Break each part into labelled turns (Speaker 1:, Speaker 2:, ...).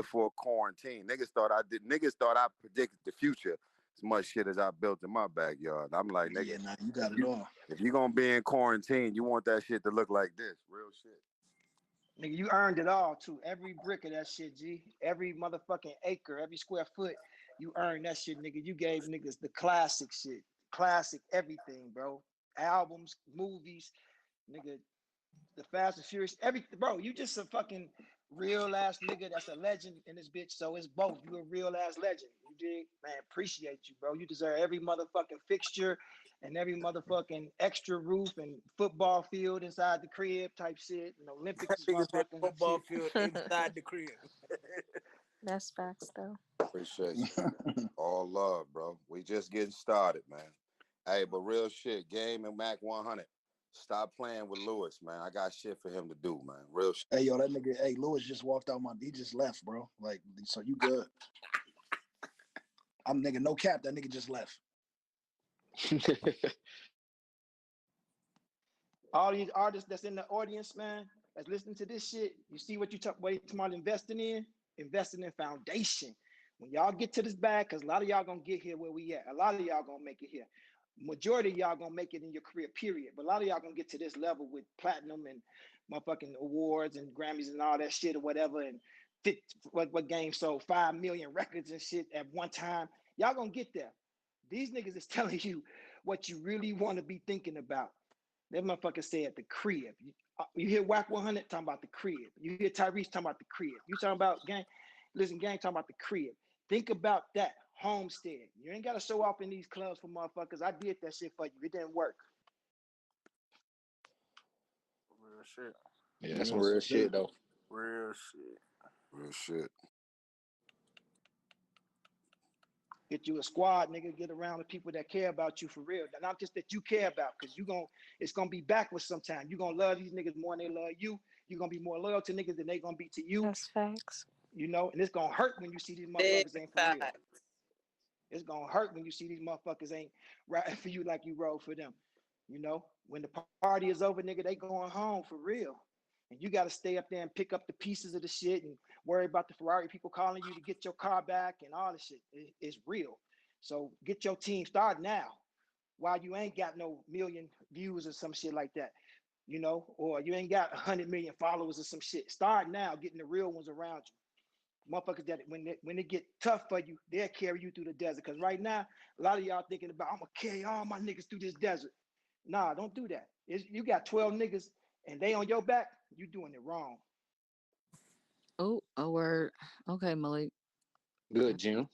Speaker 1: before quarantine. Niggas thought I predicted the future as much shit as I built in my backyard. I'm like, nigga,
Speaker 2: yeah, nah, you got it all.
Speaker 1: If you're gonna be in quarantine, you want that shit to look like this. Real shit.
Speaker 3: Nigga, you earned it all too. Every brick of that shit, G. Every motherfucking acre, every square foot, you earned that shit, nigga. You gave niggas the classic shit. Classic everything, bro. Albums, movies, nigga. The Fast and Furious, everything, bro. You just a fucking real ass nigga that's a legend in this bitch. So it's both. You a real ass legend. You dig? Man, appreciate you, bro. You deserve every motherfucking fixture and every motherfucking extra roof and football field inside the crib type shit. And Olympics motherfucking
Speaker 4: football
Speaker 3: shit.
Speaker 4: field inside the crib.
Speaker 5: That's facts, though.
Speaker 1: Appreciate you. All love, bro. We just getting started, man. Hey, but real shit, Game and Mac 100. Stop playing with Lewis, man. I got shit for him to do, man. Real shit.
Speaker 2: Hey, yo, that nigga, hey, Lewis just walked out he just left, bro. Like, so you good. I'm nigga, no cap, that nigga just left.
Speaker 3: All these artists that's in the audience, man, that's listening to this shit, you see what you talk about investing in? Investing in foundation. When y'all get to this bag, because a lot of y'all gonna get here where we at. A lot of y'all gonna make it here. Majority of y'all gonna make it in your career, period. But a lot of y'all gonna get to this level with platinum and motherfucking awards and Grammys and all that shit or whatever. And what Game sold 5 million records and shit at one time. Y'all gonna get there. These niggas is telling you what you really want to be thinking about. That motherfucker said the crib. You hear Whack 100 talking about the crib. You hear Tyrese talking about the crib. You talking about Gang, listen, Gang talking about the crib. Think about that. Homestead. You ain't got to show off in these clubs for motherfuckers. I did that shit for you. It didn't work.
Speaker 4: Real shit.
Speaker 6: Yeah, that's some real shit, though.
Speaker 4: Real shit.
Speaker 1: Real shit.
Speaker 3: Get you a squad, nigga. Get around the people that care about you for real. Not just that you care about, because it's gonna be backwards sometime. You're gonna love these niggas more than they love you. You're gonna be more loyal to niggas than they gonna be to you.
Speaker 5: That's facts.
Speaker 3: You know, and it's gonna hurt when you see these motherfuckers ain't for real. It's gonna hurt when you see these motherfuckers ain't riding for you like you rode for them. You know, when the party is over, nigga, they going home for real. And you got to stay up there and pick up the pieces of the shit and worry about the Ferrari people calling you to get your car back and all this shit. It's real. So get your team started now while you ain't got no million views or some shit like that, you know, or you ain't got 100 million followers or some shit. Start now getting the real ones around you. Motherfuckers that when they get tough for you, they'll carry you through the desert. Because right now, a lot of y'all thinking about, I'm going to carry all my niggas through this desert. Nah, don't do that. You got 12 niggas and they on your back, you doing it wrong.
Speaker 7: Oh, a word. Okay, Malik.
Speaker 6: Good, Jim.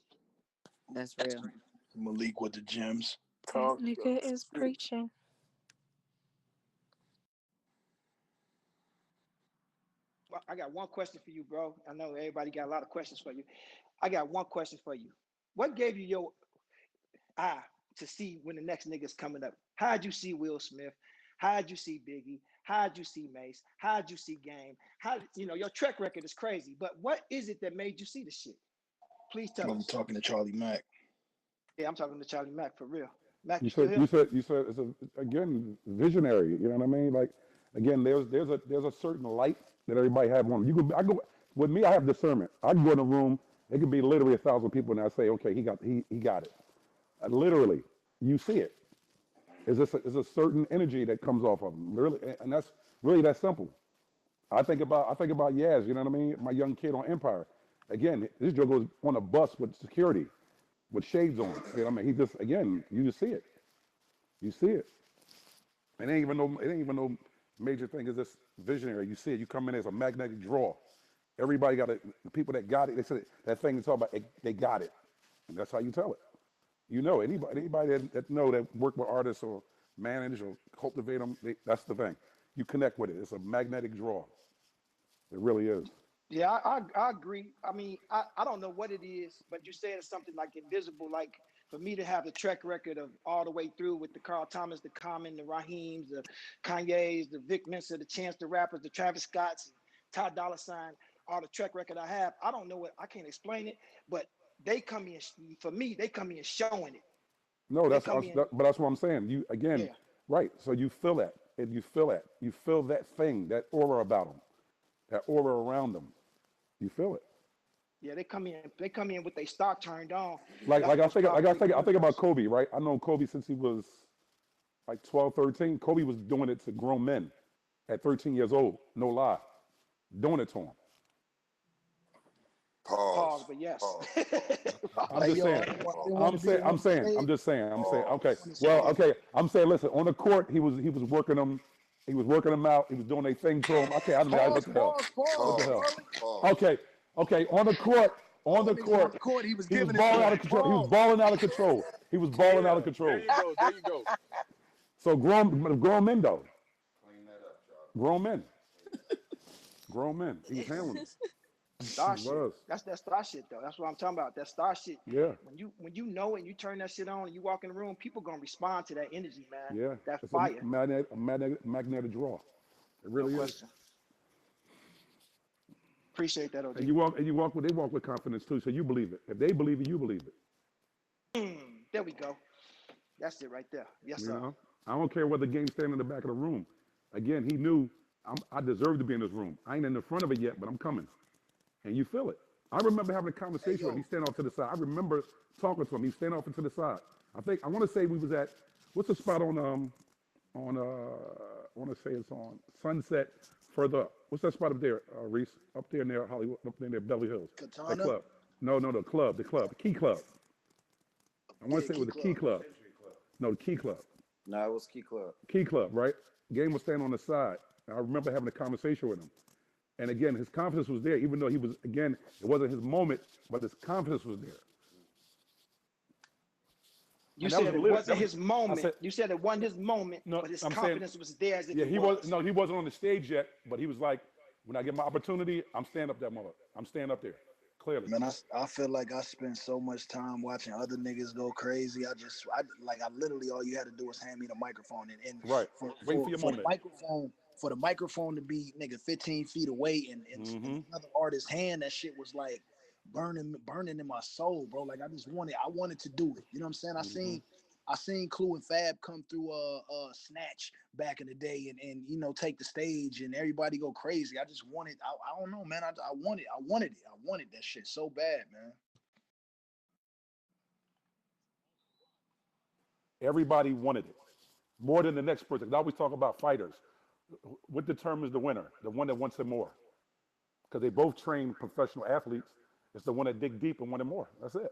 Speaker 7: That's real.
Speaker 2: Malik with the gems.
Speaker 4: Talk.
Speaker 5: Nigga is preaching.
Speaker 3: I got one question for you, bro. I know everybody got a lot of questions for you. I got one question for you. What gave you your eye to see when the next nigga's coming up? How'd you see Will Smith? How'd you see Biggie? How'd you see Mace? How'd you see Game? Your track record is crazy, but what is it that made you see the shit? Please tell
Speaker 2: I'm
Speaker 3: us.
Speaker 2: talking to Charlie Mack.
Speaker 3: Yeah, I'm talking to Charlie Mack for real. Mac,
Speaker 8: You
Speaker 3: still
Speaker 8: said
Speaker 3: here?
Speaker 8: it's again visionary. You know what I mean? Like again, there's a certain light that everybody have on. I go with me. I have discernment. I can go in a room. It could be literally 1,000 people, and I say, okay, he got it. Literally, you see it. Is a certain energy that comes off of him. Really, and that's really that simple. I think about Yaz. You know what I mean? My young kid on Empire. Again, this joke goes on a bus with security, with shades on. You know what I mean? He just you just see it. You see it. It ain't even no major thing. It's just visionary. You see it. You come in as a magnetic draw. Everybody got it. The people that got it, they said that thing you talk about. They got it, and that's how you tell it. You know, anybody that know that work with artists or manage or cultivate them, that's the thing. You connect with it. It's a magnetic draw. It really is.
Speaker 3: Yeah, I agree. I mean, I don't know what it is, but you said it's something like invisible. Like for me to have the track record of all the way through with the Carl Thomas, the Common, the Raheems, the Kanye's, the Vic Mensa, the Chance the Rappers, the Travis Scotts, Ty Dolla $ign, all the track record I have. I don't know I can't explain it, but they come in, for me, they come in showing it.
Speaker 8: No, but that's what I'm saying. You again,
Speaker 3: Yeah.
Speaker 8: right? So you feel that, and you feel that thing, that aura about them, that aura around them. You feel it.
Speaker 3: Yeah, they come in. They come in with their stock turned on.
Speaker 8: Like
Speaker 3: That's
Speaker 8: like I
Speaker 3: most
Speaker 8: think like I
Speaker 3: powerful
Speaker 8: think I think about
Speaker 3: universe.
Speaker 8: Kobe, right? I know Kobe since he was like 12, 13. Kobe was doing it to grown men at 13 years old. No lie, doing it to him.
Speaker 3: Pause,
Speaker 1: Pause.
Speaker 3: but yes.
Speaker 1: Pause. Pause.
Speaker 8: I'm
Speaker 2: Hey
Speaker 8: just
Speaker 2: yo,
Speaker 8: saying.
Speaker 2: I
Speaker 1: Pause.
Speaker 2: didn't want to be the one to say it.
Speaker 8: I'm saying. Okay.
Speaker 1: Pause.
Speaker 2: Want to say
Speaker 8: Well,
Speaker 2: it.
Speaker 8: okay. I'm saying. Listen. On the court, he was working them. He was working them out. He was doing their thing to him. Okay. I mean, what the hell? What the hell?
Speaker 1: Pause. Pause.
Speaker 8: Okay. Okay. On the court. On
Speaker 2: All
Speaker 8: the
Speaker 2: niggas on
Speaker 8: court.
Speaker 2: the court, he was
Speaker 8: He was
Speaker 2: giving it to
Speaker 8: balling out
Speaker 2: him.
Speaker 8: of control. He was
Speaker 2: Pause.
Speaker 8: balling out of control. He was balling out
Speaker 4: Yeah,
Speaker 8: of
Speaker 4: there
Speaker 8: control.
Speaker 4: you go. There you go.
Speaker 8: So grown men though.
Speaker 1: Clean that up, Charlie.
Speaker 8: Grown men. Grown men. He was handling them.
Speaker 3: Star
Speaker 8: He
Speaker 3: shit.
Speaker 8: was.
Speaker 3: That's that star shit though. That's what I'm talking about. That star shit.
Speaker 8: Yeah.
Speaker 3: When you know it and you turn that shit on and you walk in the room, people gonna respond to that energy, man.
Speaker 8: Yeah.
Speaker 3: That
Speaker 8: It's
Speaker 3: fire.
Speaker 8: magnetic draw. It
Speaker 3: No
Speaker 8: really is.
Speaker 3: question. Appreciate that, OG.
Speaker 8: And they walk with confidence too. So you believe it. If they believe it, you believe it.
Speaker 3: There we go. That's it right there. Yes,
Speaker 8: You
Speaker 3: sir.
Speaker 8: know, I don't care whether the game's standing in the back of the room. Again, he knew I deserve to be in this room. I ain't in the front of it yet, but I'm coming. And you feel it. I remember having a conversation with him. He stand off to the side. I remember talking to him. He stand off to the side. I want to say we was at what's the spot on I want to say it's on Sunset further up. What's that spot up there, Reese? Up there near Hollywood, up there near Beverly Hills. That
Speaker 2: Katana?
Speaker 8: club. No, the club, the Key Club. I want to
Speaker 2: Yeah,
Speaker 8: say it was the Key Club. No, the Key Club.
Speaker 6: No, it was Key Club.
Speaker 8: Key Club, right? Game was standing on the side. I remember having a conversation with him. And again, his confidence was there, even though he was, again, it wasn't his moment, but his confidence was there.
Speaker 3: You
Speaker 8: And that
Speaker 3: said
Speaker 8: was
Speaker 3: it
Speaker 8: lit-
Speaker 3: wasn't
Speaker 8: that was-
Speaker 3: his moment.
Speaker 8: I said-
Speaker 3: You said it wasn't his moment,
Speaker 8: No,
Speaker 3: but his
Speaker 8: I'm saying-
Speaker 3: confidence was there as if
Speaker 8: Yeah,
Speaker 3: it
Speaker 8: he
Speaker 3: was.
Speaker 8: he wasn't on the stage yet, but he was like, when I get my opportunity, I'm standing up that mother. I'm standing up there, clearly.
Speaker 2: Man, I feel like I spent so much time watching other niggas go crazy. I literally all you had to do was hand me the microphone and
Speaker 8: Right.
Speaker 2: for
Speaker 8: your
Speaker 2: the
Speaker 8: moment.
Speaker 2: microphone to be nigga 15 feet away and another artist's hand, that shit was like burning in my soul, bro. Like I wanted to do it. You know what I'm saying? I seen Clue and Fab come through Snatch back in the day and you know take the stage and everybody go crazy. I just wanted I don't know, man. I wanted it. I wanted that shit so bad, man.
Speaker 8: Everybody wanted it more than the next person. I always talk about fighters. What determines the winner? The one that wants it more. Because they both train professional athletes. It's the one that dig deep and want it more. That's it.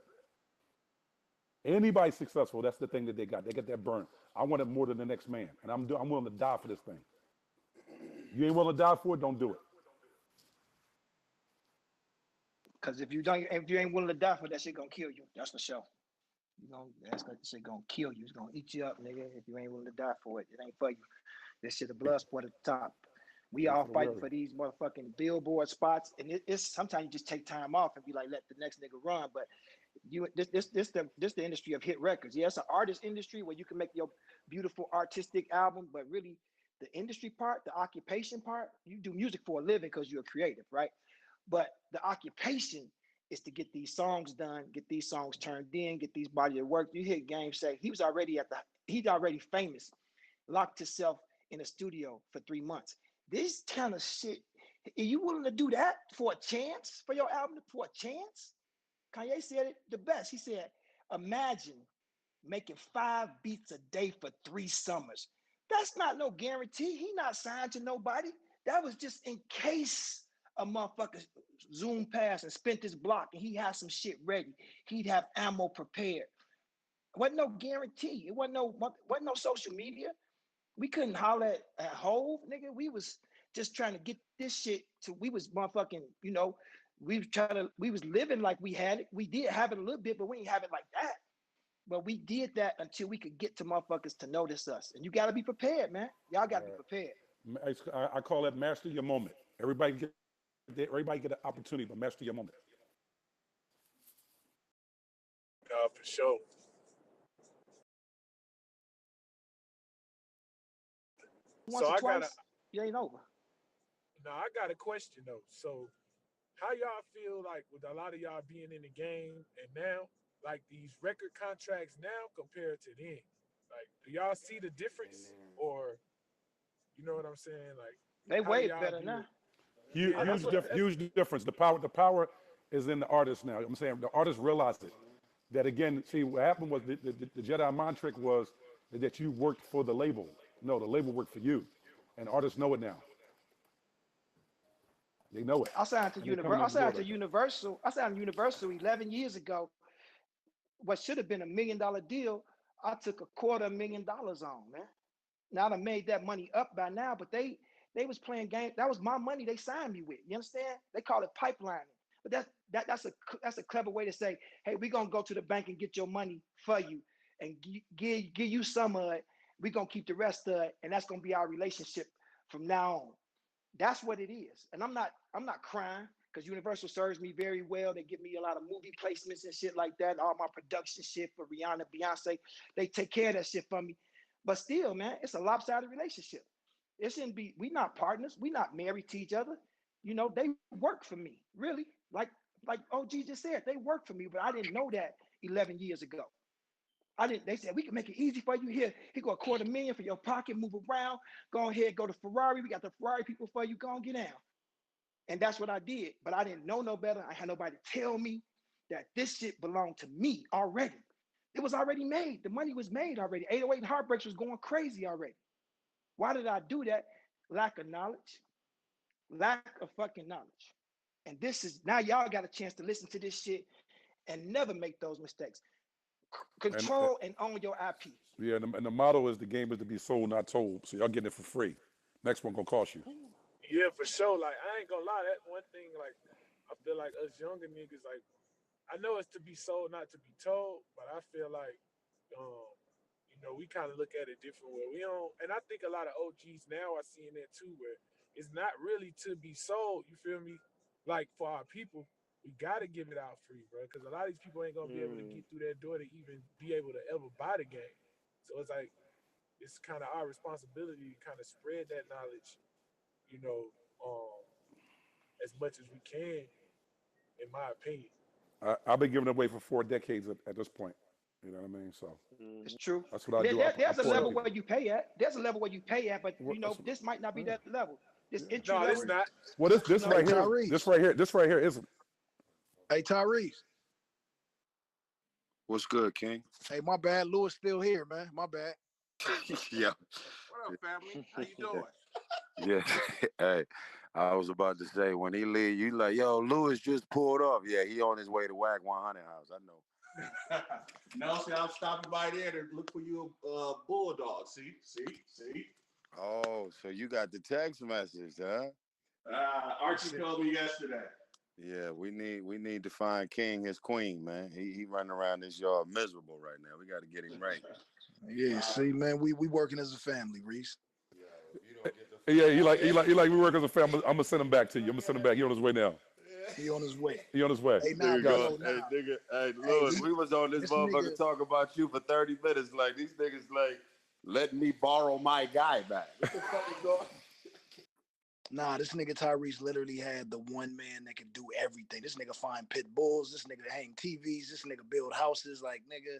Speaker 8: Anybody successful, that's the thing that they got. They get that burn. I want it more than the next man. And I'm willing to die for this thing. You ain't willing to die for it, don't do it.
Speaker 3: Because if you ain't willing to die for that shit, gonna kill you. That's for sure. That shit gonna kill you. It's gonna eat you up, nigga. If you ain't willing to die for it, it ain't for you. This shit, the blood sport at the top. We all fighting for these motherfucking billboard spots, and it's sometimes you just take time off and be like, let the next nigga run. But this the industry of hit records. Yeah, it's an artist industry where you can make your beautiful artistic album, but really the industry part, the occupation part, you do music for a living because you're creative, right? But the occupation is to get these songs done, get these songs turned in, get these body of work. You hear Game say he's already famous, locked himself in a studio for 3 months. This kind of shit, are you willing to do that for a chance, for your album, for a chance? Kanye said it the best. He said, imagine making 5 beats a day for 3 summers. That's not no guarantee. He not signed to nobody. That was just in case a motherfucker zoom past and spent his block and he had some shit ready. He'd have ammo prepared. Wasn't no guarantee. It wasn't no social media. We couldn't holler at Hove, nigga. We was just trying to get this shit to. We was motherfucking, we was living like we had it. We did have it a little bit, but we didn't have it like that. But we did that until we could get to motherfuckers to notice us. And you got to be prepared, man. Y'all got to be prepared.
Speaker 8: I call it master your moment. Everybody get an opportunity, but master your moment.
Speaker 4: For sure.
Speaker 3: Once or twice, you ain't over.
Speaker 4: No, I got a question though. So, how y'all feel like with a lot of y'all being in the game and now, like these record contracts now compared to then? Like, do y'all see the difference, or you know what I'm saying? Like,
Speaker 3: They
Speaker 4: how do
Speaker 3: way
Speaker 4: y'all
Speaker 3: better
Speaker 4: view
Speaker 3: now.
Speaker 4: it?
Speaker 8: Huge difference. The power is in the artist now. I'm saying the artist realized it. That again, see what happened was the Jedi mind trick was that you worked for the label. No, the label worked for you, and artists know it now. They know it,
Speaker 3: I signed to
Speaker 8: and they come in the door like that.
Speaker 3: Universal. I signed to Universal 11 years ago. What should have been $1 million deal, I took $250,000 on, man. Now I made that money up by now, but they was playing games. That was my money they signed me with. You understand? They call it pipelining. But that's a clever way to say, hey, we're gonna go to the bank and get your money for you and give you some of it. We're gonna keep the rest of it, and that's gonna be our relationship from now on. That's what it is. And I'm not crying because Universal serves me very well. They give me a lot of movie placements and shit like that. All my production shit for Rihanna, Beyonce, they take care of that shit for me. But still, man, it's a lopsided relationship. It shouldn't be, we not partners. We not married to each other. You know, they work for me, really. Like OG just said, they work for me, but I didn't know that 11 years ago. They said, we can make it easy for you here. He go $250,000 for your pocket, move around, go ahead, go to Ferrari. We got the Ferrari people for you, go and get down. And that's what I did. But I didn't know no better. I had nobody tell me that this shit belonged to me already. It was already made. The money was made already. 808 Heartbreaks was going crazy already. Why did I do that? Lack of knowledge. Lack of fucking knowledge. And this is, now y'all got a chance to listen to this shit and never make those mistakes. Control and own your IP.
Speaker 8: Yeah, and the motto is the game is to be sold, not told. So y'all getting it for free. Next one gonna cost you.
Speaker 4: Yeah, for sure. Like I ain't gonna lie, that one thing, like I feel like us younger niggas, like I know it's to be sold, not to be told, but I feel like um, we kind of look at it different where we don't, and I think a lot of OGs now are seeing that too, where it's not really to be sold. You feel me? Like for our people, we gotta give it out free, bro, because a lot of these people ain't gonna be able to get through that door to even be able to ever buy the game. So it's like it's kind of our responsibility to kind of spread that knowledge, you know, um, as much as we can, in my opinion.
Speaker 8: I've been giving it away for 4 decades at this point. You know what I mean? So
Speaker 3: It's true.
Speaker 8: that's what
Speaker 3: And
Speaker 8: I do. I
Speaker 3: there's a
Speaker 8: pour into
Speaker 3: level where
Speaker 8: people.
Speaker 3: you pay at. There's a level where you pay at, but this might not be
Speaker 8: Yeah.
Speaker 3: that level. This entry
Speaker 4: No, it's
Speaker 3: level,
Speaker 4: not.
Speaker 8: Well,
Speaker 3: you
Speaker 8: this
Speaker 3: know.
Speaker 2: Hey,
Speaker 8: right here,
Speaker 2: Tyrese.
Speaker 8: this right here isn't.
Speaker 2: Hey, Tyrese.
Speaker 1: What's good, King?
Speaker 2: Hey, my bad. Lewis still here, man. My bad.
Speaker 1: Yeah.
Speaker 9: What up, family? How you doing?
Speaker 1: Yeah. Hey, I was about to say when he leave, you like, yo, Lewis just pulled off. Yeah, he on his way to Whack 100 house. I know.
Speaker 9: No, see, I'm stopping by there to look for you a bulldog. See.
Speaker 1: Oh, so you got the text message, huh?
Speaker 9: Archie told me yesterday.
Speaker 1: Yeah, we need to find King his queen, man. He running around this yard miserable right now. We got to get him right.
Speaker 2: Yeah, see, man, we working as a family, Reese.
Speaker 8: Yeah, he like we work as a family. I'm gonna send him back to you. I'm gonna send him back. He on his way now.
Speaker 2: He on his way.
Speaker 8: He on his way.
Speaker 2: Hey, now,
Speaker 1: Nigga
Speaker 2: bro,
Speaker 1: hey,
Speaker 2: now.
Speaker 1: nigga, hey,
Speaker 2: Hey,
Speaker 1: Lewis, we was on this motherfucker
Speaker 2: nigga,
Speaker 1: talking about you for 30 minutes. Like, these niggas, like, letting me borrow my guy back. What the fuck is going on?
Speaker 2: nah, this nigga Tyrese literally had the one man that could do everything. This nigga find pit bulls. This nigga hang TVs. This nigga build houses. Like, nigga,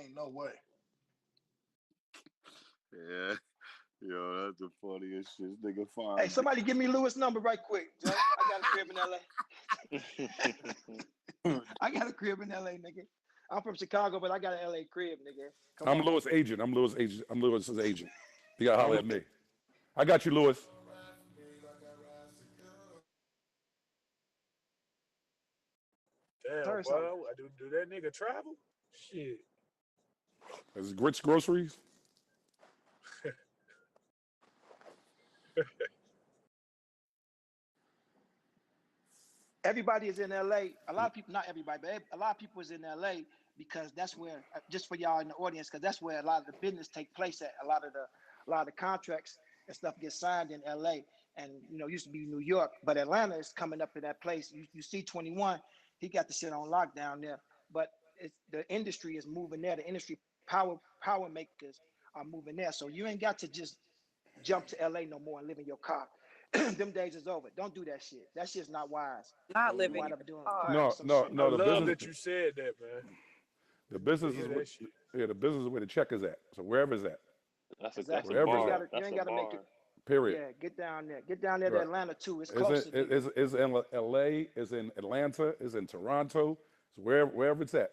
Speaker 2: ain't no way.
Speaker 1: Yeah. Yo, that's the funniest shit. This nigga fine.
Speaker 3: Hey, somebody give me Lewis' number right quick, Joe. I got a crib in LA. I got a crib in LA, nigga. I'm from Chicago, but I got an LA crib, nigga.
Speaker 8: I'm Lewis' agent. I'm Lewis's agent. You gotta holler at me. I got you, Lewis.
Speaker 4: Damn, bro. Do that nigga travel? Shit.
Speaker 8: Is it Grits Groceries?
Speaker 3: Everybody is in LA. A lot of people, not everybody, but a lot of people is in LA because that's where, just for y'all in the audience, because that's where a lot of the business take place at. A lot of the contracts and stuff get signed in LA, and used to be New York, but Atlanta is coming up in that place. You see 21, he got the shit on lockdown there, but the industry is moving there. The industry power makers are moving there, so you ain't got to just jump to LA no more and live in your car. Them days is over. Don't do that shit. That shit's not wise.
Speaker 7: Not living
Speaker 3: Wind
Speaker 7: your
Speaker 3: up doing
Speaker 7: car.
Speaker 3: some shit.
Speaker 4: I
Speaker 8: The
Speaker 4: love
Speaker 8: business.
Speaker 4: that you said that, man.
Speaker 8: The business is
Speaker 4: that shit.
Speaker 8: the business is where the check is at. So wherever it's at.
Speaker 10: That's
Speaker 3: Exactly.
Speaker 10: a
Speaker 8: Wherever
Speaker 10: bar.
Speaker 8: it's
Speaker 3: You ain't gotta make it.
Speaker 8: Period.
Speaker 3: Yeah, get down there. Get down there to
Speaker 8: Right.
Speaker 3: Atlanta too. It's
Speaker 8: Is
Speaker 3: close
Speaker 8: it
Speaker 3: to me.
Speaker 8: is in LA, is in Atlanta, is in Toronto, it's wherever it's at.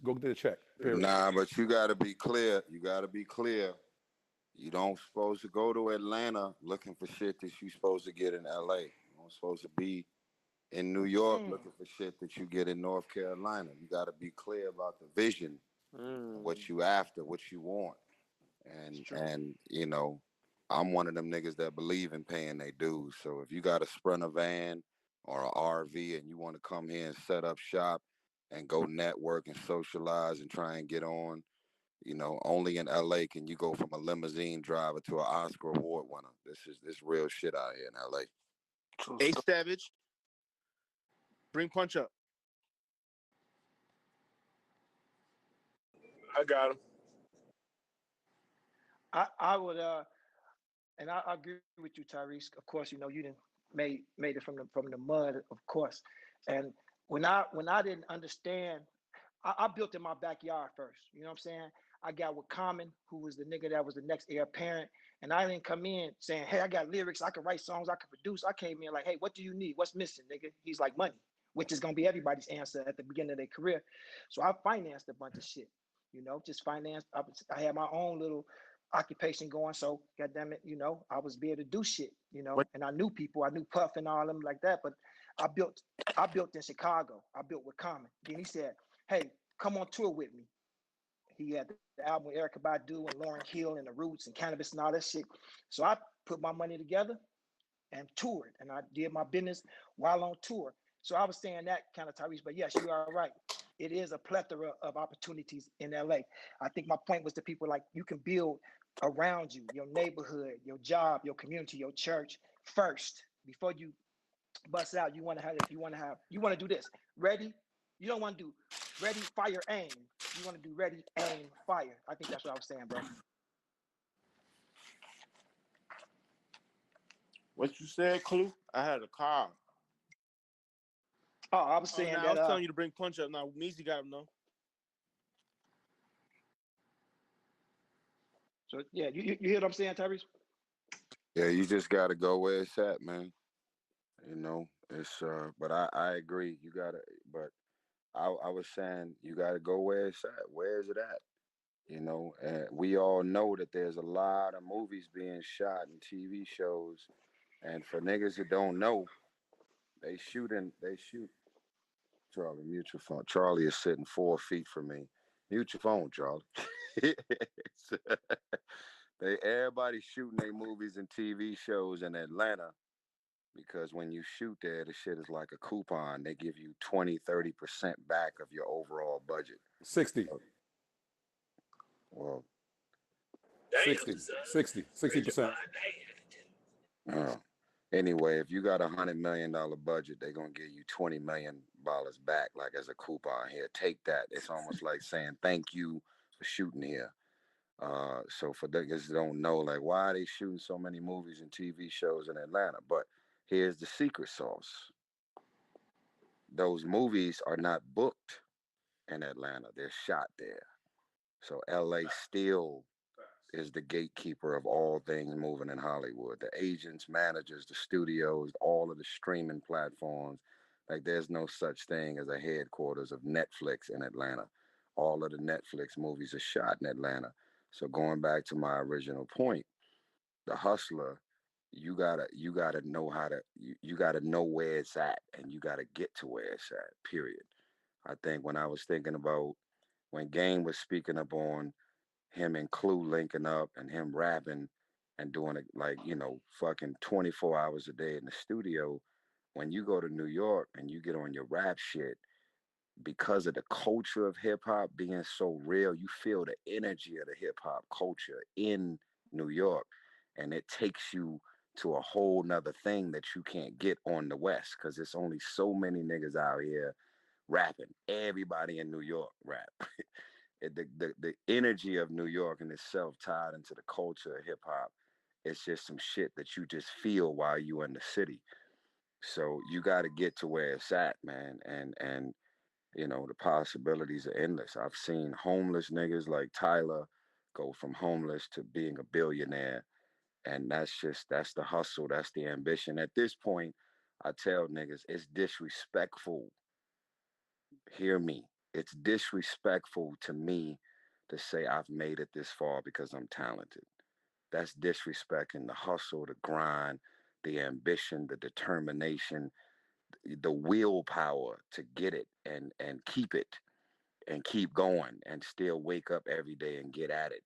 Speaker 8: Go get a check. Period.
Speaker 1: Nah, but you got to be clear. You got to be clear. You don't supposed to go to Atlanta looking for shit that you supposed to get in LA. You don't supposed to be in New York looking for shit that you get in North Carolina. You got to be clear about the vision and what you after, what you want. And I'm one of them niggas that believe in paying their dues. So if you got a Sprinter van or an RV and you want to come here and set up shop and go network and socialize and try and get on, only in LA can you go from a limousine driver to an Oscar award winner. This real shit out here in LA.
Speaker 10: Hey, Savage, bring Punch up.
Speaker 4: I got him.
Speaker 3: I would and I agree with you, Tyrese. Of course, you didn't made it from the mud, of course. And when I didn't understand, I built in my backyard first. You know what I'm saying? I got with Common, who was the nigga that was the next heir apparent. And I didn't come in saying, hey, I got lyrics, I can write songs, I can produce. I came in like, hey, what do you need? What's missing, nigga? He's like, money, which is gonna be everybody's answer at the beginning of their career. So I financed a bunch of shit, just financed. I had my own little occupation going. So goddamn it, I was be able to do shit,
Speaker 10: What?
Speaker 3: and I knew people, I knew Puff and all them like that. But I built in Chicago. I built with Common. Then he said, hey, come on tour with me. He had the album with Erykah Badu and Lauryn Hill and the Roots and Cannabis and all that shit. So I put my money together and toured, and I did my business while on tour. So I was saying that kind of, Tyrese, but yes, you are right. It is a plethora of opportunities in LA. I think my point was to people like you can build around you, your neighborhood, your job, your community, your church first before you bust out. You want to do this. Ready? You don't want to do ready, fire, aim. You want to do ready, aim, fire. I think that's what I was saying, bro.
Speaker 10: What you said, Clue? I had a car.
Speaker 3: Oh, I was
Speaker 10: Oh,
Speaker 3: saying
Speaker 10: now I
Speaker 3: that
Speaker 10: was telling you to bring Punch up. Now, Meezy got him, though.
Speaker 3: so yeah, you hear what I'm saying, Tyrese?
Speaker 1: Yeah, you just got to go where it's at, man. It's but I agree. You got to, but I was saying you got to go where it's at. Where is it at? And we all know that there's a lot of movies being shot and TV shows. And for niggas who don't know, they shoot. Charlie, mute your phone. Charlie is sitting 4 feet from me. Mute your phone, Charlie. Everybody shooting their movies and TV shows in Atlanta because when you shoot there, the shit is like a coupon. They give you 20-30% back of your overall budget.
Speaker 8: 60.
Speaker 1: Well,
Speaker 4: Damn,
Speaker 8: 60,
Speaker 4: son.
Speaker 8: 60,
Speaker 4: Ready
Speaker 8: 60%.
Speaker 1: uh, anyway, if you got $100 million budget, they're gonna give you $20 million back, like as a coupon. Here, take that. It's almost like saying thank you for shooting here. So for niggas that don't know, like, why are they shooting so many movies and TV shows in Atlanta? But here's the secret sauce: those movies are not booked in Atlanta; they're shot there. So LA still is the gatekeeper of all things moving in Hollywood. The agents, managers, the studios, all of the streaming platforms. Like there's no such thing as a headquarters of Netflix in Atlanta. All of the Netflix movies are shot in Atlanta. So going back to my original point, the hustler, you gotta know how to you gotta know where it's at and you gotta get to where it's at, period. I think when I was thinking about when Game was speaking up on him and Clue linking up and him rapping and doing it like, fucking 24 hours a day in the studio. When you go to New York and you get on your rap shit, because of the culture of hip hop being so real, you feel the energy of the hip hop culture in New York. And it takes you to a whole nother thing that you can't get on the West because it's only so many niggas out here rapping. Everybody in New York rap. The energy of New York in itself tied into the culture of hip hop. It's just some shit that you just feel while you in the city. So you got to get to where it's at, man. And the possibilities are endless. I've seen homeless niggas like Tyler go from homeless to being a billionaire And that's the hustle, that's the ambition. At this point, I tell niggas it's disrespectful. Hear me. It's disrespectful to me to say I've made it this far because I'm talented. That's disrespecting the hustle, the grind, the ambition, the determination, the willpower to get it and keep it and keep going and still wake up every day and get at it.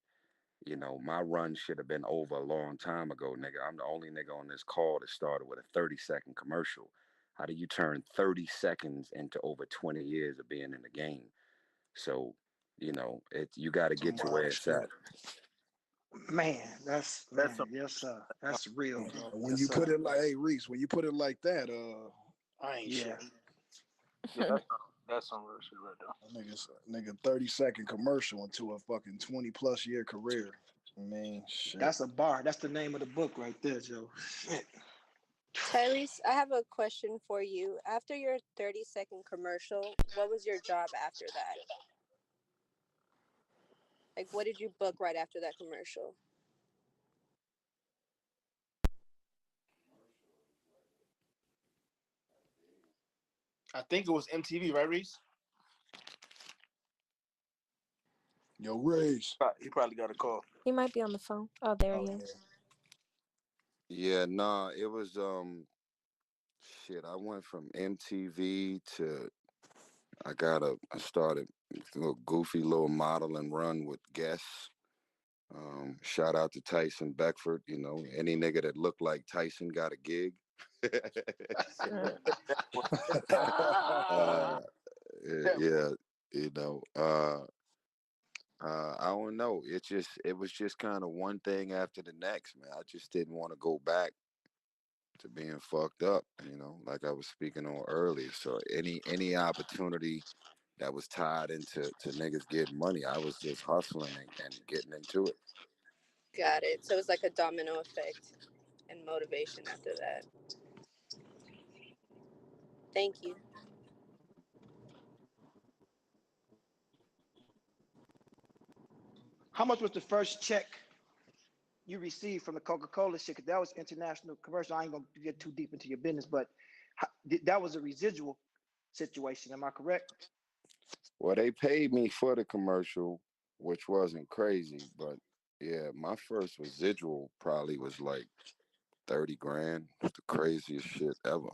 Speaker 1: You know, my run should have been over a long time ago, nigga. I'm the only nigga on this call that started with a 30-second commercial. How do you turn 30 seconds into over 20 years of being in the game? So, you know, you got to get to where it's at.
Speaker 3: Man, that's
Speaker 10: That's
Speaker 3: man, yes sir. That's real, bro.
Speaker 2: When
Speaker 3: Yes,
Speaker 2: you
Speaker 3: sir.
Speaker 2: put it like, hey Reese, when you put it like that, I ain't
Speaker 3: Yeah.
Speaker 2: shit.
Speaker 10: yeah, that's some real shit right there.
Speaker 2: Nigga 30-second commercial into a fucking 20+ year career. I mean, shit.
Speaker 3: That's a bar. That's the name of the book right there, Joe. Shit.
Speaker 11: Tyrese, I have a question for you. After your 30-second commercial, what was your job after that? Like, what did you book right after that commercial?
Speaker 10: I think it was MTV, right, Reese?
Speaker 2: Yo, Reese.
Speaker 10: He probably got a call.
Speaker 5: He might be on the phone. Oh, there he is.
Speaker 1: Yeah, nah, it was shit. I went from MTV to I started a little goofy little modeling run with guests. Shout out to Tyson Beckford. You know, any nigga that looked like Tyson got a gig. uh, yeah, you know. I don't know. It was just kind of one thing after the next, man. I just didn't want to go back to being fucked up, you know, like I was speaking on earlier. So any opportunity that was tied into niggas getting money, I was just hustling and getting into it.
Speaker 11: Got it. So it was like a domino effect and motivation after that. Thank you.
Speaker 3: How much was the first check you received from the Coca-Cola shit? Cause that was international commercial. I ain't gonna get too deep into your business, but that was a residual situation. Am I correct?
Speaker 1: Well, they paid me for the commercial, which wasn't crazy, but yeah, my first residual probably was like 30 grand. It's the craziest shit ever,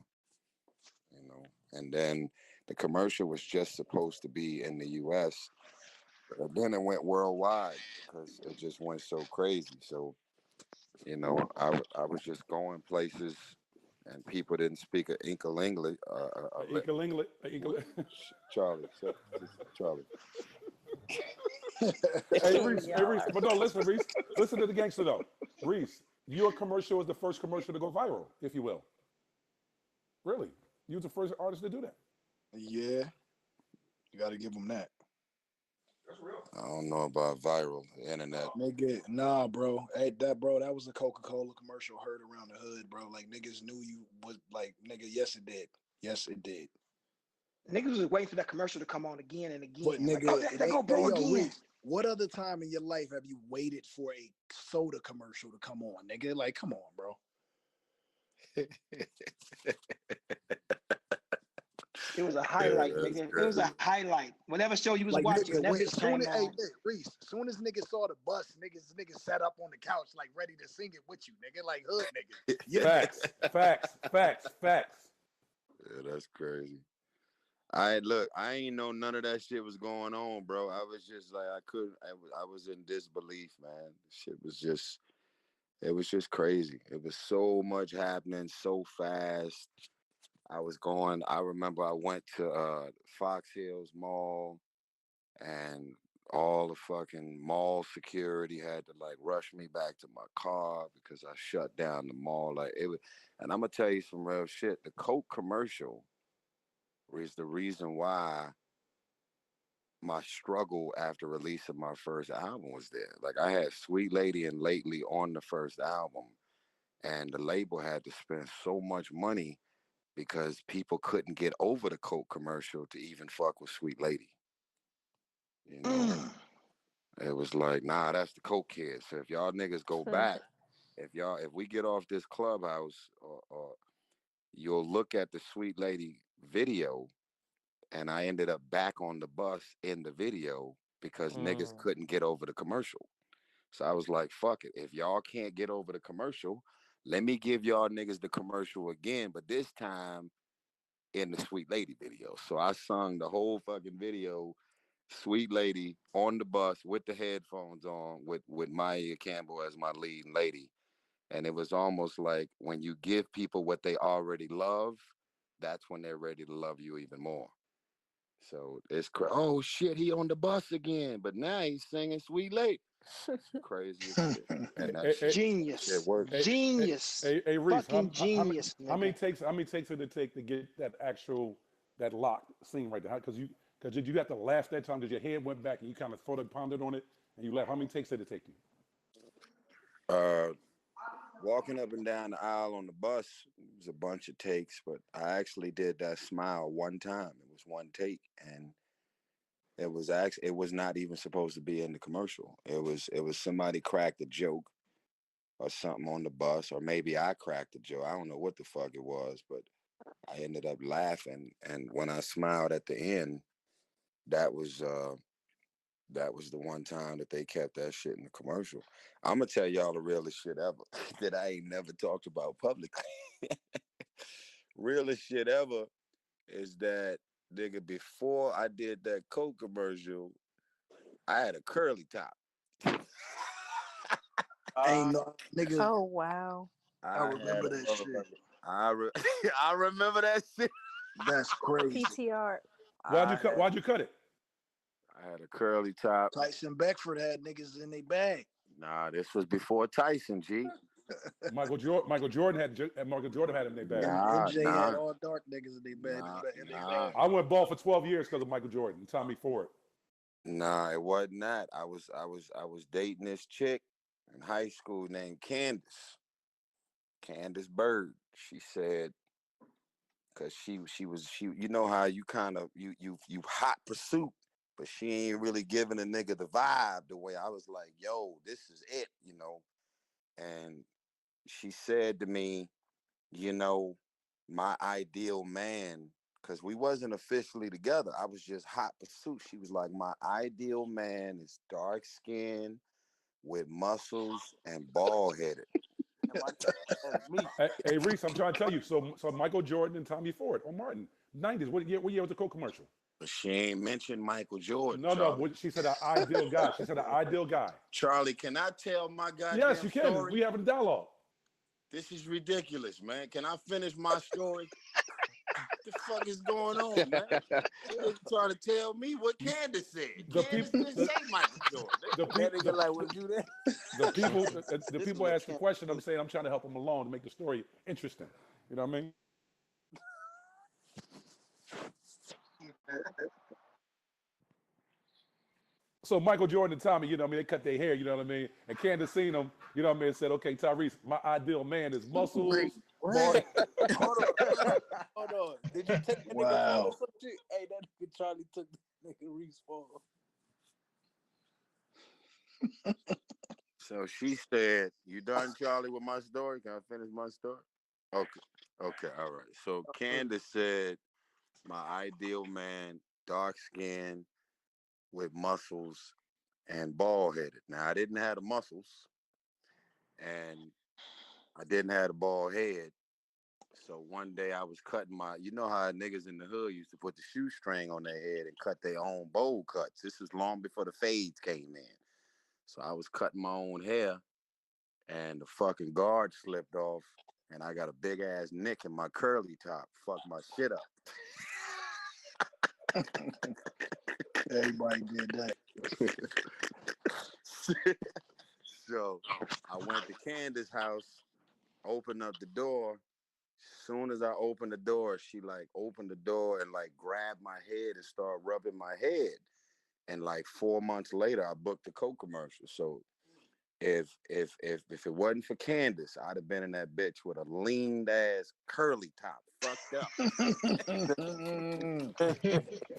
Speaker 1: you know. And then the commercial was just supposed to be in the US, but then it went worldwide because it just went so crazy. So, you know, I was just going places and people didn't speak a inkle English. Charlie, Charlie.
Speaker 8: Hey Reese, but no, listen, Reese, listen to the gangster though. Reese, your commercial was the first commercial to go viral, if you will. Really, you was the first artist to do that.
Speaker 2: Yeah, you got to give them that.
Speaker 1: That's real. I don't know about viral, the internet.
Speaker 2: Nigga, nah, bro. Hey, that was a Coca-Cola commercial heard around the hood, bro. Like niggas knew you was like, nigga. Yes, it did. Yes, it did.
Speaker 3: Niggas was waiting for that commercial to come on again and again.
Speaker 2: But
Speaker 3: Like,
Speaker 2: nigga,
Speaker 3: oh, they go bro again.
Speaker 2: Reese, what other time in your life have you waited for a soda commercial to come on, nigga? Like, come on, bro.
Speaker 3: It was a highlight, nigga. It was a highlight. Whatever show you was like, watching,
Speaker 2: nigga,
Speaker 3: that bitch came on.
Speaker 2: Reese, soon as niggas saw the bus, niggas sat up on the couch like ready to sing it with you, nigga. Like hood nigga.
Speaker 8: Yeah. Facts.
Speaker 1: Yeah, that's crazy. I ain't know none of that shit was going on, bro. I was just like, I was in disbelief, man. Shit was just, it was just crazy. It was so much happening so fast. I remember I went to Fox Hills Mall and all the fucking mall security had to like rush me back to my car because I shut down the mall. Like it was, and I'm gonna tell you some real shit. The Coke commercial is the reason why my struggle after releasing my first album was there. Like I had Sweet Lady and Lately on the first album, and the label had to spend so much money because people couldn't get over the Coke commercial to even fuck with Sweet Lady. You know, it was like, nah, that's the Coke kid. So if y'all niggas go back, if we get off this Clubhouse, or you'll look at the Sweet Lady video, and I ended up back on the bus in the video because niggas couldn't get over the commercial. So I was like, fuck it. If y'all can't get over the commercial, let me give y'all niggas the commercial again, but this time in the Sweet Lady video. So I sung the whole fucking video, Sweet Lady, on the bus with the headphones on, with Maya Campbell as my leading lady. And it was almost like when you give people what they already love, that's when they're ready to love you even more. So it's oh shit, he on the bus again, but now he's singing Sweet Lady. Crazy as shit. And that's
Speaker 3: Genius.
Speaker 1: works.
Speaker 3: Genius.
Speaker 8: Hey, Reese,
Speaker 3: Fucking genius,
Speaker 8: how many
Speaker 3: nigga.
Speaker 8: takes it to take to get that actual that lock scene right there? Because you have to laugh that time because your head went back and you kind of thought and pondered on it and you laughed. How many takes did it take you?
Speaker 1: Walking up and down the aisle on the bus was a bunch of takes, but I actually did that smile one time. It was one take, and it was not even supposed to be in the commercial. It was somebody cracked a joke or something on the bus, or maybe I cracked a joke. I don't know what the fuck it was, but I ended up laughing, and when I smiled at the end, that was the one time that they kept that shit in the commercial. I'm gonna tell y'all the realest shit ever that I ain't never talked about publicly. Realest shit ever is that, nigga, before I did that Coke commercial, I had a curly top.
Speaker 2: Ain't no nigga.
Speaker 5: Oh wow.
Speaker 2: I remember that shit.
Speaker 1: I remember that shit.
Speaker 2: That's crazy.
Speaker 5: PTR.
Speaker 8: Why'd you cut it?
Speaker 1: I had a curly top.
Speaker 2: Tyson Beckford had niggas in their bag.
Speaker 1: Nah, this was before Tyson, G.
Speaker 8: Michael Jordan had him in their bag.
Speaker 2: MJ had all dark niggas in their bag.
Speaker 8: I went bald for 12 years because of Michael Jordan and Tommy Ford.
Speaker 1: Nah, it wasn't that. I was dating this chick in high school named Candace Bird. She said, cause she you know how you kind of you hot pursuit, but she ain't really giving a nigga the vibe the way I was like, yo, this is it, you know. And she said to me, you know, my ideal man, because we wasn't officially together. I was just hot pursuit. She was like, my ideal man is dark skinned with muscles and bald headed.
Speaker 8: Hey, Reese, I'm trying to tell you. So Michael Jordan and Tommy Ford or Martin, 90s. What year was the Coke commercial?
Speaker 1: But she ain't mentioned Michael Jordan.
Speaker 8: No. She said an ideal guy. She said an ideal guy.
Speaker 1: Charlie, can I tell my goddamn
Speaker 8: Yes, you can.
Speaker 1: story?
Speaker 8: We having a dialogue.
Speaker 1: This is ridiculous, man. Can I finish my story? What the fuck is going on, man? You're trying to tell me what Candace said. Candace didn't say Michael Jordan.
Speaker 8: The people ask the question. I'm saying I'm trying to help them along to make the story interesting. You know what I mean? So Michael Jordan and Tommy, you know what I mean, they cut their hair, you know what I mean? And Candace seen them, you know what I mean, and said, okay, Tyrese, my ideal man is muscles.
Speaker 10: Hold on. Did you take the nigga fall or some shit? Hey, that nigga Charlie took the nigga Reese fall.
Speaker 1: So she said, you done, Charlie, with my story? Can I finish my story? Okay, all right. So Candace said, my ideal man, dark skin with muscles and bald headed. Now I didn't have the muscles and I didn't have the bald head. So one day I was cutting you know how niggas in the hood used to put the shoestring on their head and cut their own bowl cuts. This was long before the fades came in. So I was cutting my own hair and the fucking guard slipped off and I got a big ass nick in my curly top. Fucked my shit up.
Speaker 2: Everybody did that.
Speaker 1: So I went to Candace's house, opened up the door. Soon as I opened the door, she like opened the door and like grabbed my head and started rubbing my head. And like 4 months later, I booked the Coke commercial. So if it wasn't for Candace, I'd have been in that bitch with a lean ass curly top, fucked up.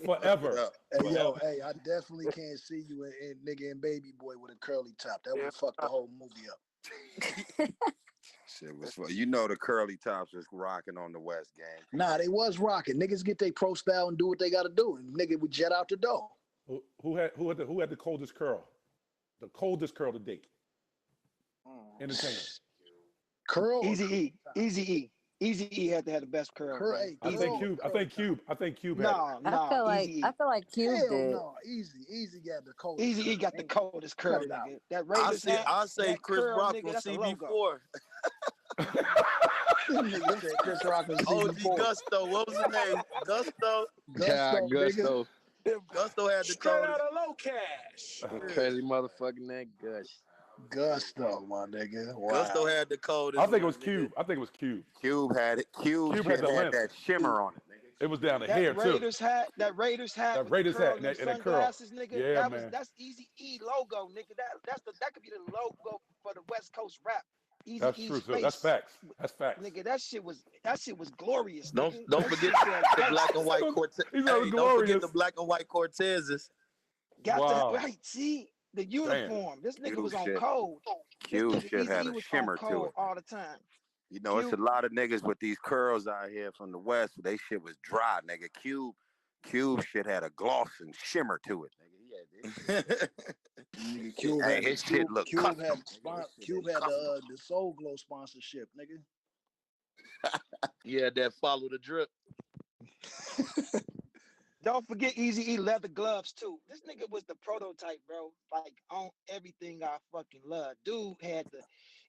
Speaker 8: Forever.
Speaker 2: Hey, yo, I definitely can't see you in Nigga and Baby Boy with a curly top. That would fuck the whole movie up.
Speaker 1: Shit was fun. You know the curly tops was rocking on the West Gang.
Speaker 2: Nah, they was rocking. Niggas get their pro style and do what they got to do, and nigga would jet out the door.
Speaker 8: Who had the coldest curl? The coldest curl to date. Entertainer.
Speaker 2: Curl.
Speaker 3: Eazy E had to have the best curl.
Speaker 8: I think Cube had it.
Speaker 3: No,
Speaker 7: I feel like Cube
Speaker 2: Hell
Speaker 7: did.
Speaker 2: no, Easy got the coldest.
Speaker 3: Eazy E got the coldest curl, nigga. That Raiders hat.
Speaker 10: I say
Speaker 3: that
Speaker 10: Chris
Speaker 3: curl,
Speaker 10: Rock
Speaker 3: nigga,
Speaker 10: from
Speaker 3: that's a
Speaker 10: CB4.
Speaker 2: Nigga said Chris Rock was
Speaker 10: OG
Speaker 2: CB4.
Speaker 10: Gusto, what was his name? Gusto.
Speaker 6: Gusto.
Speaker 10: Gusto had the
Speaker 4: Straight out
Speaker 10: coldest.
Speaker 4: of low cash.
Speaker 6: Crazy motherfucking that Gush.
Speaker 2: Gusto, my nigga. Wow.
Speaker 10: Gusto had the coldest.
Speaker 8: I think it was Cube.
Speaker 1: Cube had it. Cube
Speaker 8: had the length.
Speaker 1: that shimmer on it. Nigga.
Speaker 8: It was down the
Speaker 3: that
Speaker 8: hair
Speaker 3: Raiders
Speaker 8: too.
Speaker 3: hat, that Raiders hat,
Speaker 8: That
Speaker 3: with
Speaker 8: Raiders
Speaker 3: the curl
Speaker 8: hat
Speaker 3: and
Speaker 8: and the
Speaker 3: sunglasses,
Speaker 8: curl.
Speaker 3: nigga.
Speaker 8: Yeah, man.
Speaker 3: That's Eazy E logo, nigga. That could be the logo for the West Coast rap. Eazy
Speaker 8: That's
Speaker 3: E's
Speaker 8: true. So
Speaker 3: face.
Speaker 8: that's facts. That's facts.
Speaker 3: Nigga, that shit was glorious.
Speaker 10: Don't
Speaker 3: nigga.
Speaker 10: forget the black and white Cortez.
Speaker 8: He's
Speaker 10: Hey, don't forget the black and white Cortezes.
Speaker 3: Got that right. See the uniform.
Speaker 1: Damn.
Speaker 3: This nigga
Speaker 1: Cube
Speaker 3: was on
Speaker 1: shit.
Speaker 3: code.
Speaker 1: Cube shit
Speaker 3: Eazy
Speaker 1: had
Speaker 3: E
Speaker 1: a
Speaker 3: was
Speaker 1: shimmer
Speaker 3: on
Speaker 1: to
Speaker 3: code
Speaker 1: it.
Speaker 3: all the time.
Speaker 1: You know, it's a lot of niggas with these curls out here from the West. They shit was dry, nigga. Cube shit had a gloss and shimmer to it, nigga.
Speaker 2: Nigga, Cube
Speaker 1: Hey,
Speaker 2: had
Speaker 1: his shit look
Speaker 2: Cube
Speaker 1: custom.
Speaker 2: Cube had the Soul Glow sponsorship, nigga.
Speaker 6: Yeah, that follow the drip.
Speaker 3: Don't forget Eazy E leather gloves too. This nigga was the prototype, bro. Like on everything I fucking love. Dude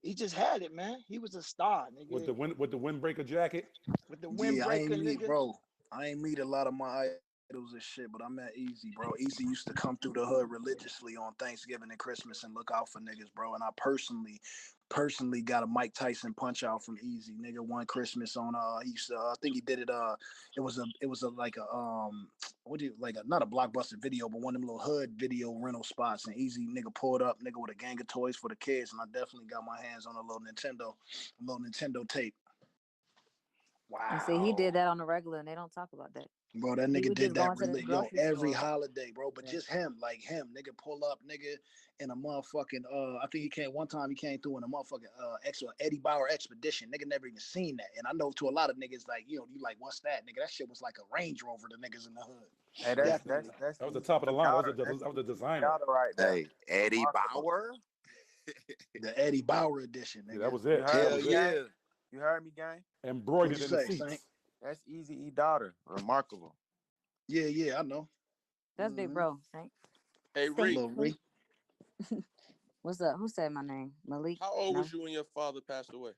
Speaker 3: he just had it, man. He was a star, nigga.
Speaker 8: With the windbreaker jacket.
Speaker 3: With the windbreaker, nigga.
Speaker 2: I ain't meet a lot of my idols and shit, but I met Eazy, bro. Eazy used to come through the hood religiously on Thanksgiving and Christmas and look out for niggas, bro. And I personally got a Mike Tyson punch out from Eazy, nigga. One Christmas on he used to, I think he did it it was like a not a Blockbuster video, but one of them little hood video rental spots, and Eazy nigga pulled up, nigga, with a gang of toys for the kids, and I definitely got my hands on a little Nintendo tape. Wow.
Speaker 7: And see, he did that on the regular, and they don't talk about that.
Speaker 2: Bro, that nigga did that every holiday, bro. But just him, nigga, pull up, nigga, in a motherfucking I think he came through in a motherfucking Eddie Bauer expedition. Nigga never even seen that. And I know to a lot of niggas, like, you like, what's that, nigga? That shit was like a Range Rover to niggas in the hood.
Speaker 12: Hey, that
Speaker 8: was the top of the line. That was the designer.
Speaker 12: Right there.
Speaker 1: Hey, Eddie Bauer.
Speaker 2: The Eddie Bauer edition, nigga.
Speaker 8: Yeah, that was it.
Speaker 12: You heard me, gang?
Speaker 8: Embroidered in the seats.
Speaker 12: Saint? That's Eazy E daughter. Remarkable.
Speaker 2: Yeah, I know.
Speaker 7: That's big bro, Saint.
Speaker 6: Hey,
Speaker 7: Reed. What's up? Who said my name? Malik?
Speaker 6: How old was you when your father passed away?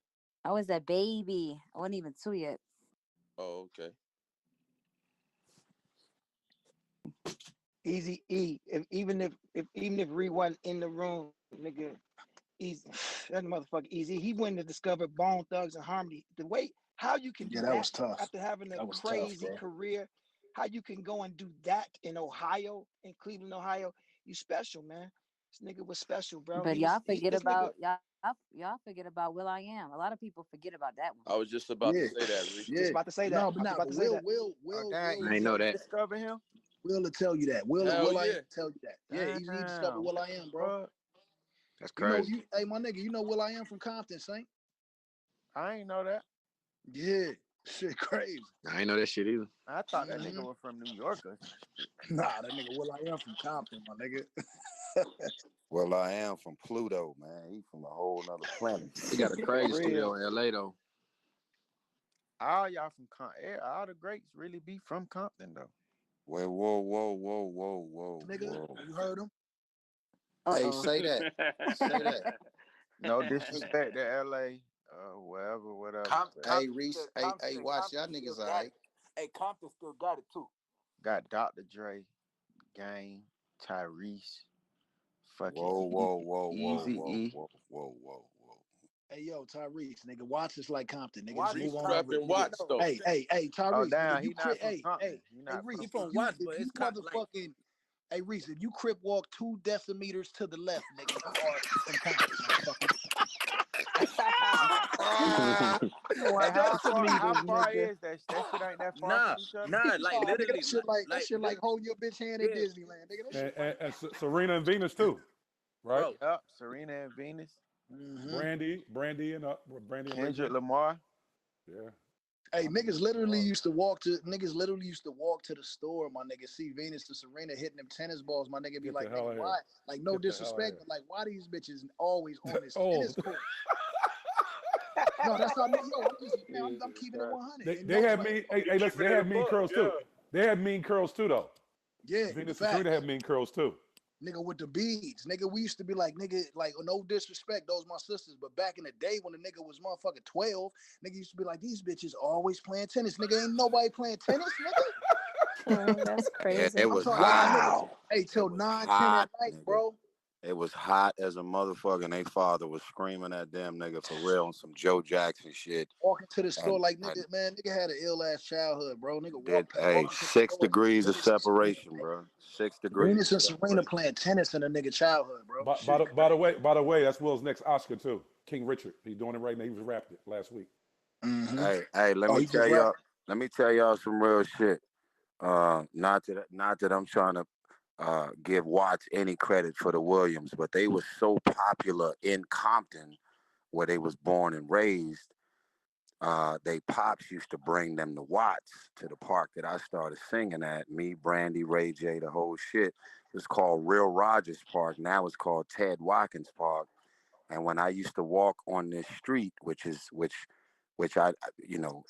Speaker 7: I was a baby. I wasn't even 2 yet.
Speaker 6: Oh, okay.
Speaker 3: Eazy E. Even if Reed wasn't in the room, nigga, that motherfucker Eazy. He went to discover Bone Thugs and Harmony. The way how you can do that
Speaker 2: was tough.
Speaker 3: after having a crazy career, how you can go and do that in Ohio, in Cleveland, Ohio. You special, man. This nigga was special, bro.
Speaker 7: But y'all forget about Will I Am. A lot of people forget about that one.
Speaker 6: I was just about to say that, Reed.
Speaker 3: Just about to say that.
Speaker 2: No, but not Will.
Speaker 6: I ain't know that.
Speaker 12: Discover him?
Speaker 2: Will tell you that. Will I Am tell you that. Yeah, Eazy discovered Will I Am, bro.
Speaker 1: That's crazy.
Speaker 2: Hey, my nigga, you know Will I Am from Compton, Saint?
Speaker 12: I ain't know that.
Speaker 2: Yeah, shit crazy.
Speaker 6: I ain't know that shit either.
Speaker 12: I thought that nigga was from New York.
Speaker 2: Nah, that nigga Will I Am from Compton, my nigga.
Speaker 1: Well, I am from Pluto, man. He from a whole nother planet.
Speaker 6: He got a crazy studio in LA though.
Speaker 12: All y'all from Compton. All the greats really be from Compton though.
Speaker 1: Well, whoa.
Speaker 2: Nigga, you heard him?
Speaker 6: Hey, say that. Say that.
Speaker 12: No disrespect to LA, whatever.
Speaker 6: Hey, Reese. Hey, watch y'all niggas, all right?
Speaker 10: Hey, Compton still got it too.
Speaker 12: Got Dr. Dre, Game, Tyrese, fucking
Speaker 1: Whoa.
Speaker 12: Eazy E.
Speaker 1: Whoa.
Speaker 2: Hey, yo, Tyrese, nigga, watch this like Compton, nigga.
Speaker 10: Watch
Speaker 2: Just move
Speaker 6: Strap
Speaker 2: on.
Speaker 6: and watch though.
Speaker 2: Hey, Tyrese.
Speaker 12: Oh, damn,
Speaker 2: he
Speaker 12: he not from Compton.
Speaker 2: Reese,
Speaker 10: He from Watts, but it's
Speaker 2: motherfucking. Hey, Reese, if you crip walk 2 decimeters to the left, nigga, you are from Compton, motherfucker.
Speaker 12: How far is that? That shit ain't that far from each other?
Speaker 10: Nah, like literally.
Speaker 2: That shit like hold your bitch hand at Disneyland, nigga.
Speaker 8: And Serena and Venus too, right?
Speaker 12: Yep, Serena and Venus.
Speaker 8: Brandy, and Brandy and Ray J.
Speaker 12: Kendrick Lamar.
Speaker 8: Yeah.
Speaker 2: Hey, niggas literally used to walk to the store, my nigga, see Venus and Serena hitting them tennis balls, my nigga, be
Speaker 8: Get
Speaker 2: like,
Speaker 8: the hell
Speaker 2: nigga,
Speaker 8: out
Speaker 2: why?
Speaker 8: here.
Speaker 2: Like, no
Speaker 8: Get the hell out
Speaker 2: disrespect,
Speaker 8: here.
Speaker 2: but like, why these bitches always on this
Speaker 8: Oh.
Speaker 2: tennis court? No, that's how, yo, I'm just, man, I'm keeping it 100.
Speaker 8: They had mean, hey, listen, they had mean curls too. They had mean curls too, though.
Speaker 2: Yeah,
Speaker 8: Venus and Serena had mean curls too.
Speaker 2: Nigga with the beads. Nigga, we used to be like, nigga, like, no disrespect, those my sisters. But back in the day when the nigga was motherfucking 12, nigga used to be like, these bitches always playing tennis. Nigga, ain't nobody playing tennis, nigga.
Speaker 5: That's crazy.
Speaker 1: It was
Speaker 2: hot. Hey, till 9, 10 at night,
Speaker 1: nigga.
Speaker 2: bro.
Speaker 1: It was hot as a motherfucker, and they father was screaming at them, nigga, for real, on some Joe Jackson shit.
Speaker 2: Walking to the store like, nigga, man, nigga had an ill-ass childhood, bro. Nigga walked past.
Speaker 1: Hey, 6 degrees of separation, bro. 6 degrees.
Speaker 2: Venus and Serena playing tennis in a nigga childhood, bro.
Speaker 8: By the way, that's Will's next Oscar too. King Richard. He's doing it right now. He was wrapped it last week.
Speaker 1: Hey, let me tell y'all. Let me tell y'all some real shit. Not that I'm trying to give Watts any credit for the Williams, but they were so popular in Compton, where they was born and raised. They pops used to bring them to Watts, to the park that I started singing at. Me, Brandy, Ray J, the whole shit. It was called Real Rogers Park. Now it's called Ted Watkins Park. And when I used to walk on this street, which I,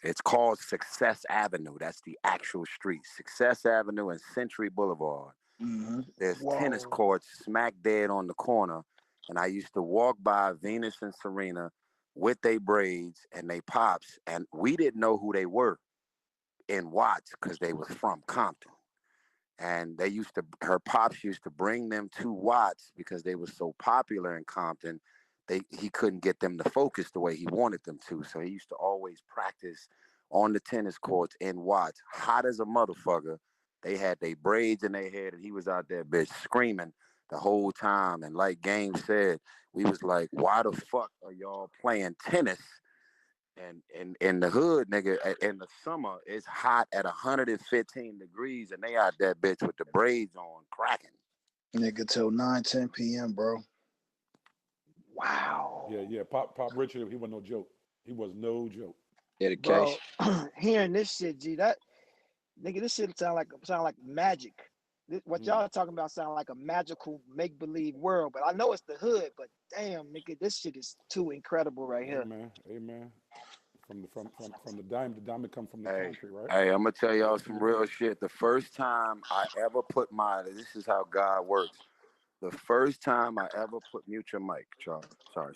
Speaker 1: it's called Success Avenue. That's the actual street. Success Avenue and Century Boulevard. There's tennis courts smack dead on the corner. And I used to walk by Venus and Serena with they braids and they pops. And we didn't know who they were in Watts because they was from Compton. And her pops used to bring them to Watts because they were so popular in Compton. He couldn't get them to focus the way he wanted them to. So he used to always practice on the tennis courts in Watts, hot as a motherfucker. They had their braids in their head, and he was out there, bitch, screaming the whole time. And like Game said, we was like, why the fuck are y'all playing tennis? And in the hood, nigga, in the summer, it's hot at 115 degrees, and they out that bitch with the braids on, cracking.
Speaker 2: Nigga, till 9, 10 p.m., bro.
Speaker 8: Wow. Yeah. Pop Richard, he was no joke. He was no joke.
Speaker 3: Bro, hearing this shit, G, that nigga, this shit sound like magic. What y'all talking about sound like a magical make-believe world, but I know it's the hood, but damn, nigga, this shit is too incredible right here.
Speaker 8: Amen. From the diamond come from the concrete, right?
Speaker 1: Hey, I'm gonna tell y'all some real shit. The first time I ever put this is how God works. The first time I ever mute your mic, Charles. Sorry.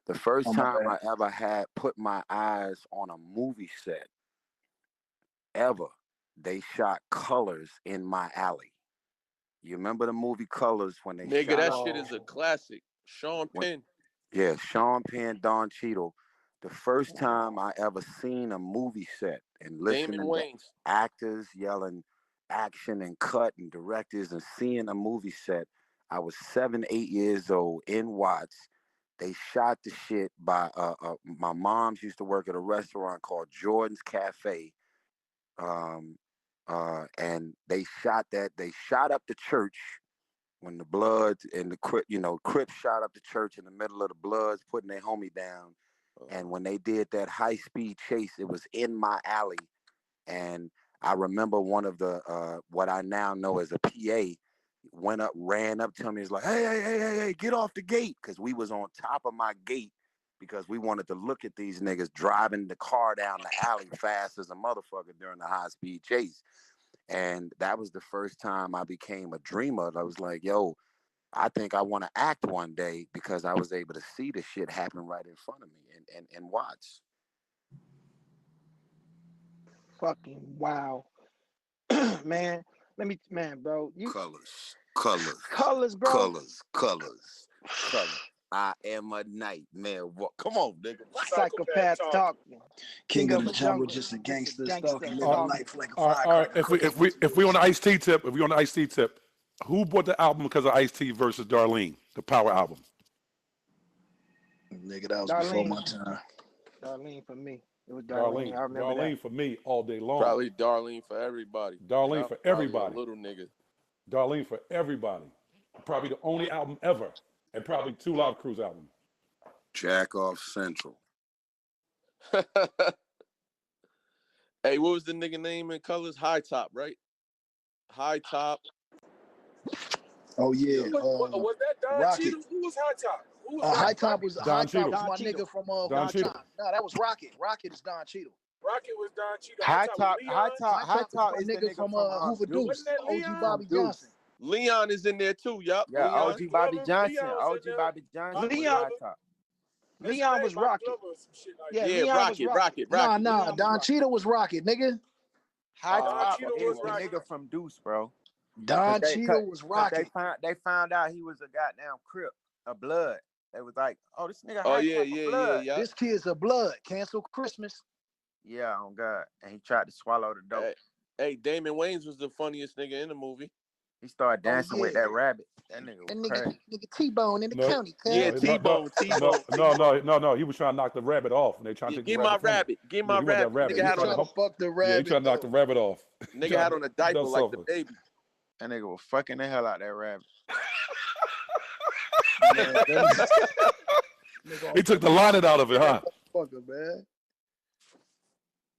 Speaker 1: The first time I ever had put my eyes on a movie set ever, they shot Colors in my alley. You remember the movie Colors when they
Speaker 6: Nigga,
Speaker 1: shot
Speaker 6: that shit is a classic. Sean Penn.
Speaker 1: Yeah, Sean Penn, Don Cheadle. The first time I ever seen a movie set and listening to actors yelling action and cut and directors and seeing a movie set, I was 7, 8 years old in Watts. They shot the shit by my mom's used to work at a restaurant called Jordan's Cafe. And they shot up the church when the Bloods and the Crips shot up the church in the middle of the Bloods putting their homie down. And when they did that high-speed chase, it was in my alley. And I remember one of the, what I now know as a PA, ran up to me, was like, hey, get off the gate. Because we was on top of my gate because we wanted to look at these niggas driving the car down the alley fast as a motherfucker during the high-speed chase. And that was the first time I became a dreamer. I was like, yo, I think I want to act one day because I was able to see the shit happen right in front of me and watch.
Speaker 3: Fucking wow. Man, bro.
Speaker 1: Colors,
Speaker 3: bro.
Speaker 1: Colors. I am a nightmare. Come on, nigga.
Speaker 3: Psychopath talking.
Speaker 2: King of the jungle, just a gangster stalking, living life like a firecracker.
Speaker 8: All right, if we on the Ice-T tip, who bought the album because of Ice-T versus Darlene, the Power album?
Speaker 2: Nigga, that was before my time.
Speaker 3: Darlene for me. It was Darlene. I remember
Speaker 8: Darlene
Speaker 3: that.
Speaker 8: for me all day long.
Speaker 6: Probably Darlene for everybody.
Speaker 8: Darlene for everybody.
Speaker 6: Little nigga.
Speaker 8: Darlene for everybody. Probably the only album ever, and probably 2 Live Crews albums.
Speaker 1: Jack off Central.
Speaker 13: Hey, what was the nigga name in Colors? High Top, right? High Top.
Speaker 2: Oh yeah.
Speaker 4: Was that Don
Speaker 2: Rocket.
Speaker 4: Cheadle? Who was High Top? Who was
Speaker 2: High Top was
Speaker 8: Don Cheadle.
Speaker 2: my nigga from
Speaker 8: Don Cheadle.
Speaker 2: No, that was Rocket. Rocket is Don Cheadle.
Speaker 4: Rocket was Don Cheadle.
Speaker 12: High
Speaker 4: Top
Speaker 12: Top is the nigga from
Speaker 2: Hoover
Speaker 12: Deuce.
Speaker 2: Deuce.
Speaker 4: Wasn't that
Speaker 2: OG
Speaker 4: Leon?
Speaker 2: Bobby Johnson.
Speaker 13: Leon is in there too. Yup.
Speaker 12: Yeah,
Speaker 13: Leon.
Speaker 12: OG Bobby Johnson.
Speaker 4: Leon was
Speaker 12: OG
Speaker 4: in there.
Speaker 12: Bobby Johnson.
Speaker 4: Leon-
Speaker 12: High Top.
Speaker 3: Leon was Rocket.
Speaker 13: Yeah,
Speaker 3: Leon was
Speaker 13: Rocket.
Speaker 2: Nah. Don Cheadle was Rocket, nigga.
Speaker 12: High
Speaker 4: Don
Speaker 12: Top
Speaker 4: Cheadle
Speaker 12: is
Speaker 4: was
Speaker 12: the
Speaker 4: Rocket.
Speaker 12: nigga from Deuce, bro.
Speaker 2: Don Cheadle was Rocket.
Speaker 12: They found out he was a goddamn Crip, a Blood. They was like, oh, this nigga.
Speaker 13: Oh
Speaker 12: yeah.
Speaker 2: This kid's a Blood. Cancel Christmas.
Speaker 12: Yeah, on God. And he tried to swallow the dope.
Speaker 13: Hey, Damon Wayans was the funniest nigga in the movie.
Speaker 12: He started dancing with that rabbit. That nigga was crazy.
Speaker 2: Nigga T-Bone in the county.
Speaker 13: Yeah, T-Bone.
Speaker 8: No. He was trying to knock the rabbit off. And they trying to take
Speaker 13: give my rabbit. Give my rabbit.
Speaker 8: Nigga
Speaker 2: had on fuck the rabbit.
Speaker 8: Yeah, he trying to knock the rabbit off.
Speaker 13: Nigga had on a diaper like the baby.
Speaker 12: That nigga was fucking the hell out that rabbit.
Speaker 8: He took the lining out of it, huh?
Speaker 2: Fucker, man.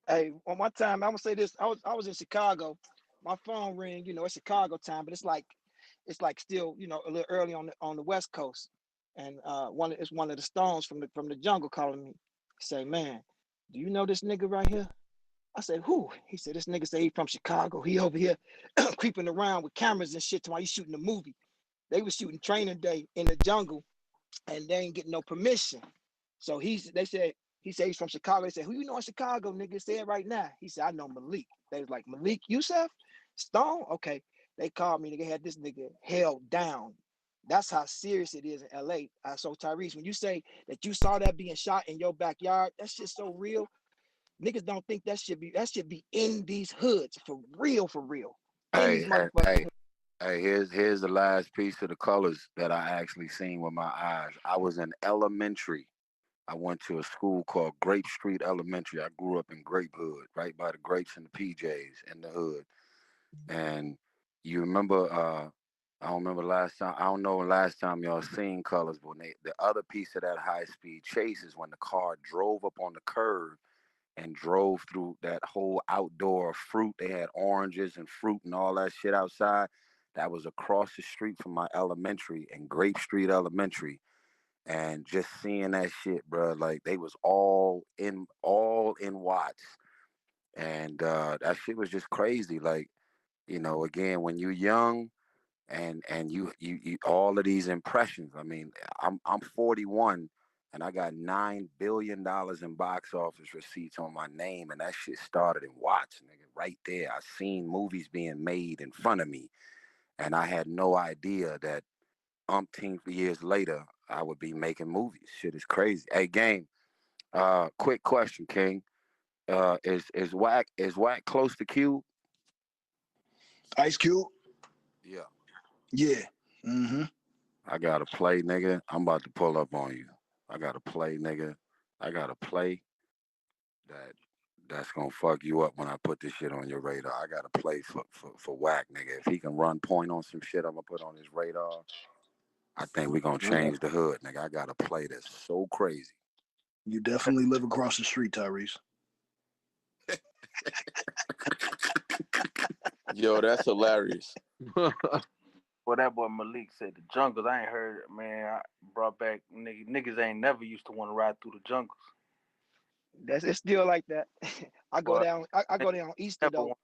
Speaker 3: Hey, on my time, I'm gonna say this. I was in Chicago. My phone ring, it's Chicago time, but it's like still, a little early on the West Coast. And it's one of the Stones from the jungle calling me. He say, man, do you know this nigga right here? I said, who? He said, this nigga say he from Chicago. He over here creeping around with cameras and shit while he's shooting a movie. They was shooting Training Day in the jungle, and they ain't getting no permission. So he said he's from Chicago. They said, who you know in Chicago, nigga? Say it right now. He said, I know Malik. They was like, Malik Yusuf? Stone? Okay. They called me. They had this nigga held down. That's how serious it is in LA. So Tyrese, when you say that you saw that being shot in your backyard, that shit's so real. Niggas don't think that should be in these hoods for real.
Speaker 1: Hey, here's the last piece of the colors that I actually seen with my eyes. I was in elementary. I went to a school called Grape Street Elementary. I grew up in Grape Hood, right by the grapes and the PJs in the hood. And you remember, I don't remember last time. I don't know last time y'all seen colors, but the other piece of that high speed chase is when the car drove up on the curb and drove through that whole outdoor fruit. They had oranges and fruit and all that shit outside. That was across the street from my elementary in Grape Street Elementary. And just seeing that shit, bro, like they was all in Watts. And that shit was just crazy. Like, again, when you're young and you all of these impressions. I mean, I'm 41 and I got $9 billion in box office receipts on my name, and that shit started in Watts, nigga, right there. I seen movies being made in front of me, and I had no idea that umpteen years later I would be making movies. Shit is crazy. Hey, Game, quick question, King. Is Wack close to Cube?
Speaker 2: Ice Cube?
Speaker 1: Yeah.
Speaker 2: Yeah. Mm-hmm.
Speaker 1: I gotta play, nigga. I'm about to pull up on you. I gotta play, nigga. I gotta play that's gonna fuck you up when I put this shit on your radar. I gotta play for Wack, nigga. If he can run point on some shit I'm gonna put on his radar, I think we're gonna change the hood, nigga. I gotta play this so crazy.
Speaker 2: You definitely live across the street, Tyrese.
Speaker 13: Yo, that's hilarious.
Speaker 10: Well, that boy Malik said the jungles. I ain't heard, man. I brought back niggas ain't never used to want to ride through the jungles.
Speaker 3: It's still like that. I go down on Easter though,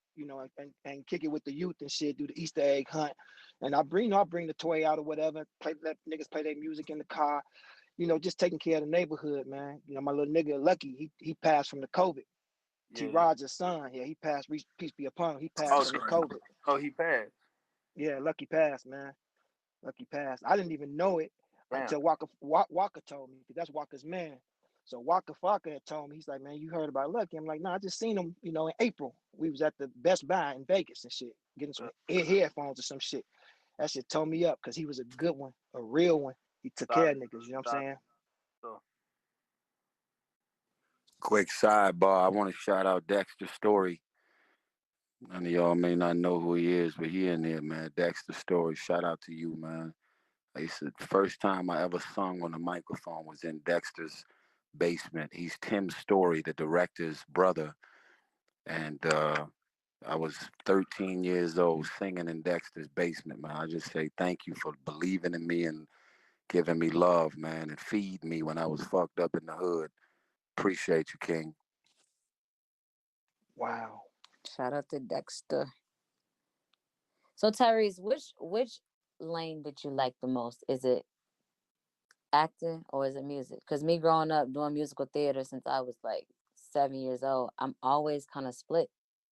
Speaker 3: and kick it with the youth and shit, do the Easter egg hunt. And I bring the toy out or whatever, let niggas play their music in the car, just taking care of the neighborhood, man. My little nigga Lucky, he passed from the COVID. T. Rogers' son, he passed, peace be upon him. He passed from the COVID.
Speaker 10: Oh, he passed.
Speaker 3: Yeah, Lucky passed, man. Lucky passed. I didn't even know it until Waka told me, because that's Waka's man. So Waka Flocka had told me, he's like, man, you heard about Lucky? I'm like, no, I just seen him, in April. We was at the Best Buy in Vegas and shit, getting some headphones or some shit. That shit tore me up because he was a good one, a real one. He took care of niggas, you know what I'm saying?
Speaker 1: Quick sidebar, I want to shout out Dexter Story. None of y'all may not know who he is, but he in there, man. Dexter Story, shout out to you, man. First time I ever sung on a microphone was in Dexter's basement. He's Tim Story, the director's brother, and I was 13 years old singing in Dexter's basement, man. I just say thank you for believing in me and giving me love, man, and feed me when I was fucked up in the hood. Appreciate you, King.
Speaker 3: Wow.
Speaker 7: Shout out to Dexter. So Tyrese, which lane did you like the most? Is it acting or is it music? Because me growing up doing musical theater since I was like 7 years old, I'm always kind of split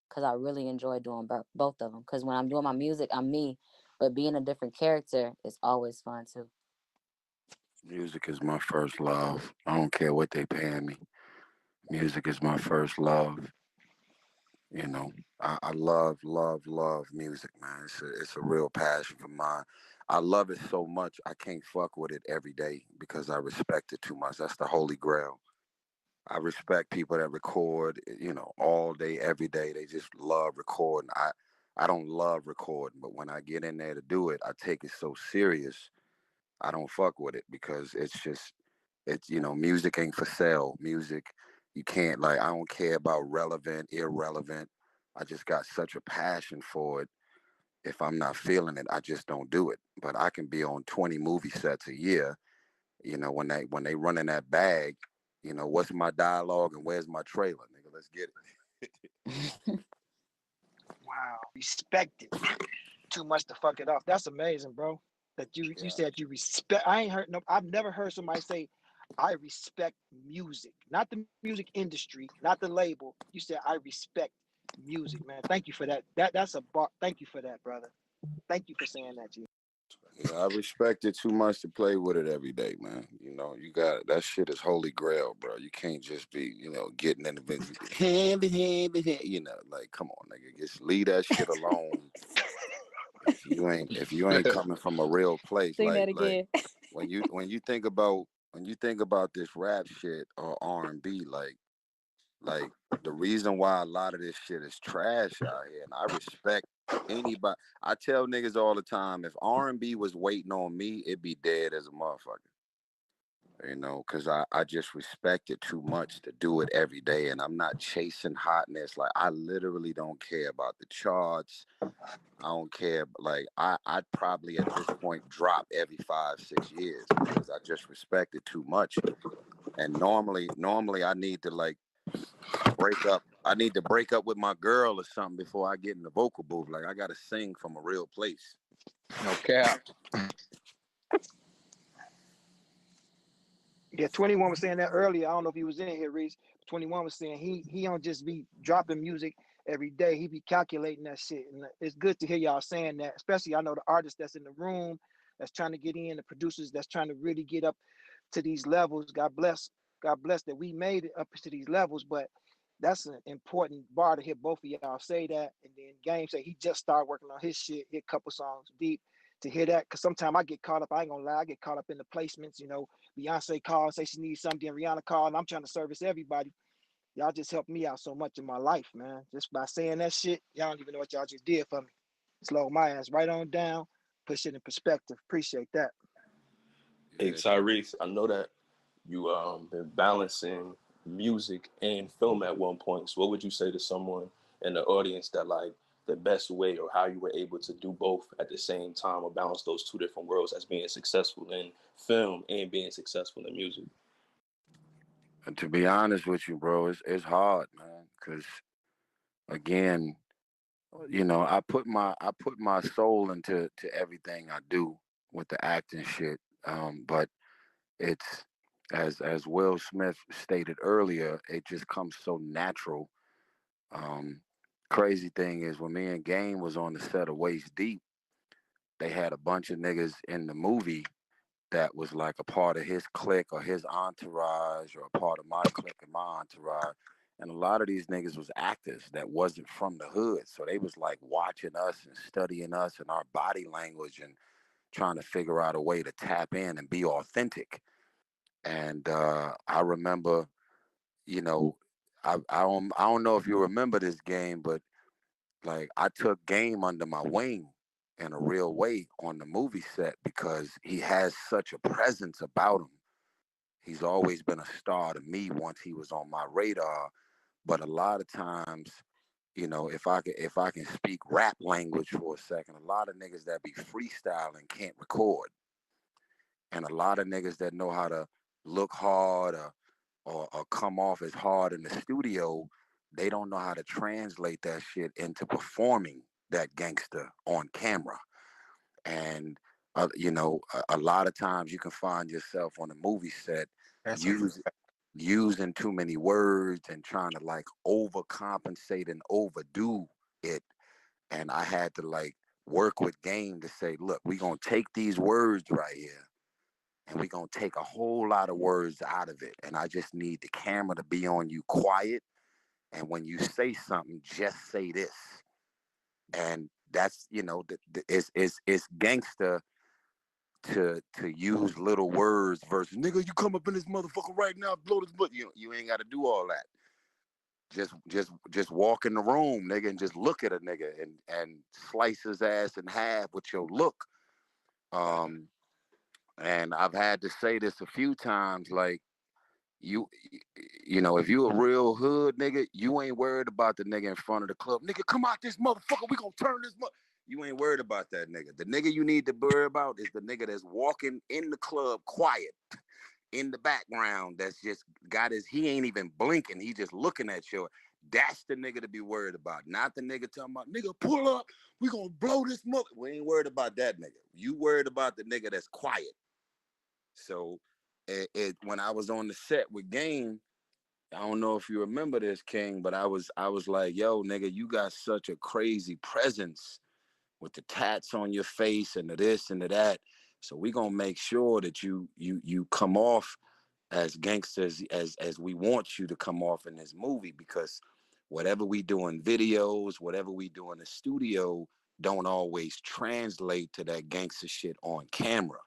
Speaker 7: because I really enjoy doing both of them. Because when I'm doing my music, I'm me, but being a different character is always fun too.
Speaker 1: Music is my first love. I don't care what they paying me. Music is my first love. You know, I love, love, love music, man. It's a real passion for mine. I love it so much I can't fuck with it every day because I respect it too much. That's the holy grail. I respect people that record, all day, every day. They just love recording. I don't love recording, but when I get in there to do it, I take it so serious. I don't fuck with it because music ain't for sale. Music, you can't, like, I don't care about relevant, irrelevant. I just got such a passion for it. If I'm not feeling it, I just don't do it. But I can be on 20 movie sets a year. When they run in that bag, what's my dialogue and where's my trailer, nigga? Let's get it.
Speaker 3: Wow. Respect it. Too much to fuck it off. That's amazing, bro. That you said you respect. I've never heard somebody say, I respect music. Not the music industry, not the label. You said I respect music, man. Thank you for that. That's a bar. Thank you for that, brother. Thank you for saying that, G.
Speaker 1: Yeah, I respect it too much to play with it every day, man. You got that shit is holy grail, bro. You can't just be, getting in the like, come on, nigga, just leave that shit alone. If you ain't coming from a real place,
Speaker 7: Sing
Speaker 1: like
Speaker 7: that again.
Speaker 1: when you think about this rap shit or R&B, like the reason why a lot of this shit is trash out here, and I respect anybody. I tell niggas all the time, if R&B was waiting on me, it'd be dead as a motherfucker. Because I just respect it too much to do it every day, and I'm not chasing hotness. Like, I literally don't care about the charts. I don't care. Like, I'd probably at this point drop every 5-6 years because I just respect it too much. And normally I need to like break up. I need to break up with my girl or something before I get in the vocal booth. Like, I gotta sing from a real place.
Speaker 12: No cap.
Speaker 3: Yeah, 21 was saying that earlier. I don't know if he was in here, Reese. 21 was saying he don't just be dropping music every day. He be calculating that shit. And it's good to hear y'all saying that, especially I know the artists that's in the room that's trying to get in, the producers that's trying to really get up to these levels. God bless that we made it up to these levels, but that's an important bar to hear both of y'all say that. And then Game say he just started working on his shit, hit a couple songs deep to hear that. Cause sometimes I get caught up, I ain't gonna lie, I get caught up in the placements, Beyonce called, say she needs something, Rihanna called, and I'm trying to service everybody. Y'all just helped me out so much in my life, man. Just by saying that shit, y'all don't even know what y'all just did for me. Slow my ass right on down, put shit in perspective. Appreciate that.
Speaker 13: Hey Tyrese, I know that you been balancing music and film at one point. So what would you say to someone in the audience that like the best way or how you were able to do both at the same time or balance those two different worlds as being successful in film and being successful in music?
Speaker 1: And to be honest with you, bro, it's hard, man. Cause again, I put my soul into everything I do with the acting shit. But it's as Will Smith stated earlier, it just comes so natural. Um, Crazy thing is when me and Game was on the set of Waist Deep, they had a bunch of niggas in the movie that was like a part of his clique or his entourage or a part of my clique and my entourage. And a lot of these niggas was actors that wasn't from the hood. So they was like watching us and studying us and our body language and trying to figure out a way to tap in and be authentic. And I remember, you know, I don't know if you remember this Game, but like I took Game under my wing in a real way on the movie set because he has such a presence about him. He's always been a star to me once he was on my radar. But a lot of times, you know, if I can speak rap language for a second, a lot of niggas that be freestyling can't record. And a lot of niggas that know how to look hard or come off as hard in the studio, they don't know how to translate that shit into performing that gangster on camera. And you know, a lot of times you can find yourself on a movie set using too many words and trying to like overcompensate and overdo it. And I had to like work with Game to say, look, we're gonna take these words right here and we're gonna take a whole lot of words out of it. And I just need the camera to be on you quiet. And when you say something, just say this. And that's, you know, it's gangster to use little words versus nigga, you come up in this motherfucker right now, blow this butt. You ain't got to do all that. Just walk in the room, nigga, and just look at a nigga and slice his ass in half with your look. And I've had to say this a few times, like you you know, if you a real hood nigga, you ain't worried about the nigga in front of the club. Nigga, come out this motherfucker, we gonna turn this you ain't worried about that nigga. The nigga you need to worry about is the nigga that's walking in the club quiet in the background that's just got he ain't even blinking, he just looking at you. That's the nigga to be worried about, not the nigga talking about, nigga, pull up, we gonna blow this mother. We ain't worried about that nigga. You worried about the nigga that's quiet. So when I was on the set with Game, I don't know if you remember this, King, but I was like, yo, nigga, you got such a crazy presence with the tats on your face and the this and the that. So we gonna make sure that you come off as gangsters as we want you to come off in this movie, because whatever we do in videos, whatever we do in the studio, don't always translate to that gangster shit on camera.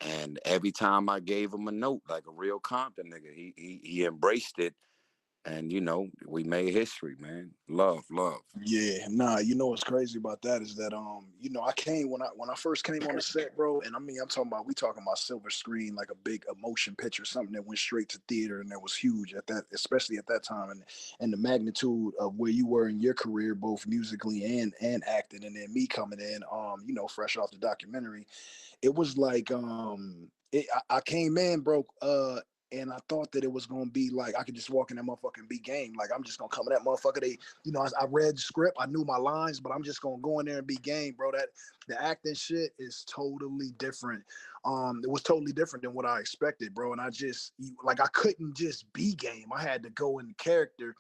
Speaker 1: And every time I gave him a note, like a real Compton nigga, he embraced it. And, you know, we made history, man. Love.
Speaker 2: Yeah, nah, you know what's crazy about that is that you know, I came when I first came on the set, bro, and I mean we talking about silver screen, like a big emotion picture, something that went straight to theater and that was huge at that, especially at that time, and the magnitude of where you were in your career, both musically and acting, and then me coming in, you know, fresh off the documentary. It was like I came in, bro, and I thought that it was gonna be like I could just walk in that motherfucker and be Game. Like I'm just gonna come in that motherfucker. They, you know, I read the script, I knew my lines, but I'm just gonna go in there and be Game, bro. That the acting shit is totally different. It was totally different than what I expected, bro. And I just like I couldn't just be Game. I had to go in character.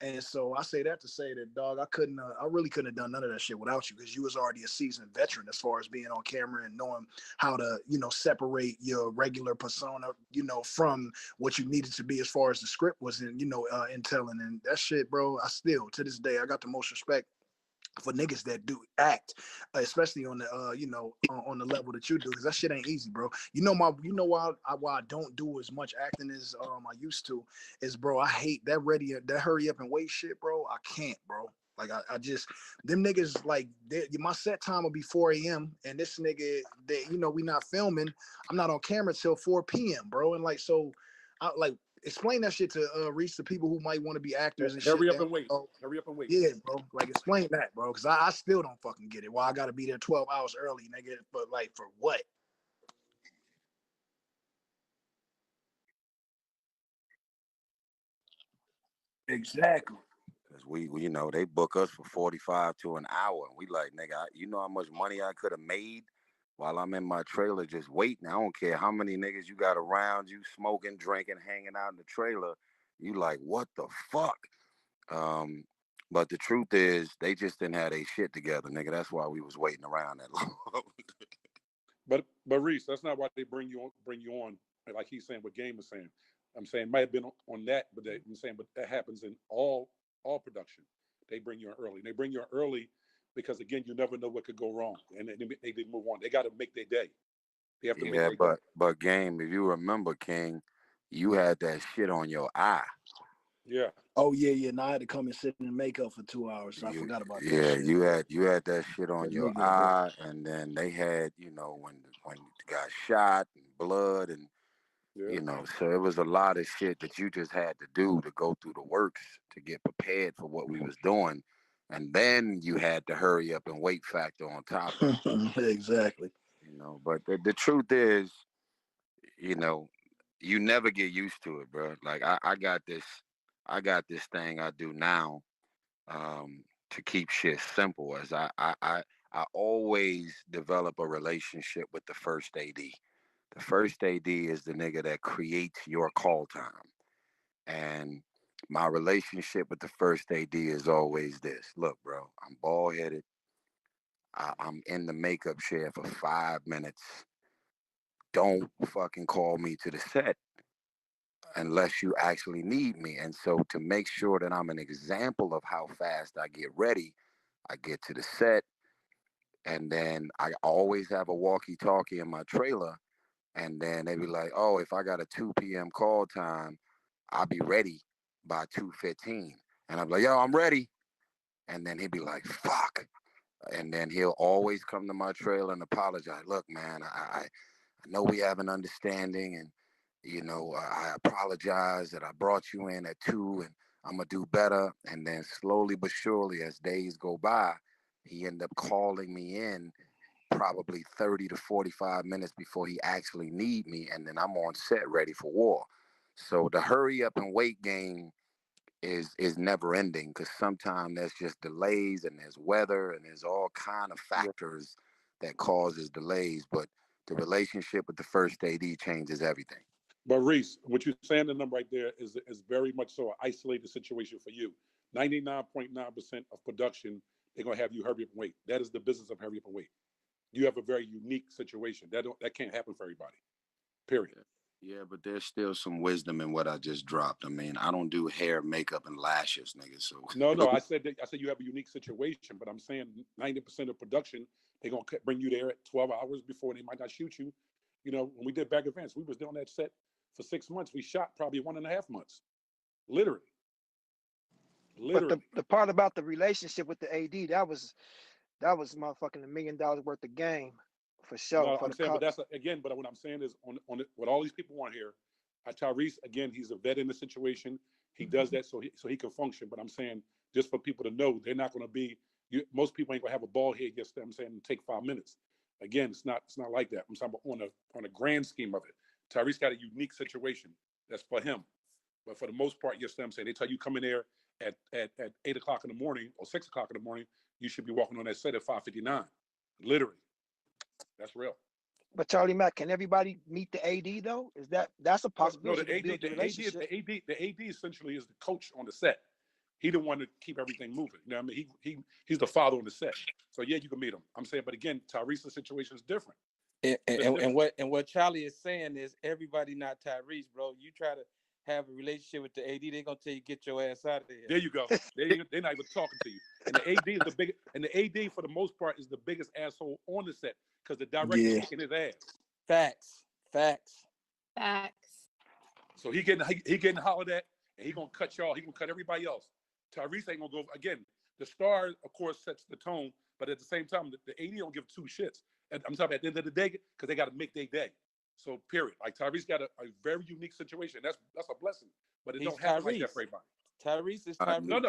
Speaker 2: And so I say that to say that, dog, I really couldn't have done none of that shit without you, because you was already a seasoned veteran as far as being on camera and knowing how to, you know, separate your regular persona, you know, from what you needed to be as far as the script was in, you know, in telling. And that shit, bro, I still, to this day, I got the most respect for niggas that do act, especially on the you know, on the level that you do, because that shit ain't easy, bro. You know why I don't do as much acting as I used to is, bro, I hate that hurry up and wait shit, bro. I can't, bro. Like I just, them niggas, like my set time will be 4 a.m. and this nigga, you know, we not filming. I'm not on camera till 4 p.m., bro. And like, so I like explain that shit to Reese, the people who might want to be actors and
Speaker 8: Hurry
Speaker 2: shit.
Speaker 8: up and wait. Hurry up and wait.
Speaker 2: Yeah, bro. Like, explain that, bro. Because I still don't fucking get it. Well, I got to be there 12 hours early, nigga. But, like, for what? Exactly.
Speaker 1: Because we, you know, they book us for 45 to an hour. And we like, nigga, you know how much money I could have made while I'm in my trailer just waiting. I don't care how many niggas you got around you, smoking, drinking, hanging out in the trailer. You like, what the fuck? Um, but the truth is, they just didn't have their shit together, nigga. That's why we was waiting around that long.
Speaker 8: But Reese, that's not why they bring you on, like he's saying, what Game is saying. I'm saying it might have been on that, but I'm saying, but that happens in all production. They bring you in early. They bring you in early because, again, you never know what could go wrong, and they move on. They got to make their day. They have to make
Speaker 1: Yeah,
Speaker 8: their day.
Speaker 1: but Game, if you remember, King, you had that shit on your eye.
Speaker 8: Yeah.
Speaker 2: Oh yeah. Now I had to come and sit in makeup for 2 hours. So I forgot about that.
Speaker 1: Yeah,
Speaker 2: shit.
Speaker 1: you had that shit on
Speaker 2: That
Speaker 1: your
Speaker 2: nigga,
Speaker 1: eye, and then they had, when you got shot and blood, and so it was a lot of shit that you just had to do to go through the works to get prepared for what we was doing, and then you had to hurry up and wait factor on top of it.
Speaker 2: Exactly.
Speaker 1: But the truth is, you never get used to it, bro. Like I got this thing I do now, to keep shit simple. As I always develop a relationship with the first AD. The first AD is the nigga that creates your call time, and my relationship with the first AD is always this. Look, bro, I'm bald headed. I'm in the makeup chair for 5 minutes. Don't fucking call me to the set unless you actually need me. And so to make sure that I'm an example of how fast I get ready, I get to the set, and then I always have a walkie-talkie in my trailer. And then they be like, oh, if I got a 2 p.m. call time, I'll be ready by 2:15. And I'm like, yo, I'm ready. And then he'd be like, fuck. And then he'll always come to my trailer and apologize. Look, man, I know we have an understanding, and I apologize that I brought you in at 2, and I'm gonna do better. And then slowly but surely, as days go by, he ended up calling me in probably 30 to 45 minutes before he actually need me, and then I'm on set ready for war. So the hurry up and wait game is never ending, because sometimes there's just delays, and there's weather, and there's all kind of factors that causes delays. But the relationship with the first AD changes everything.
Speaker 8: But Reese, what you're saying, the number right there is very much so an isolated situation for you. 99.9% of production, they're gonna have you hurry up and wait. That is the business of hurry up and wait. You have a very unique situation. That can't happen for everybody. Period.
Speaker 1: Yeah, but there's still some wisdom in what I just dropped. I mean, I don't do hair, makeup, and lashes, nigga. So
Speaker 8: no, I said you have a unique situation, but I'm saying 90% of production, they're gonna bring you there at 12 hours before they might not shoot you. When we did Back Events, we was doing that set for 6 months. We shot probably 1.5 months, literally.
Speaker 3: But the part about the relationship with the AD, that was motherfucking $1 million worth of game for sure.
Speaker 8: No,
Speaker 3: for
Speaker 8: I'm
Speaker 3: the
Speaker 8: saying,
Speaker 3: cops.
Speaker 8: but but what I'm saying is on what all these people want here. Tyrese, again, he's a vet in the situation. He does that so he can function. But I'm saying, just for people to know, they're not going to be. Most people ain't gonna have a bald head. Yes, I'm saying take 5 minutes. Again, it's not like that. I'm talking about on a grand scheme of it. Tyrese got a unique situation that's for him. But for the most part, yes, I'm saying they tell you come in there at 8 o'clock in the morning or 6 o'clock in the morning. You should be walking on that set at 5:59. Literally, that's real.
Speaker 3: But Charlie Mack, can everybody meet the AD though? That's a possibility
Speaker 8: No,
Speaker 3: to build the relationship?
Speaker 8: The AD essentially is the coach on the set. He the one to keep everything moving. You know what I mean? He's the father on the set. So yeah, you can meet him. I'm saying, but again, Tyrese's situation is different.
Speaker 12: And what Charlie is saying is everybody not Tyrese, bro. You try to have a relationship with the AD, they're gonna tell you get your ass out of there.
Speaker 8: There you go. They're not even talking to you. And the AD is the big. And the AD for the most part is the biggest asshole on the set because the director's kicking his ass.
Speaker 12: Facts.
Speaker 8: So he getting hollered at, and he gonna cut y'all. He gonna cut everybody else. Tyrese ain't gonna go again. The star, of course, sets the tone, but at the same time, the AD don't give 2 shits. And I'm talking at the end of the day because they got to make their day. So period. Like Tyrese got a very unique situation. That's a blessing, but it don't happen like that for everybody.
Speaker 12: Tyrese is Tyrese.
Speaker 8: No.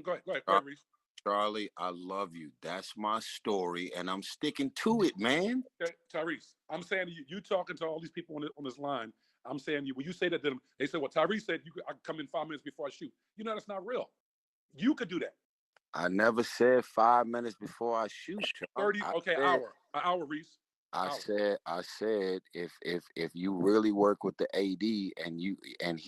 Speaker 8: Go ahead, Reese.
Speaker 1: Charlie, I love you. That's my story, and I'm sticking to it, man.
Speaker 8: Okay, Tyrese, I'm saying to you, you talking to all these people on this line. I'm saying to you, when you say that to them, they say, well, Tyrese said I come in 5 minutes before I shoot. That's not real. You could do that.
Speaker 1: I never said 5 minutes before I shoot.
Speaker 8: 30, an hour, Reese.
Speaker 1: I said if you really work with the AD and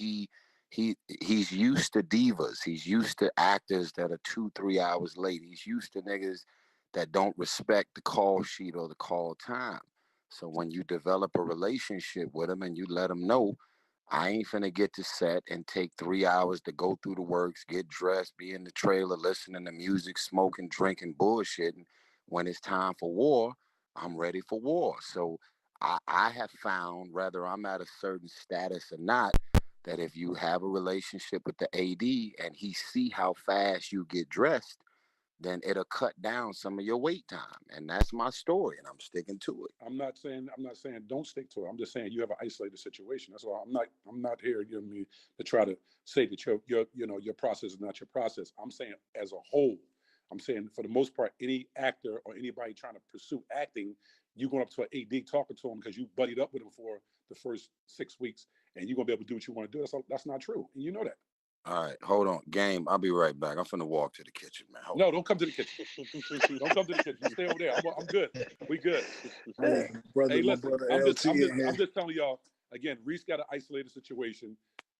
Speaker 1: he's used to divas. He's used to actors that are 2-3 hours late. He's used to niggas that don't respect the call sheet or the call time. So when you develop a relationship with him and you let him know, I ain't finna get to set and take 3 hours to go through the works, get dressed, be in the trailer, listening to music, smoking, drinking, bullshitting. When it's time for war, I'm ready for war. So I have found, whether I'm at a certain status or not, that if you have a relationship with the AD and he see how fast you get dressed, then it'll cut down some of your wait time. And that's my story, and I'm sticking to it.
Speaker 8: I'm not saying don't stick to it. I'm just saying you have an isolated situation. That's all. I'm not here, you know what I mean, to try to say that your process is not your process. I'm saying as a whole. I'm saying for the most part, any actor or anybody trying to pursue acting, you going up to an AD talking to him because you buddied up with him for the first 6 weeks, and you're gonna be able to do what you want to do. That's not true, and you know that.
Speaker 1: All right, hold on, Game. I'll be right back. I'm finna walk to the kitchen, man.
Speaker 8: No, don't come to the kitchen. Don't come to the kitchen. You stay over there. I'm good. We good.
Speaker 2: Hey, my
Speaker 8: Hey, listen.
Speaker 2: brother
Speaker 8: I'm
Speaker 2: LT in here.
Speaker 8: just telling y'all again. Reese got an isolated situation.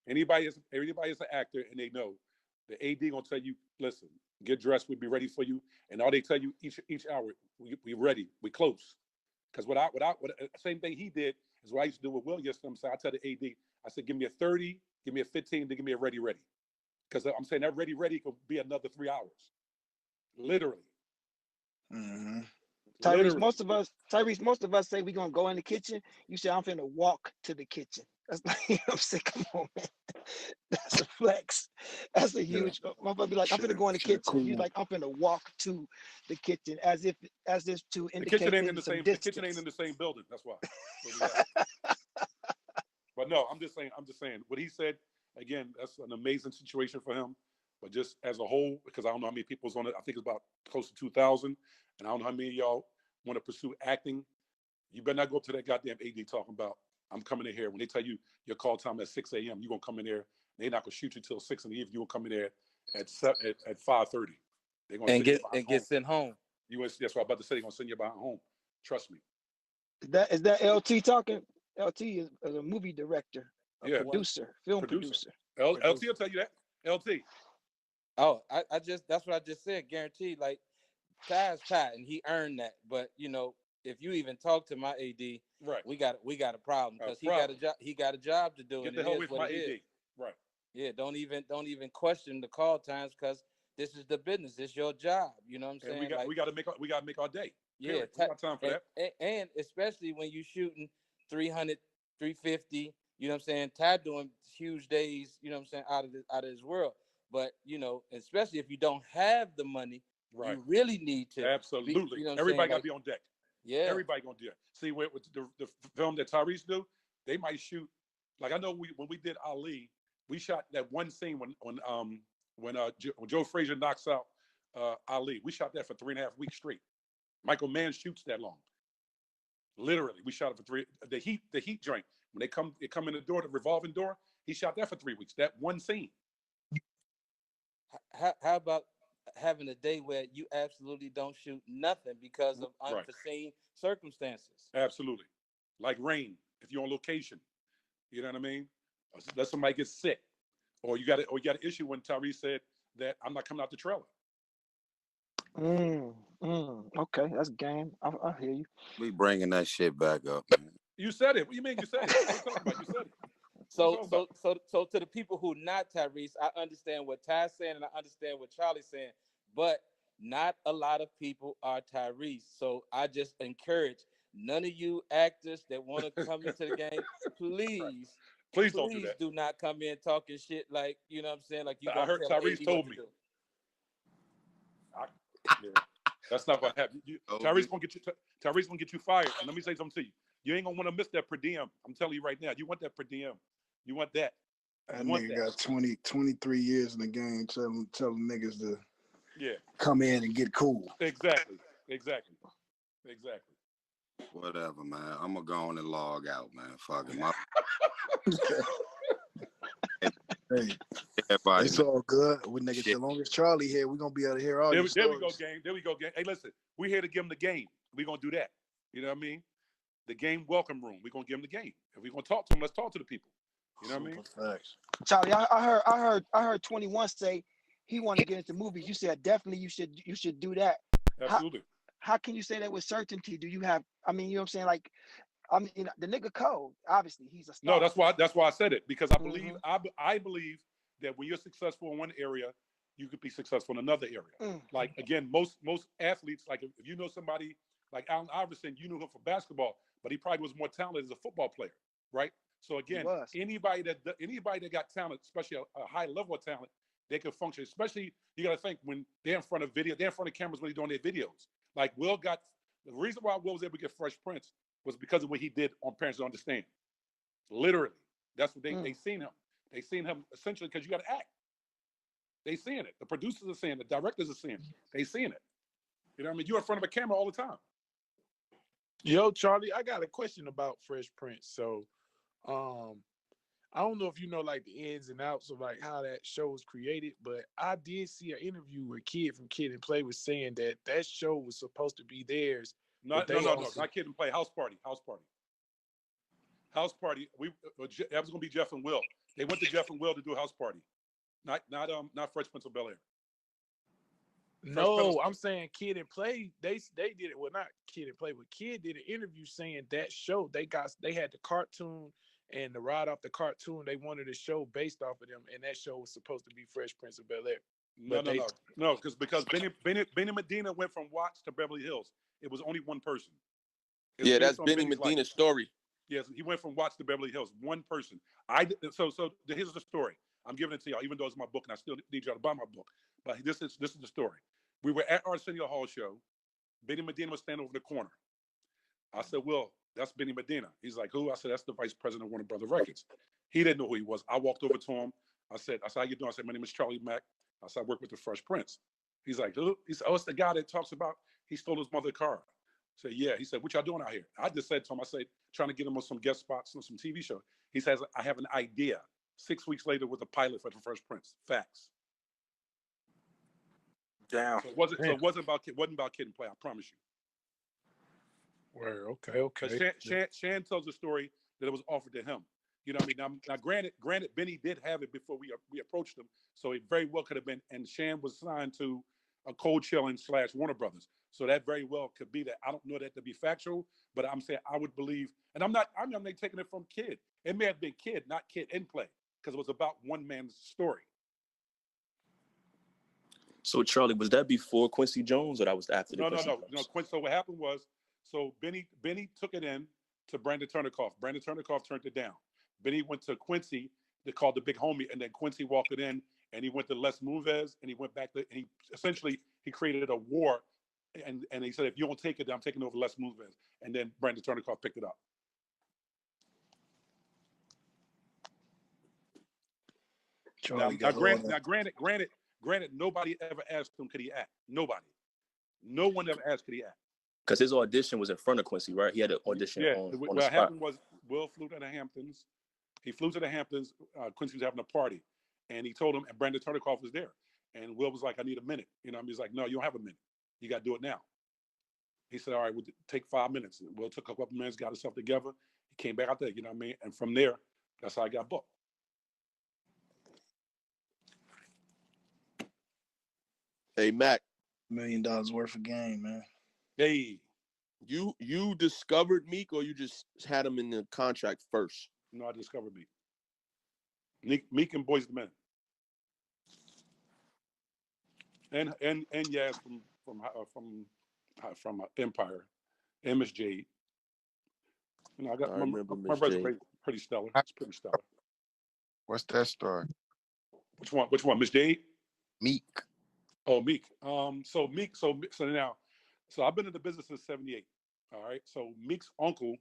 Speaker 8: Everybody is an actor, and they know the AD gonna tell you, listen, get dressed. We'll be ready for you. And all they tell you each hour, we ready. We close. Because what same thing he did is what I used to do with Will yesterday. So I tell the AD, I said, give me a 30, give me a 15, then give me a ready. Because I'm saying that ready could be another 3 hours. Literally.
Speaker 2: Mm-hmm.
Speaker 3: Tyrese, most of us say we're gonna go in the kitchen. You say I'm finna walk to the kitchen. That's like, you know what I'm saying, come on, man. That's a flex. That's a huge. My brother be like, I'm finna go in the kitchen.
Speaker 2: Cool.
Speaker 3: He's like, I'm finna walk to the kitchen, as if to indicate
Speaker 8: the kitchen ain't in the
Speaker 3: some
Speaker 8: same.
Speaker 3: distance.
Speaker 8: The kitchen ain't in the same building. That's why. But no, I'm just saying. What he said again. That's an amazing situation for him. But just as a whole, because I don't know how many people's on it. I think it's about close to 2,000, and I don't know how many of y'all want to pursue acting. You better not go up to that goddamn AD talking about, I'm coming in here. When they tell you your call time at 6 a.m., you're going to come in there. They're not going to shoot you till 6 in the evening. You're going to come in there at 5:30. They're going to
Speaker 12: get sent home.
Speaker 8: That's what I'm about to say. They're going to send you behind home. Trust me.
Speaker 3: Is that LT talking? LT is a movie director, producer, film producer.
Speaker 8: LT will tell you that. LT.
Speaker 12: Oh, that's what I just said. Guaranteed. Like, Ty's Ty, and he earned that. But if you even talk to my AD,
Speaker 8: right,
Speaker 12: we got a problem, because he got a job to do.
Speaker 8: Get the hell with my AD. Right.
Speaker 12: Yeah, don't even question the call times, because this is the business. It's your job. You know what I'm saying?
Speaker 8: We got to make our day.
Speaker 12: Yeah,
Speaker 8: we got time for that.
Speaker 12: And especially when you shooting 300, 350. You know what I'm saying? Ty doing huge days. You know what I'm saying? Out of this world. But especially if you don't have the money, right, you really need to.
Speaker 8: Absolutely. Everybody got to be on deck. Yeah. Everybody gonna do it. See, with the film that Tyrese do, they might shoot. Like, I know when we did Ali, we shot that one scene when Joe Frazier knocks out Ali. We shot that for 3.5 weeks straight. Michael Mann shoots that long. Literally, we shot it for 3. The heat joint, when they come in the door, the revolving door, he shot that for 3 weeks. That one scene.
Speaker 12: How about having a day where you absolutely don't shoot nothing because of unforeseen circumstances?
Speaker 8: Absolutely. Like rain, if you're on location. You know what I mean? Let somebody get sick. Or you got an issue when Tyrese said that I'm not coming out the trailer.
Speaker 3: Okay, that's game. I hear you.
Speaker 1: We bringing that shit back up.
Speaker 8: You said it. What do you mean you said it? What are you talking about? You said it.
Speaker 12: So to the people who not Tyrese, I understand what Ty's saying and I understand what Charlie's saying, but not a lot of people are Tyrese. So I just encourage none of you actors that want to come into the game, please don't do that. Do not come in talking shit like, you know what I'm saying? Like,
Speaker 8: I heard Tyrese told me. That's not gonna happen. Tyrese gonna get you fired. And let me say something to you. You ain't gonna want to miss that per diem. I'm telling you right now. You want that per diem. You want that.
Speaker 2: That nigga got 23 years in the game telling niggas to come in and get cool.
Speaker 8: Exactly.
Speaker 1: Whatever, man. I'm gonna go on and log out, man. Fuck it.
Speaker 2: Hey, it's all good. With niggas, as long as Charlie here, we're gonna be able to hear all these stories.
Speaker 8: There we go, gang. Hey, listen, we're here to give him the game. We're gonna do that. You know what I mean? The game welcome room. We're gonna give him the game. If we're gonna talk to him, let's talk to the people. You know what I mean?
Speaker 2: Facts.
Speaker 3: Charlie, I heard 21 say he want to get into movies. You said definitely you should do that.
Speaker 8: Absolutely.
Speaker 3: How can you say that with certainty? Do you have? I mean, you know what I'm saying? Like, I mean, the nigga cold. Obviously, he's a star.
Speaker 8: No, that's why I said it, because I believe I believe that when you're successful in one area, you could be successful in another area. Like, again, most athletes, like if you know somebody like Allen Iverson, you knew him for basketball, but he probably was more talented as a football player, right?
Speaker 14: So again, anybody that got talent, especially a high level of talent, they could function. Especially you got to think when they're in front of cameras when they're doing their videos. Like Will got the reason why Will was able to get Fresh Prince was because of what he did on Parents Don't Understand. Literally, that's what they seen him. They seen him essentially because you got to act. They seeing it. The producers are seeing it. The directors are seeing it. They seeing it. You know what I mean? You're in front of a camera all the time.
Speaker 4: Yo, Charlie, I got a question about Fresh Prince. So, I don't know if you know like the ins and outs of like how that show was created, but I did see an interview where Kid from Kid and Play was saying that show was supposed to be theirs.
Speaker 14: No, not Kid and Play. House Party. That was gonna be Jeff and Will. They went to Jeff and Will to do House Party, not Fresh Prince of Bel-Air.
Speaker 4: No, I'm saying Kid and Play. They did it. Well, not Kid and Play, but Kid did an interview saying that show they had the cartoon and the ride off the cartoon. They wanted a show based off of them, and that show was supposed to be Fresh Prince of Bel-Air.
Speaker 14: No, because Benny Medina went from Watts to Beverly Hills. It was only one person.
Speaker 13: Yeah, that's Benny Medina's story.
Speaker 14: Yes, he went from Watts to Beverly Hills. One person. So here's the story. I'm giving it to y'all, even though it's my book, and I still need y'all to buy my book. But this is the story. We were at Arsenio Hall show. Benny Medina was standing over the corner. I said, "Will, that's Benny Medina." He's like, "Who?" I said, "That's the vice president of Warner Brother Records." He didn't know who he was. I walked over to him. I said, "How you doing?" I said, "My name is Charlie Mack." I said, "I work with the Fresh Prince." He's like, "Who?" He said, "Oh, it's the guy that talks about he stole his mother's car." I said, "Yeah." He said, "What y'all doing out here?" I just said to him, I said, trying to get him on some guest spots on some TV show. He says, "I have an idea." 6 weeks later with a pilot for the Fresh Prince. Facts.
Speaker 10: Damn.
Speaker 14: So it wasn't about Kid and Play. I promise you.
Speaker 4: Well, okay.
Speaker 14: Shan tells the story that it was offered to him. You know what I mean? Now granted, Benny did have it before we approached him, so it very well could have been. And Shan was signed to a Cold Chilling / Warner Brothers, so that very well could be that. I don't know that to be factual, but I'm saying I would believe, and I'm not taking it from Kid. It may have been Kid, not Kid and Play, because it was about one man's story.
Speaker 13: So Charlie, was that before Quincy Jones, or that was after?
Speaker 14: No. So what happened was, so Benny took it in to Brandon Turnikoff. Brandon Turnikoff turned it down. Benny went to Quincy. They called the Big Homie, and then Quincy walked it in, and he went to Les Moonves, and he went back to, and he created a war, and he said, "If you don't take it, I'm taking over Les Moonves," and then Brandon Turnikoff picked it up. Granted, nobody ever asked him could he act. Nobody. No one ever asked could he act.
Speaker 13: Because his audition was in front of Quincy, right? He had an audition on the spot.
Speaker 14: What happened was Will flew to the Hamptons. He flew to the Hamptons. Quincy was having a party, and he told him, and Brandon Turnikoff was there. And Will was like, "I need a minute." You know, he's like, "No, you don't have a minute. You got to do it now." He said, "All right, we'll take 5 minutes." And Will took a couple minutes, got himself together. He came back out there. You know what I mean? And from there, that's how I got booked.
Speaker 13: Hey, Mac.
Speaker 2: $1 million worth of game, man.
Speaker 14: Hey.
Speaker 13: You discovered Meek, or you just had him in the contract first?
Speaker 14: No, I discovered Meek. Meek and Boyz II Men. And Yaz from Empire, and Miss Jade. You know, I got my resume pretty stellar. It's pretty stellar.
Speaker 1: What's that story?
Speaker 14: Which one? Miss Jade?
Speaker 1: Meek.
Speaker 14: Oh, Meek. So I've been in the business since '78. All right. So Meek's uncle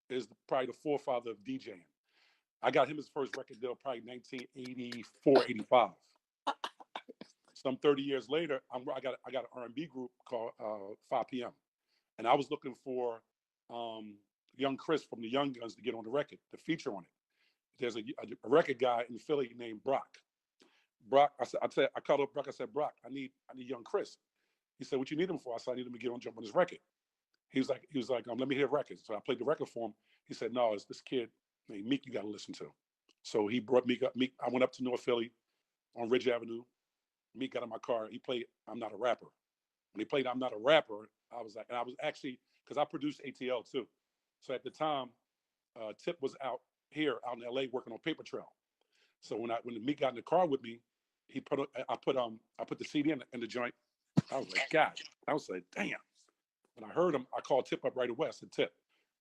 Speaker 14: is probably the forefather of DJing. I got him his first record deal probably 1984, 85. Some 30 years later, I got an R&B group called 5 PM, and I was looking for young Chris from the Young Guns to get on the record, to feature on it. There's a record guy in Philly named Brock. I called up Brock. I said, "Brock, I need young Chris." He said, "What you need him for?" I said, "I need him to jump on this record." He was like, "Let me hear records." So I played the record for him. He said, "No, it's this kid named Meek you got to listen to." So he brought Meek up. I went up to North Philly on Ridge Avenue. Meek got in my car. He played "I'm Not a Rapper." When he played "I'm Not a Rapper," I was like, and I was actually, because I produced ATL too. So at the time, Tip was out in LA working on Paper Trail. So when Meek got in the car with me, I put the CD in the joint. I was like, God, I was like, damn. When I heard him, I called Tip up right away. I said, "Tip,"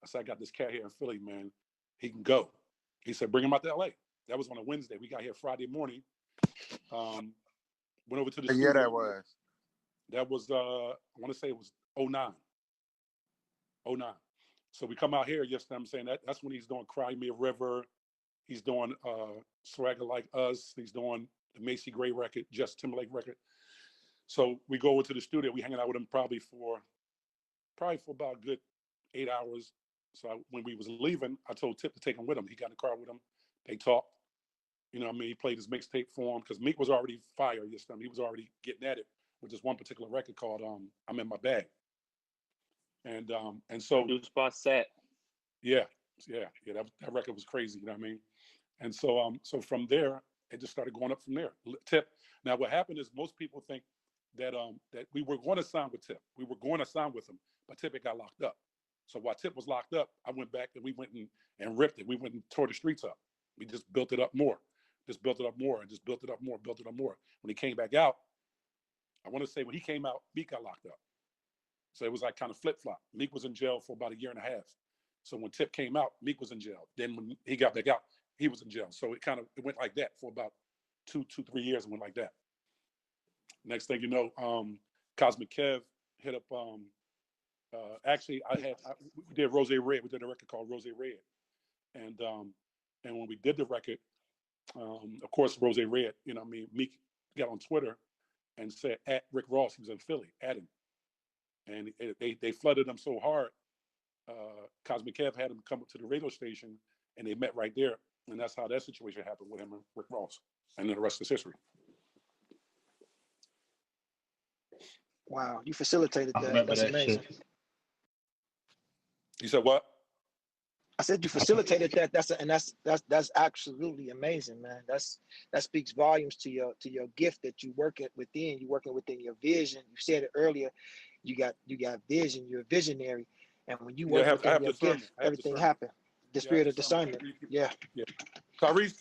Speaker 14: I said, "I got this cat here in Philly, man. He can go." He said, bring him out to LA. That was on a Wednesday. We got here Friday morning. Went over to the studio.
Speaker 6: Yeah, that was.
Speaker 14: That was, I want to say it was 09. 09. So we come out here, yes, I'm saying that's when he's doing Cry Me a River. He's doing Swagger Like Us. He's doing the Macy Gray record, Justin Timberlake record. So we go over to the studio. We hanging out with him probably for about a good 8 hours. So when we was leaving, I told Tip to take him with him. He got in the car with him. They talked. You know what I mean? He played his mixtape for him because Meek was already fire. Yes, he was already getting at it with this one particular record called I'm in My Bag. And so
Speaker 15: New spot set.
Speaker 14: Yeah, that record was crazy, you know what I mean? And so so from there, it just started going up from there. Tip. Now what happened is most people think that that we were going to sign with Tip. We were going to sign with him, but Tip got locked up. So while Tip was locked up, I went back and we went and ripped it. We went and tore the streets up. We just built it up more. Just built it up more and just built it up more, built it up more. When he came back out, I want to say when he came out, Meek got locked up. So it was like kind of flip-flop. Meek was in jail for about a year and a half. So when Tip came out, Meek was in jail. Then when he got back out, he was in jail. So it went like that for about 3 years and went like that. Next thing you know, Cosmic Kev hit up, actually we did Rose Red. We did a record called Rose Red. And when we did the record, of course, Rose Red, you know what I mean, Meek got on Twitter and said at Rick Ross, he was in Philly, at him. And they flooded him so hard, Cosmic Kev had him come up to the radio station and they met right there. And that's how that situation happened with him and Rick Ross. And then the rest is history.
Speaker 3: Wow, you facilitated that. That's amazing.
Speaker 14: Shit. You said what?
Speaker 3: I said you facilitated that. That's absolutely amazing, man. That speaks volumes to your gift that you work at within. You working within your vision. You said it earlier. You got vision. You're a visionary, and when you work within your gift, everything happens. The spirit of discernment. Yeah.
Speaker 14: Tyrese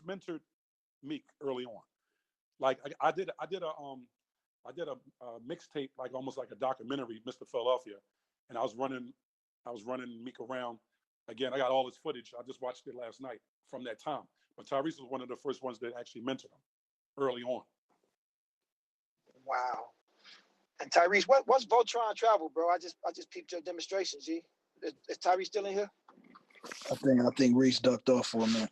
Speaker 14: mentored Meek early on. Like I did a mixtape, like almost like a documentary, Mr. Philadelphia, and I was running Meek around. Again, I got all his footage. I just watched it last night from that time. But Tyrese was one of the first ones that actually mentored him early on.
Speaker 3: Wow. And Tyrese, what's Voltron Travel, bro? I just peeped your demonstration, G. Is Tyrese still in here?
Speaker 2: I think Reese ducked off for a minute.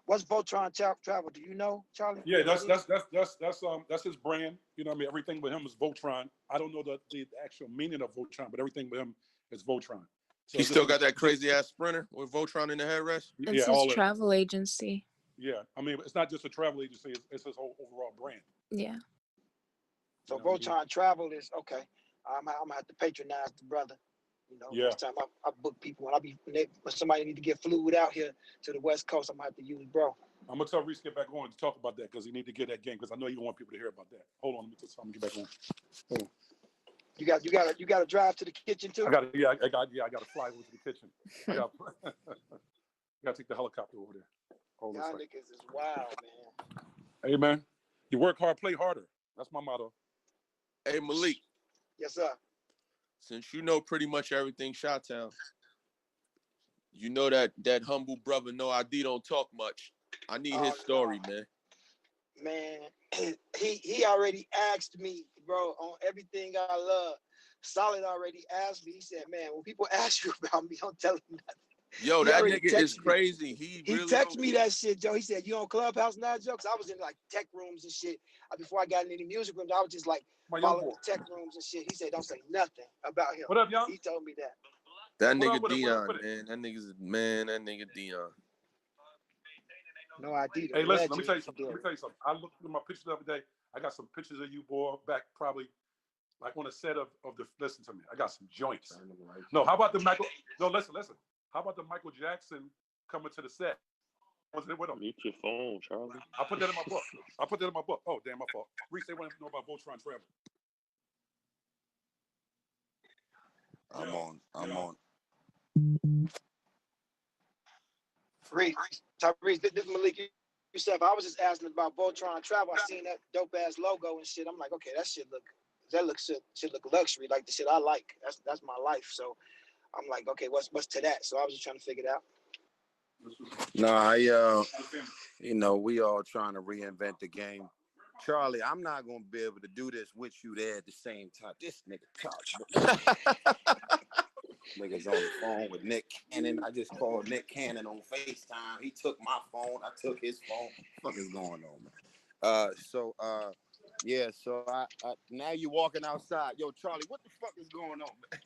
Speaker 3: What's Voltron Travel? Do you know, Charlie?
Speaker 14: Yeah, that's his brand. You know what I mean? Everything with him is Voltron. I don't know the actual meaning of Voltron, but everything with him is Voltron. So
Speaker 13: he still got that crazy ass Sprinter with Voltron in the headrest.
Speaker 5: It's his travel agency.
Speaker 14: Yeah, I mean, it's not just a travel agency; it's his whole overall brand.
Speaker 5: Yeah.
Speaker 3: So Voltron Travel is okay. I'm gonna have to patronize the brother. You know, next time I book people, when somebody need to get fluid out here to the West Coast, I'm gonna have to use bro.
Speaker 14: I'm gonna tell Reese get back on to talk about that because he need to get that game because I know you don't want people to hear about that. Hold on, let me just get back on. Hold on.
Speaker 3: You got to drive to the kitchen too.
Speaker 14: I got to fly over to the kitchen. I got to take the helicopter over there.
Speaker 3: Y'all niggas is wild, man.
Speaker 14: Hey man, you work hard, play harder. That's my motto.
Speaker 13: Hey Malik.
Speaker 3: Yes, sir.
Speaker 13: Since you know pretty much everything Chi-Town, you know that humble brother No ID don't talk much. I need his story, man.
Speaker 3: Man, he already asked me, bro, on everything I love. Solid already asked me. He said, man, when people ask you about me, don't tell them nothing.
Speaker 13: Yo, that nigga is crazy. He really
Speaker 3: texted me that shit, Joe. He said, you on Clubhouse now, Joe? Because I was in like tech rooms and shit. Before I got in any music rooms, I was just like following the tech rooms and shit. He said, don't say nothing about him.
Speaker 14: What up, y'all?
Speaker 3: He told me that.
Speaker 13: That nigga Dion, man. That nigga Dion.
Speaker 3: No idea.
Speaker 14: Hey, listen, let me tell you something. I looked through my pictures the other day. I got some pictures of you, boy, back probably like on a set of the. Listen to me. I got some joints. No, how about the Michael? No, listen. How about the Michael Jackson coming to the set? Was it with him?
Speaker 15: Mute your phone, Charlie.
Speaker 14: I put that in my book. Oh, damn, my fault. Reese, they want to know about Voltron Travel.
Speaker 1: I'm on.
Speaker 3: Tyrese, this is Malik yourself. I was just asking about Voltron Travel. I seen that dope ass logo and shit. I'm like, okay, that shit look luxury, like the shit I like. That's my life. So I'm like, okay, what's to that? So I was just trying to figure it out.
Speaker 1: No, you know, we all trying to reinvent the game. Charlie, I'm not gonna be able to do this with you there at the same time. This nigga talk. Niggas on the phone with Nick Cannon. I just called Nick Cannon on FaceTime. He took my phone. I took his phone. What the fuck is going on, man? Yeah. So I now you walking outside. Yo, Charlie, what the fuck is going on, man?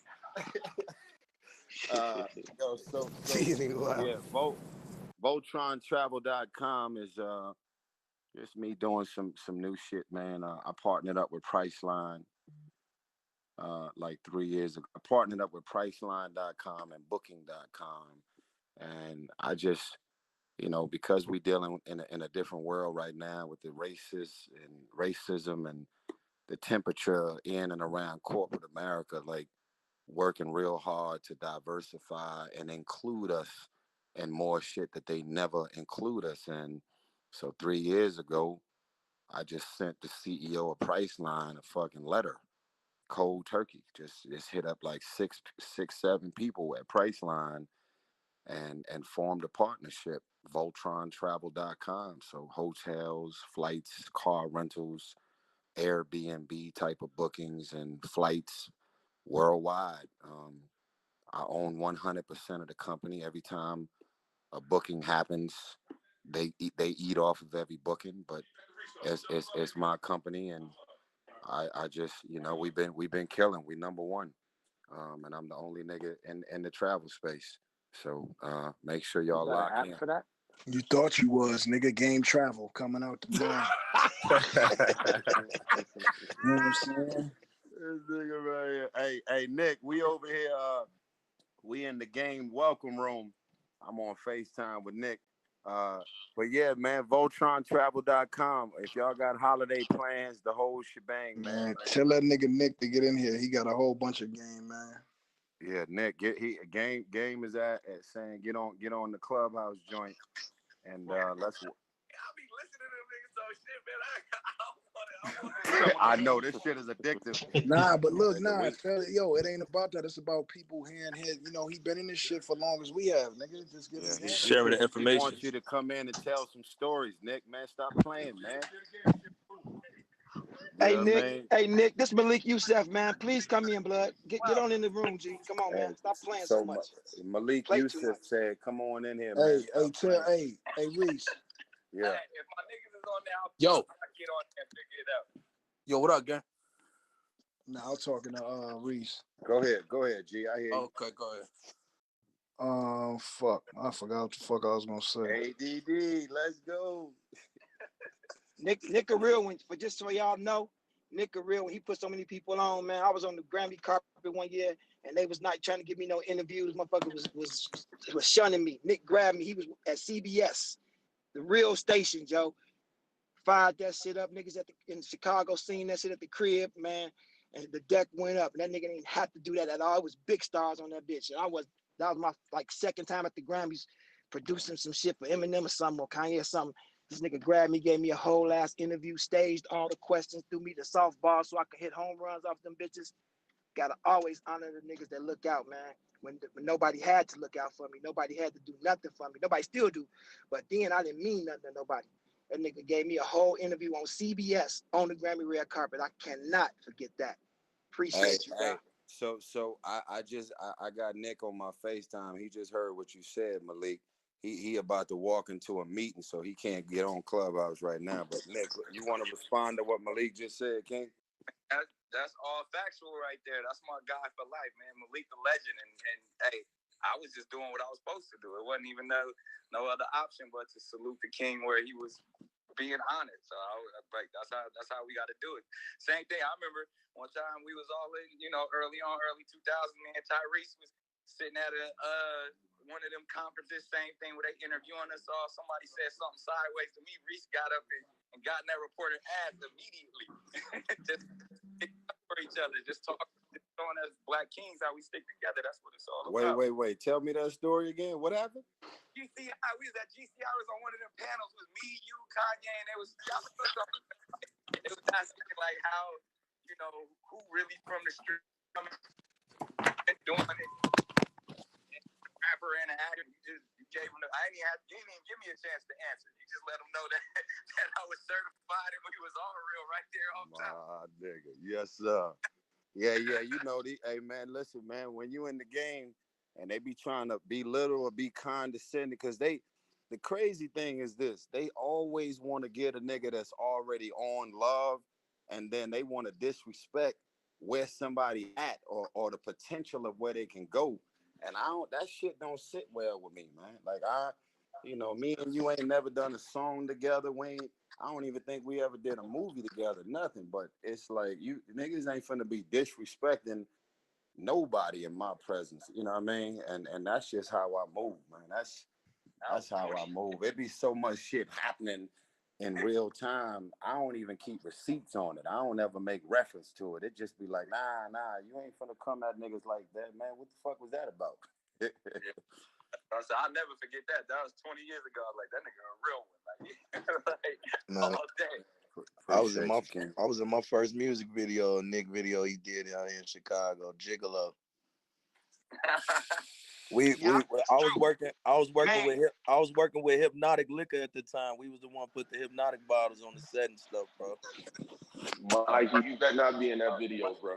Speaker 1: Yeah. VoltronTravel.com is just me doing some new shit, man. I partnered up with Priceline like 3 years ago. I partnered up with Priceline.com and Booking.com, and I just, you know, because we dealing in a different world right now with the racism and the temperature in and around corporate America, like working real hard to diversify and include us in more shit that they never include us in. So 3 years ago, I just sent the CEO of Priceline a fucking letter, cold turkey. Just hit up like six, 7 people at Priceline and formed a partnership, VoltronTravel.com. So hotels, flights, car rentals, Airbnb type of bookings and flights worldwide. I own 100% of the company. Every time a booking happens, they eat off of every booking, but it's my company, and I just, you know, we've been killing. We number one, and I'm the only nigga in the travel space. So make sure y'all lock in.
Speaker 10: For that?
Speaker 2: You thought you was, nigga. Game Travel coming out tomorrow. You know what I'm saying?
Speaker 1: This nigga right here. Hey, Nick, we over here. We in the game welcome room. I'm on FaceTime with Nick. But yeah, man, VoltronTravel.com. If y'all got holiday plans, the whole shebang, man.
Speaker 2: Tell that nigga Nick to get in here. He got a whole bunch of game, man.
Speaker 1: Yeah, Nick, game is at saying get on the Clubhouse joint, and let's. I know this shit is addictive.
Speaker 2: Nah, but look, yo, it ain't about that. It's about people hearing his. You know, he been in this shit for long as we have, nigga. Just get
Speaker 13: sharing the information.
Speaker 1: He wants you to come in and tell some stories, Nick. Man, stop playing, man.
Speaker 3: Hey Nick, this Malik Youssef, man. Please come in, blood. Get on in the room, G. Come on, man. Stop playing so much.
Speaker 1: Malik Youssef said, "Come on in here, man."
Speaker 2: Hey, Reese.
Speaker 1: Yeah.
Speaker 12: Hey, if my niggas is on there, I'll get on there and figure it out. Yo, what up, gang?
Speaker 2: Nah, I'm talking to Reese.
Speaker 1: Go ahead, G. I hear you.
Speaker 12: Okay, go ahead.
Speaker 2: Fuck. I forgot what the fuck I was gonna say.
Speaker 1: ADD, let's go.
Speaker 3: Nick a real one, but just so y'all know, Nick a real one. He put so many people on, man. I was on the Grammy carpet one year, and they was not trying to give me no interviews. Motherfucker was shunning me. Nick grabbed me. He was at CBS, the real station, Joe. Fired that shit up. Niggas in Chicago seen that shit at the crib, man. And the deck went up. And that nigga didn't have to do that at all. It was big stars on that bitch. And that was my second time at the Grammys producing some shit for Eminem or something, or Kanye or something. This nigga grabbed me, gave me a whole ass interview, staged all the questions, threw me the softball so I could hit home runs off them bitches. Gotta always honor the niggas that look out, man. When nobody had to look out for me, nobody had to do nothing for me. Nobody still do. But then I didn't mean nothing to nobody. That nigga gave me a whole interview on CBS on the Grammy red carpet. I cannot forget that. Appreciate you, bro.
Speaker 1: So I got Nick on my FaceTime. He just heard what you said, Malik. He about to walk into a meeting, so he can't get on Clubhouse right now. But Nick, you want to respond to what Malik just said, King?
Speaker 12: That's all factual right there. That's my guy for life, man. Malik the legend, and hey, I was just doing what I was supposed to do. It wasn't even no other option but to salute the king where he was being honored. So that's how we got to do it. Same thing. I remember one time we was all in, early 2000, man. Tyrese was sitting at one of them conferences, same thing where they interviewing us all. Somebody said something sideways to me. Reese got up and got in that reporter ass immediately. Just for each other, just showing us Black kings how we stick together. That's what it's all about.
Speaker 1: Wait. Tell me that story again. What happened?
Speaker 12: GCI, we was at GCI. I was on one of them panels with me, you, Kanye, and it was asking like how, who really from the street doing it. Rapper and an actor, you gave him I
Speaker 1: didn't even give me a chance to answer. You just let them know that that I was certified and we was on real right there on time. Nigga, yes sir. Yeah. You know, hey man, listen, man. When you in the game and they be trying to be little or be condescending, because the crazy thing is this: they always want to get a nigga that's already on love, and then they want to disrespect where somebody at or the potential of where they can go. And that shit don't sit well with me, man. Like me and you ain't never done a song together. I don't even think we ever did a movie together, nothing. But it's like you niggas ain't finna be disrespecting nobody in my presence. You know what I mean? And that's just how I move, man. That's how I move. It be so much shit happening in real time. I don't even keep receipts on it. I don't ever make reference to it. It just be like, nah, you ain't finna come at niggas like that, man. What the fuck was that about? Yeah. So I'll never forget that. That was 20 years ago. Like, that nigga a real one. Like, all day.
Speaker 6: I was in my first music video, Nick video he did out here in Chicago, Gigolo. I was working with Hypnotic Liquor at the time. We was the one put the Hypnotic bottles on the set and stuff, bro.
Speaker 9: Mikey, you better not be in that video, bro.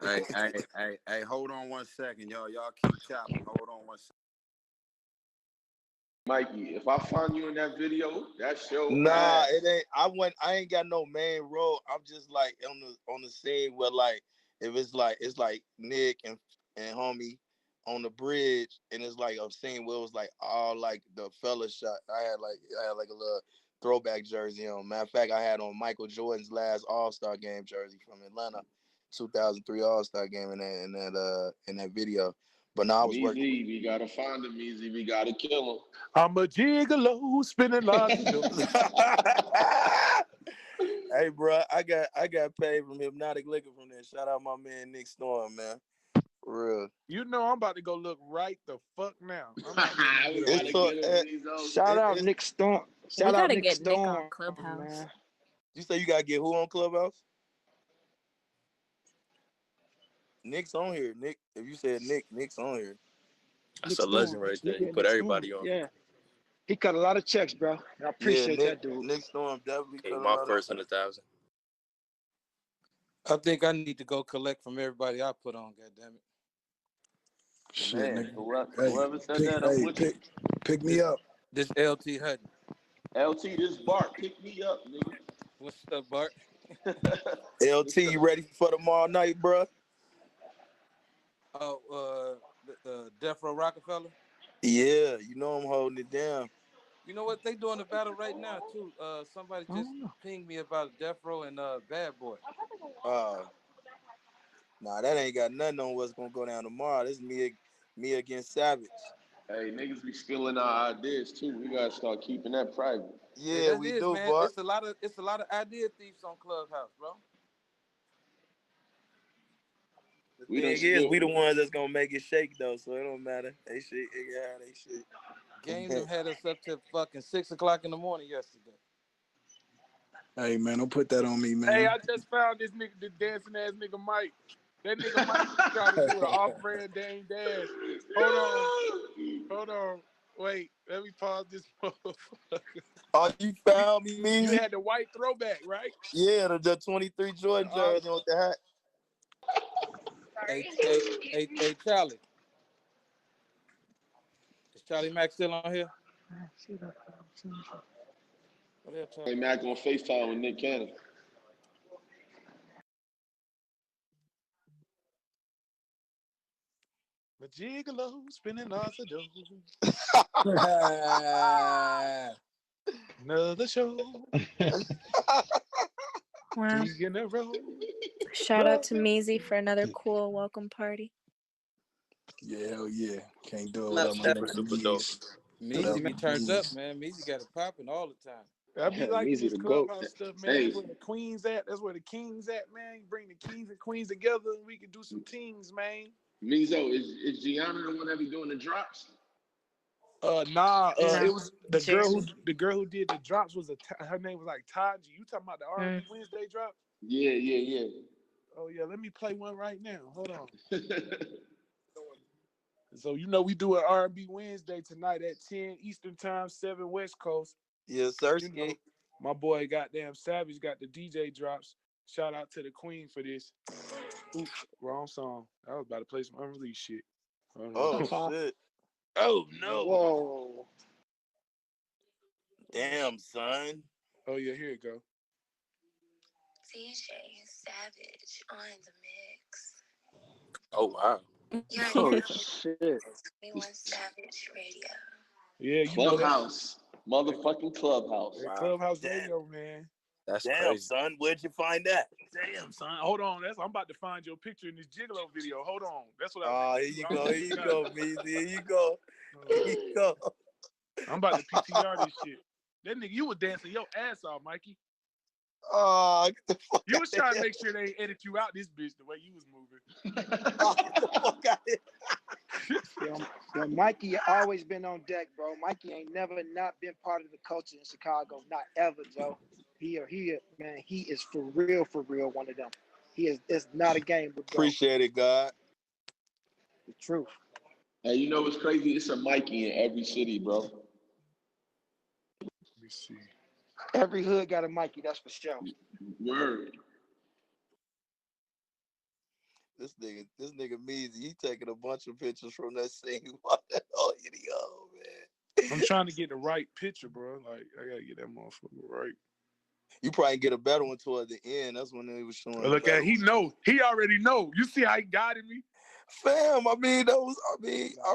Speaker 1: Hey, hold on 1 second, y'all. Y'all keep chopping. Hold on 1 second.
Speaker 9: Mikey, if I find you in that video, that's your
Speaker 6: ass.
Speaker 9: It
Speaker 6: ain't. I ain't got no main role. I'm just like on the scene where like if it's like Nick and homie on the bridge, and it's like a scene where it was like all like the fella shot. I had like a little throwback jersey on. Matter of fact, I had on Michael Jordan's last All-Star game jersey from Atlanta, 2003 All-Star game in that video. But now I was working.
Speaker 9: We gotta find him, Eazy. We gotta kill him.
Speaker 4: I'm a gigolo spinning lots of dough.
Speaker 6: Hey, bro, I got paid from Hypnotic Liquor from there. Shout out my man Nick Storm, man. For real.
Speaker 4: You know I'm about to go look right the fuck now.
Speaker 3: Shout out Nick Storm. Shout out Nick Storm,
Speaker 5: Nick on Clubhouse.
Speaker 3: Man.
Speaker 6: You say you gotta get who on Clubhouse? Nick's on here. Nick, if you said Nick's on here.
Speaker 13: That's a legend right there. He put everybody on.
Speaker 3: Yeah. He cut a lot of checks, bro. I appreciate that dude.
Speaker 6: Nick Storm definitely cut
Speaker 13: my first 100,000.
Speaker 12: I think I need to go collect from everybody I put on, goddammit.
Speaker 2: Shit,
Speaker 9: man,
Speaker 2: nigga.
Speaker 9: Whoever said that,
Speaker 2: pick me up.
Speaker 12: This LT Hutton.
Speaker 9: LT, this Bart, pick me up, nigga.
Speaker 12: What's up, Bart?
Speaker 6: LT, you ready for tomorrow night, bro?
Speaker 12: Oh, the Death Row Rockefeller?
Speaker 6: Yeah, you know I'm holding it down.
Speaker 12: You know what? They doing the battle right now, too. Somebody just pinged me about Death Row and Bad Boy.
Speaker 6: Nah, that ain't got nothing on what's gonna go down tomorrow. This is me against Savage.
Speaker 9: Hey, niggas be stealing our ideas too. We gotta start keeping that private.
Speaker 6: Yeah, we do,
Speaker 12: man.
Speaker 6: Bart.
Speaker 12: It's a lot of idea thieves on Clubhouse, bro.
Speaker 6: The thing is, we the ones that's gonna make it shake though, so it don't matter. They shit, they shit.
Speaker 12: Game them had us up to fucking 6 o'clock in the morning yesterday.
Speaker 2: Hey man, don't put that on me, man.
Speaker 4: Hey, I just found this nigga, the dancing ass nigga Mike. That nigga Mike trying to do an off-brand Dame Dash. Hold on. Wait, let me pause this motherfucker.
Speaker 6: Oh, you found me?
Speaker 4: You had the white throwback, right?
Speaker 6: Yeah, the 23 Jordan jersey with the hat.
Speaker 12: Hey, Charlie. Is Charlie Mack still on here?
Speaker 9: Hey, Mac on FaceTime with Nick Cannon.
Speaker 4: The gigolo spinning lots of dough. Another show.
Speaker 5: Wow.
Speaker 4: In a row.
Speaker 5: Shout out to Eazy for another cool welcome party.
Speaker 2: Yeah, hell yeah. Can't do it without my nigga
Speaker 12: Eazy be turned up, man. Eazy got it popping all the time.
Speaker 4: I be liking this Clubhouse stuff, man. That's where the queens at. That's where the kings at, man. You bring the kings and queens together, and we can do some teams, man.
Speaker 9: Mizo, is Gianna the one that be doing the drops?
Speaker 4: Nah. It was the girl who did the drops was her name was like Taji. You talking about the R&B Wednesday drop?
Speaker 9: Yeah.
Speaker 4: Oh yeah, let me play one right now. Hold on. So you know we do an R&B Wednesday tonight at 10 Eastern Time, 7 West Coast.
Speaker 6: Yes, sir.
Speaker 4: You know, my boy goddamn Savage got the DJ drops. Shout out to the Queen for this. Oops, wrong song. I was about to play some unreleased shit.
Speaker 6: Oh shit.
Speaker 4: Oh no.
Speaker 3: Whoa.
Speaker 6: Damn, son.
Speaker 4: Oh yeah, here it go.
Speaker 15: DJ Savage on the mix.
Speaker 13: Oh wow.
Speaker 3: Oh shit.
Speaker 15: 21 Savage Radio.
Speaker 4: Yeah, you
Speaker 9: Clubhouse. Motherfucking Clubhouse.
Speaker 4: Wow. Clubhouse Radio, man.
Speaker 13: That's
Speaker 6: damn,
Speaker 13: crazy.
Speaker 6: son. Where'd you find that?
Speaker 4: Damn, son. Hold on. I'm about to find your picture in this Gigolo video. Hold on. That's what
Speaker 6: Oh, here you go. Here you go, Meezy. Here you go. Here you go.
Speaker 4: I'm about to PTR this shit. That nigga, you was dancing your ass off, Mikey.
Speaker 6: Oh, get the fuck
Speaker 4: you was trying to make sure they edit you out this bitch the way you was moving.
Speaker 6: Get the fuck out
Speaker 3: here. Yo, Mikey always been on deck, bro. Mikey ain't never not been part of the culture in Chicago. Not ever, Joe. He, man, he is for real one of them. He is. It's not a game with Joe.
Speaker 6: Appreciate it, God.
Speaker 3: The truth.
Speaker 9: Hey, you know what's crazy? It's a Mikey in every city, bro.
Speaker 4: Let me see.
Speaker 3: Every hood got a Mikey, that's for sure.
Speaker 9: Word.
Speaker 6: This nigga Meezy, he taking a bunch of pictures from that scene. Oh, man.
Speaker 4: I'm trying to get the right picture, bro. Like, I gotta get that motherfucker right.
Speaker 6: You probably get a better one toward the end. That's when they was showing.
Speaker 4: Look at he already know. You see how he guided me?
Speaker 6: Fam, I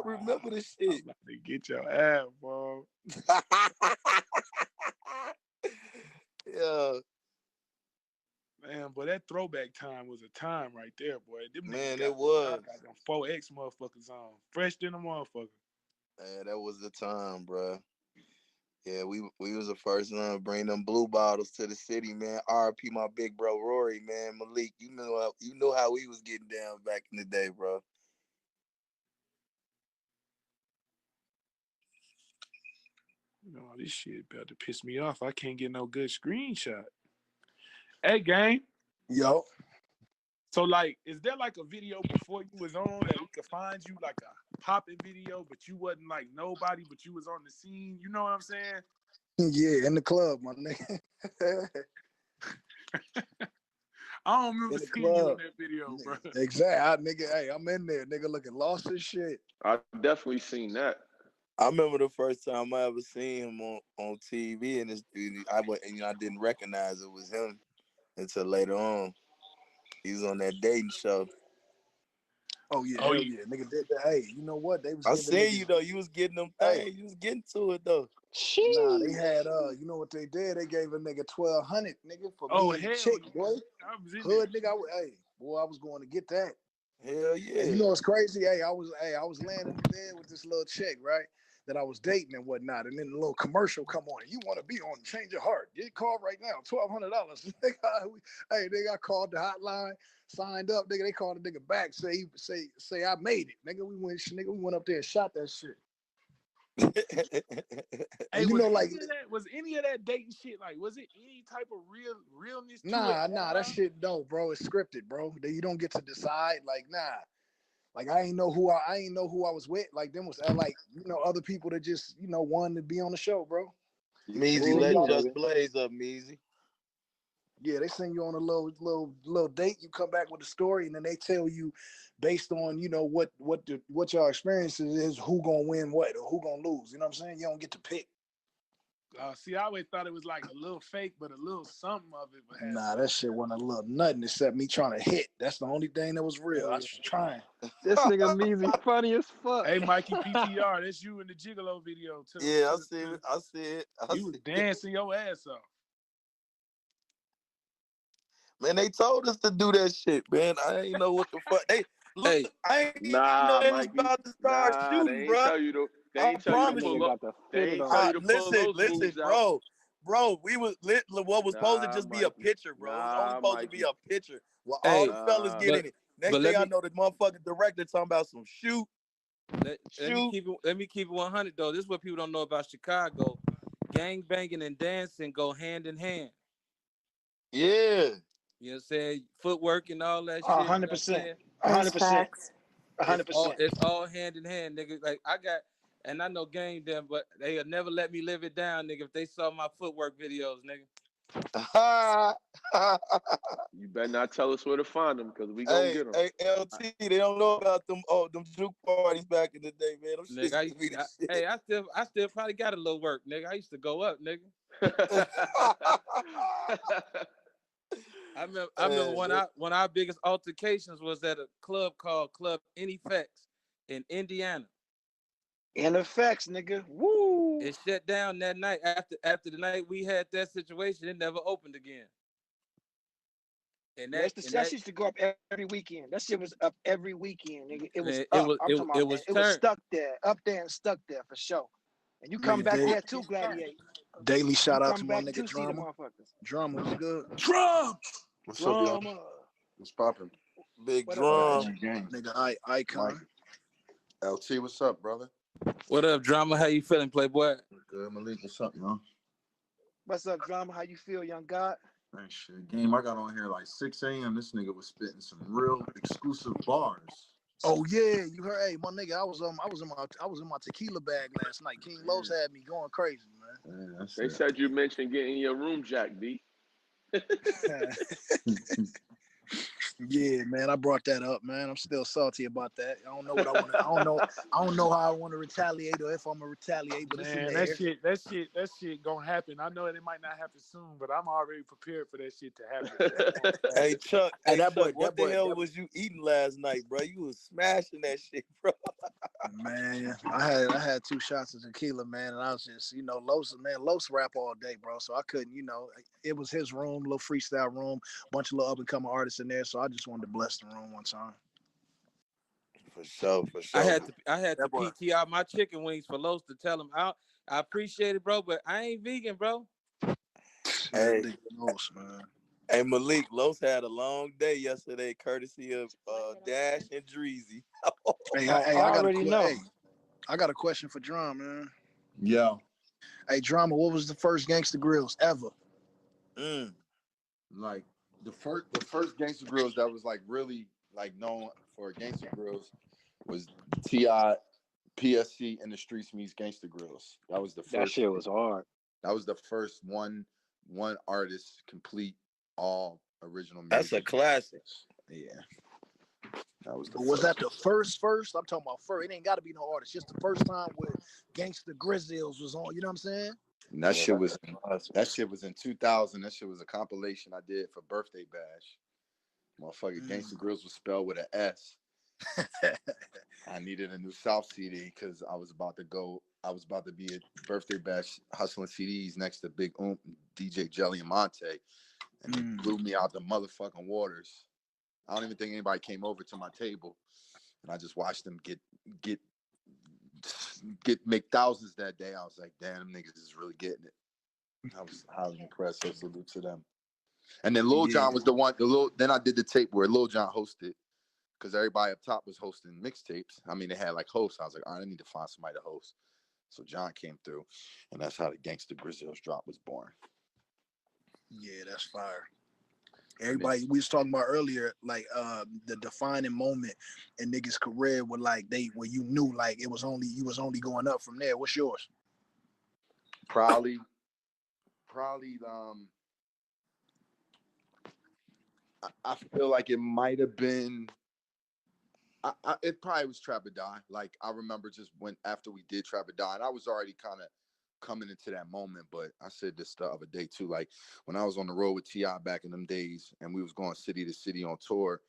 Speaker 6: remember this shit.
Speaker 4: I'm about to get your ass, bro.
Speaker 6: Yeah.
Speaker 4: Man, but that throwback time was a time right there, boy.
Speaker 6: Man, it was.
Speaker 4: Got them 4X motherfuckers on. Fresh than a motherfucker.
Speaker 6: Man, that was the time, bro. Yeah, we was the first one to bring them blue bottles to the city, man. R.I.P. my big bro Rory, man. Malik, you know how we was getting down back in the day, bro.
Speaker 4: You know, this shit about to piss me off. I can't get no good screenshot. Hey, gang.
Speaker 2: Yo.
Speaker 4: So, like, is there like a video before you was on that we could find you, like a popping video, but you wasn't like nobody, but you was on the scene? You know what I'm saying?
Speaker 2: Yeah, in the club, my nigga.
Speaker 4: I don't remember seeing you in that video, bro.
Speaker 2: Exactly. Hey, I'm in there, nigga, looking lost as shit.
Speaker 9: I've definitely seen that.
Speaker 6: I remember the first time I ever seen him on TV, and I didn't recognize it was him until later on. He was on that dating show.
Speaker 2: Oh yeah, hell yeah, nigga did that. Hey, you know what? They was.
Speaker 6: I see you though. You was getting them things. You was getting to it though.
Speaker 2: Nah, they had you know what they did? They gave a nigga $1,200, nigga, for me and the chick, boy. Hood nigga, I was going to get that.
Speaker 6: Hell yeah.
Speaker 2: And you know what's crazy? I was laying in the bed with this little chick, right? That I was dating and whatnot, and then the little commercial come on. You want to be on Change Your Heart? Get called right now, $1,200. Hey, nigga, I called the hotline, signed up. Nigga, they called the nigga back, say I made it. Nigga, we went up there and shot that shit.
Speaker 4: Hey, you know, like, was any of that dating shit like? Was it any type of realness?
Speaker 2: Nah, that shit no, bro. It's scripted, bro. You don't get to decide. Like, nah. Like I ain't know who I was with. Like them was like, you know, other people that just, you know, wanted to be on the show, bro.
Speaker 6: Meezy, let Just Blaze up, Meezy.
Speaker 2: Yeah, they send you on a little date. You come back with a story, and then they tell you, based on, you know, what your experiences is, who gonna win what or who gonna lose. You know what I'm saying? You don't get to pick.
Speaker 4: See, I always thought it was like a little fake, but a little something of it.
Speaker 2: Nah, that shit wasn't a little nothing except me trying to hit. That's the only thing that was real. I was trying.
Speaker 3: This nigga Meezy funny as fuck.
Speaker 4: Hey, Mikey PTR, that's you in the Gigolo video too.
Speaker 6: Yeah, I see it.
Speaker 4: You was dancing your ass off.
Speaker 6: Man, they told us to do that shit, man. I ain't know what the fuck. I ain't know they was about to start shooting, bro.
Speaker 9: They ain't tell you
Speaker 6: Listen, bro. We was lit. What was supposed to just be a picture, bro. It was only supposed to be a picture. Well, all the fellas get in it. Next thing I know, the motherfucking director talking about some shoot.
Speaker 12: Let me keep it 100 though. This is what people don't know about Chicago. Gang banging and dancing go hand in hand.
Speaker 6: Yeah.
Speaker 12: You know what I'm saying? Footwork and all that shit.
Speaker 3: 100%. 100%. 100%.
Speaker 12: It's all hand in hand, nigga. Like and I know Game them, but they'll never let me live it down, nigga. If they saw my footwork videos, nigga.
Speaker 16: You better not tell us where to find them, because we gonna get them.
Speaker 6: Hey, LT, they don't know about them juke parties back in the day, man. Them
Speaker 12: Nigga, I still probably got a little work, nigga. I used to go up, nigga. I remember one of our biggest altercations was at a club called Club Effects in Indiana.
Speaker 3: In effects, nigga. Woo!
Speaker 12: It shut down that night. After the night we had that situation, it never opened again. And that
Speaker 3: shit used to go up every weekend. That shit was up every weekend, nigga. It was
Speaker 12: man,
Speaker 3: up. It was stuck there, up there and stuck there for sure. And you come back there too, Gladiator.
Speaker 2: Daily shout out to my
Speaker 3: back
Speaker 2: nigga
Speaker 3: to see the
Speaker 2: Drama.
Speaker 3: motherfuckers.
Speaker 2: Drama was good.
Speaker 3: Drum.
Speaker 17: What's up, y'all? What's poppin'?
Speaker 6: Big
Speaker 3: What
Speaker 6: Drum.
Speaker 2: Nigga, Icon.
Speaker 17: LT, what's up, brother?
Speaker 12: What up, Drama? How you feeling, Playboy?
Speaker 17: Good, Malik. What's up, y'all?
Speaker 3: What's up, Drama? How you feel, young God?
Speaker 17: Man, shit. Game, I got on here like 6 a.m. This nigga was spitting some real exclusive bars.
Speaker 2: Oh yeah, you heard? Hey, my nigga, I was in my tequila bag last night. King Los had me going crazy, man.
Speaker 17: Yeah,
Speaker 16: they said you mentioned getting your room jack, D.
Speaker 2: Yeah, man, I brought that up, man. I'm still salty about that. I don't know what I want to. I don't know how I want to retaliate or if I'm gonna retaliate. But
Speaker 4: Man, that shit gonna happen. I know it might not happen soon, but I'm already prepared for that shit to happen.
Speaker 6: Hey Chuck,
Speaker 2: Chuck,
Speaker 6: what the hell was you eating last night, bro? You was smashing that shit, bro.
Speaker 2: Man, I had 2 shots of tequila, man, and I was just, Los rap all day, bro. So I couldn't, it was his room, little freestyle room, bunch of little up and coming artists in there. So I just wanted to bless the room one time.
Speaker 6: For sure.
Speaker 12: I had to PTR my chicken wings for Los to tell him out. I appreciate it, bro, but I ain't vegan, bro.
Speaker 6: Hey,
Speaker 2: Los, man.
Speaker 6: Hey Malik, Los had a long day yesterday, courtesy of Dash and Dreezy.
Speaker 2: I got a question for Drum, man.
Speaker 17: Yeah.
Speaker 2: Hey, Drama, what was the first Gangsta Grills ever?
Speaker 17: Like the first Gangsta Grills that was like really like known for Gangsta Grills was T.I., PSC, and the Streets Meets Gangsta Grills. That was the first.
Speaker 3: That shit was hard.
Speaker 17: That was the first one artist complete all original music.
Speaker 6: That's a classic.
Speaker 17: Yeah. That was the
Speaker 2: Was that the first? I'm talking about first. It ain't got to be no artist. Just the first time where Gangsta Grizzlies was on. You know what I'm saying?
Speaker 17: And that shit was in 2000. That shit was a compilation I did for Birthday Bash. Motherfucking Gangsta Grills was spelled with an S. I needed a new South CD because I was about to be at Birthday Bash hustling CDs next to Big DJ Jelly and Monte, and they blew me out the motherfucking waters. I don't even think anybody came over to my table, and I just watched them make thousands that day. I was like, damn, them niggas is really getting it. I was highly impressed. So salute to them. And then Lil Jon was the one. Then I did the tape where Lil Jon hosted, because everybody up top was hosting mixtapes. I mean, they had like hosts. I was like, all right, I need to find somebody to host. So John came through, and that's how the Gangsta Grizzlies drop was born.
Speaker 2: Yeah, that's fire. Everybody we was talking about earlier, like the defining moment in niggas' career where where you knew like you was only going up from there. What's yours?
Speaker 17: Probably I feel like it might have been it probably was Trap or Die. Like I remember just after we did Trap or Die, and I was already kind of coming into that moment, but I said this the other day too, like when I was on the road with T.I. back in them days, and we was going city to city on tour,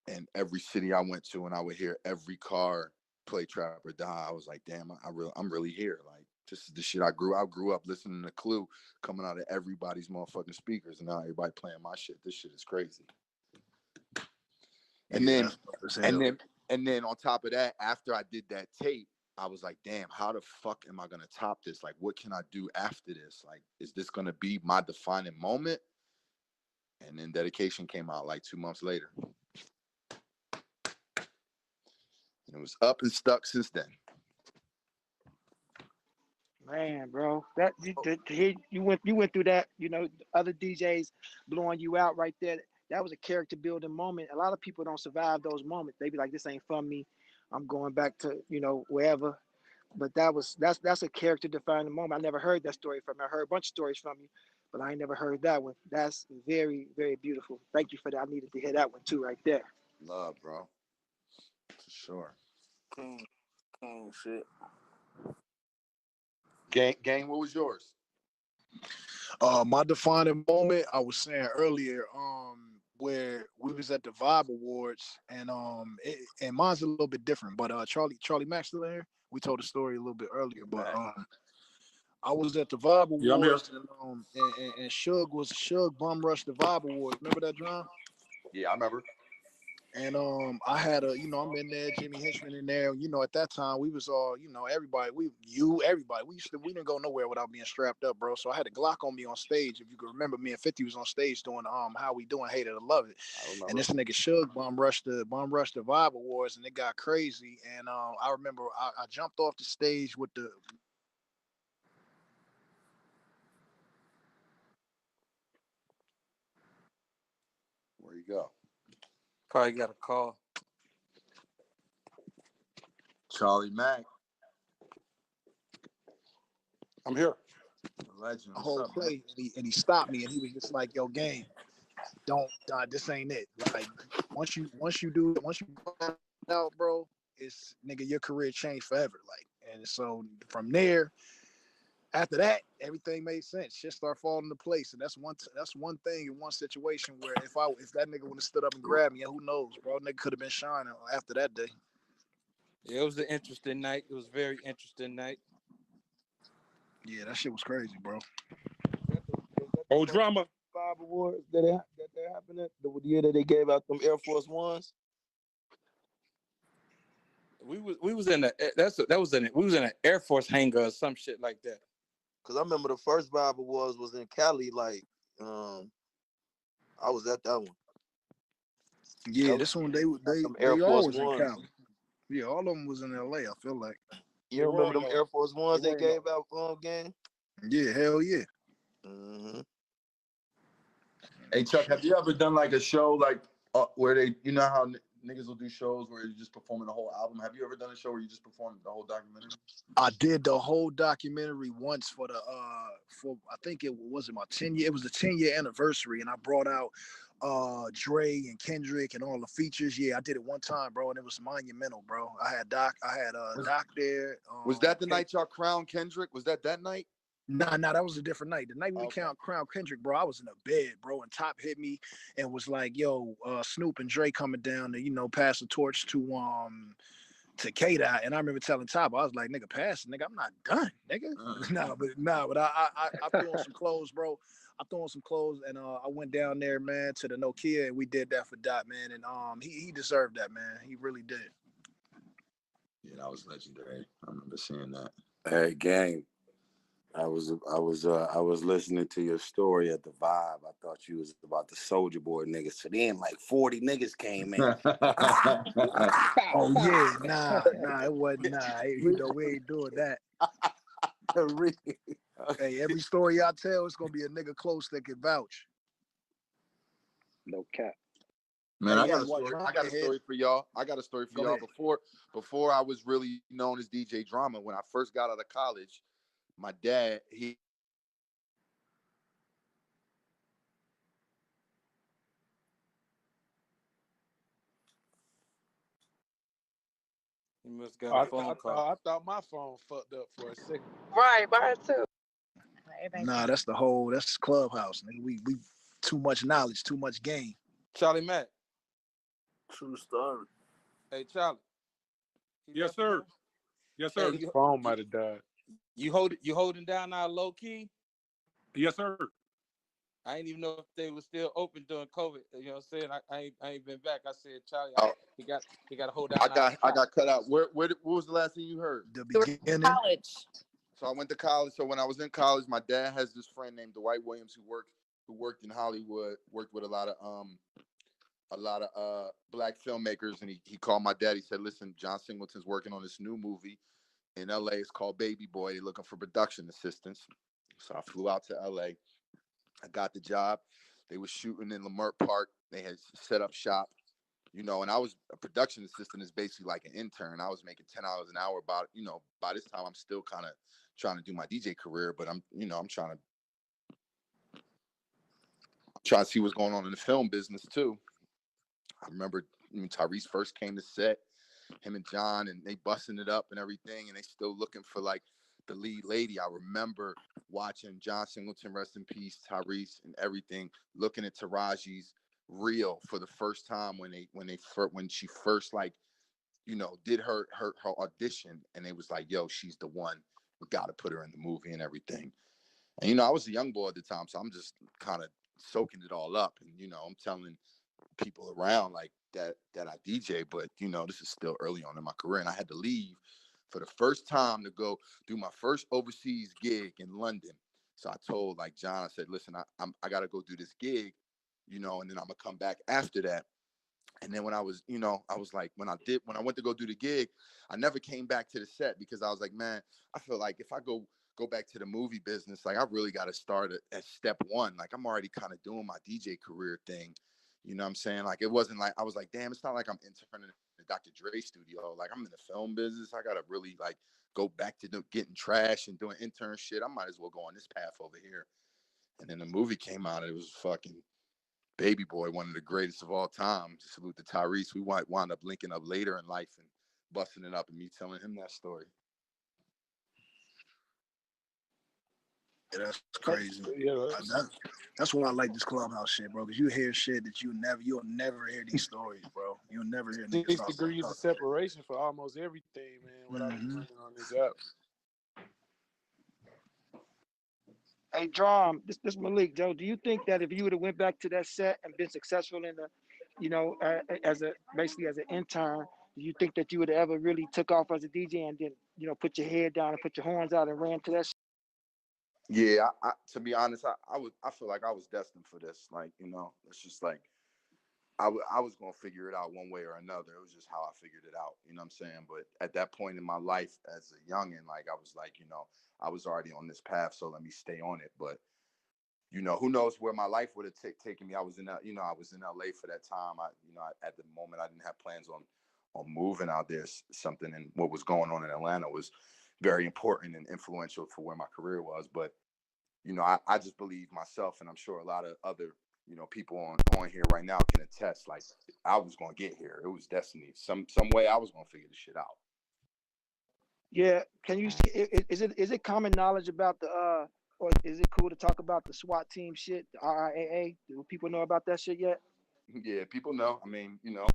Speaker 17: and every city I went to and I would hear every car play Trap or Die, I was like, damn, I'm really here. Like this is the shit I grew up listening to Clue coming out of everybody's motherfucking speakers, and now everybody playing my shit. This shit is crazy. And then on top of that, after I did that tape, I was like, damn, how the fuck am I going to top this? Like, what can I do after this? Like, is this going to be my defining moment? And then Dedication came out like 2 months later. And it was up and stuck since then.
Speaker 3: Man, bro, you went through that. Other DJs blowing you out right there. That was a character building moment. A lot of people don't survive those moments. They be like, this ain't for me. I'm going back to, wherever. But that's a character defining moment. I never heard that story from you. I heard a bunch of stories from you, but I ain't never heard that one. That's very, very beautiful. Thank you for that. I needed to hear that one too, right there.
Speaker 17: Love, bro. For sure.
Speaker 6: King shit.
Speaker 17: Gang, what was yours?
Speaker 2: My defining moment, I was saying earlier, where we was at the Vibe Awards, and and mine's a little bit different, but Charlie Mack still in here. We told the story a little bit earlier, but I was at the Vibe
Speaker 14: Yeah, I'm here.
Speaker 2: Awards, and Suge bum rushed the Vibe Awards. Remember that, John?
Speaker 17: Yeah, I remember.
Speaker 2: And I had I'm in there, Jimmy Henchman in there. At that time we was all, everybody, everybody. We didn't go nowhere without being strapped up, bro. So I had a Glock on me on stage. If you can remember, me and 50 was on stage doing How We Doing, Hate It or Love It. And this nigga Suge bum rushed the Vibe Awards, and it got crazy. And I remember I jumped off the stage with the.
Speaker 17: Where you go?
Speaker 12: Probably got a call.
Speaker 17: Charlie Mack.
Speaker 14: I'm here.
Speaker 17: Legend.
Speaker 2: A whole
Speaker 17: What's up,
Speaker 2: play, and he stopped me, and he was just like, "Yo, gang, don't this ain't it. Like once you go out, bro, it's nigga, your career changed forever. Like, and so from there, after that, everything made sense. Shit started falling into place, and that's one thing in one situation where if that nigga would have stood up and grabbed me, who knows, bro, nigga could have been shining after that day.
Speaker 12: Yeah, it was an interesting night. It was a very interesting night.
Speaker 2: Yeah, that shit was crazy, bro.
Speaker 14: Oh, drama.
Speaker 6: Vibe Awards that happened at the year that they gave out them Air Force Ones.
Speaker 12: We was in an Air Force hangar or some shit like that.
Speaker 6: Cause I remember the first Vibe Awards was in Cali. Like, I was at that one.
Speaker 2: Yeah, this one they
Speaker 6: Air Force
Speaker 2: always in
Speaker 6: Ones.
Speaker 2: Cali. Yeah, all of them was in LA. I feel like.
Speaker 6: You remember them Air Force Ones they gave out game?
Speaker 2: Yeah, hell yeah.
Speaker 6: Mm-hmm.
Speaker 17: Hey Chuck, have you ever done like a show like where they, how niggas will do shows where you're just performing the whole album? Have you ever done a show where you just performed the whole documentary?
Speaker 2: I did the whole documentary once for the I think it was my 10-year. It was the 10-year anniversary, and I brought out Dre and Kendrick and all the features. Yeah, I did it one time, bro, and it was monumental, bro. I had Doc there.
Speaker 17: Was that the night y'all crowned Kendrick? Was that night?
Speaker 2: Nah, that was a different night. The night we crowned Kendrick, bro, I was in a bed, bro, and Top hit me and was like, "Yo, Snoop and Dre coming down to pass the torch to K-Dot." And I remember telling Top, I was like, "Nigga, pass it, nigga. I'm not done, nigga." But I threw on some clothes, bro. I threw on some clothes, and I went down there, man, to the Nokia, and we did that for Dot, man. And he deserved that, man. He really did.
Speaker 17: Yeah, that was legendary. I remember seeing that.
Speaker 1: Hey, gang. I was listening to your story at the Vibe. I thought you was about the Soldier Boy niggas. So then like 40 niggas came in.
Speaker 2: Oh yeah, nah, it wasn't. Nah, we ain't doing that. Hey, every story I tell, it's gonna be a nigga close that can vouch.
Speaker 3: No cap.
Speaker 17: Man, I got a story. I got a story for y'all. Before I was really known as DJ Drama, when I first got out of college, my dad, he
Speaker 12: must got a phone call.
Speaker 14: I thought my phone fucked up for a second.
Speaker 11: Right, mine too.
Speaker 2: Nah, that's Clubhouse, nigga. We too much knowledge, too much game.
Speaker 12: Charlie Mack.
Speaker 6: True story.
Speaker 12: Hey, Charlie.
Speaker 14: Yes, sir. Yes, sir.
Speaker 12: Hey,
Speaker 14: His phone might have died.
Speaker 12: You holding down our low key?
Speaker 14: Yes, sir.
Speaker 12: I didn't even know if they were still open during COVID. You know what I'm saying? I ain't been back. I said, Charlie, he got to hold down.
Speaker 17: I got cut out. What was the last thing you heard?
Speaker 2: The beginning.
Speaker 11: College.
Speaker 17: So I went to college. So when I was in college, my dad has this friend named Dwight Williams who worked in Hollywood, worked with a lot of black filmmakers, and he called my dad. He said, "Listen, John Singleton's working on this new movie in LA. It's called Baby Boy. They're looking for production assistants." So I flew out to LA. I got the job. They were shooting in Leimert Park. They had set up shop. you know, and I was a production assistant is basically like an intern. I was making $10 an hour. About, you know, by this time I'm still kind of trying to do my DJ career, but I'm, you know, I'm trying to see what's going on in the film business too. I remember when Tyrese first came to set, him and John, and they busting it up and everything, and they still looking for like the lead lady. I remember watching John Singleton, rest in peace, Tyrese, and everything, looking at Taraji's reel for the first time when she first, like, you know, did her audition, and they was like, yo, she's the one. We got to put her in the movie and everything. And, you know, I was a young boy at the time, so I'm just kind of soaking it all up. And, you know, I'm telling people around like that I DJ, but, you know, this is still early on in my career. And I had to leave for the first time to go do my first overseas gig in London. So I told like John, I said, listen, I got to go do this gig, you know, and then I'm going to come back after that. And then when I was, you know, I was like, when I went to go do the gig, I never came back to the set because I was like, man, I feel like if I go back to the movie business, like I really got to start at step one. Like I'm already kind of doing my DJ career thing. You know what I'm saying? Like it wasn't like, I was like, damn, it's not like I'm interning in the Dr. Dre studio. Like I'm in the film business. I got to really like go back to getting trash and doing intern shit. I might as well go on this path over here. And then the movie came out and it was fucking Baby Boy, one of the greatest of all time. Salute to Tyrese. We wound up linking up later in life and busting it up, and me telling him that story.
Speaker 2: Yeah, that's crazy.
Speaker 14: Yeah,
Speaker 2: that's why I like this clubhouse shit, bro. Because you hear shit that you'll never hear these stories, bro. You'll never hear niggas
Speaker 14: 6
Speaker 2: talk
Speaker 14: degrees
Speaker 2: about
Speaker 14: of separation for almost everything, man. What I've been learning on this app.
Speaker 3: Hey, Drum, this Malik, Joe. Do you think that if you would have went back to that set and been successful in the, you know, basically as an intern, do you think that you would have ever really took off as a DJ and then, you know, put your head down and put your horns out and ran to that shit?
Speaker 17: Yeah, to be honest, I feel like I was destined for this. Like, you know, it's just like I was gonna figure it out one way or another. It was just how I figured it out. You know what I'm saying? But at that point in my life as a youngin', like I was like, you know, I was already on this path, so let me stay on it. But you know, who knows where my life would have taken me. I was in LA for that time. At the moment I didn't have plans on moving out there. Something, and what was going on in Atlanta was very important and influential for where my career was. But, you know, I just believe myself, and I'm sure a lot of other, you know, people on here right now can attest, like I was gonna get here. It was destiny. Some way I was gonna figure this shit out.
Speaker 3: Yeah. Can you? Is it common knowledge about the or is it cool to talk about the SWAT team shit, the RIAA? Do people know about that shit yet?
Speaker 17: Yeah, people know. I mean, you know,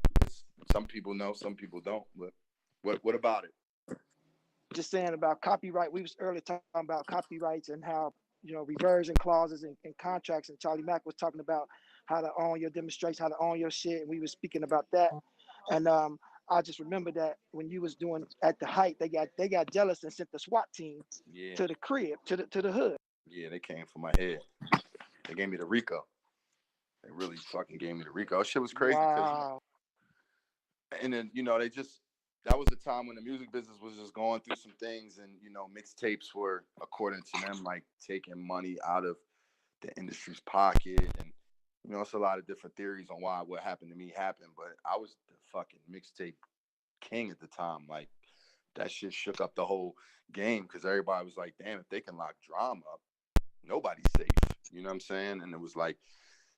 Speaker 17: some people know, some people don't. But what about it?
Speaker 3: Just saying about copyright. We was earlier talking about copyrights and how, you know, reversion clauses and contracts. And Charlie Mack was talking about how to own your demonstration, how to own your shit. And we were speaking about that. And I just remember that when you was doing at the height, they got jealous and sent the SWAT team
Speaker 17: Yeah.
Speaker 3: to the crib, to the hood.
Speaker 17: Yeah, they came for my head. They gave me the Rico. They really fucking gave me the Rico. Shit was crazy because,
Speaker 3: Wow.
Speaker 17: and then, you know, that was the time when the music business was just going through some things, and, you know, mixtapes were, according to them, like taking money out of the industry's pocket. And, you know, it's a lot of different theories on why what happened to me happened, but I was the fucking mixtape king at the time. Like, that shit shook up the whole game because everybody was like, damn, if they can lock Drama up, nobody's safe. You know what I'm saying? And it was like,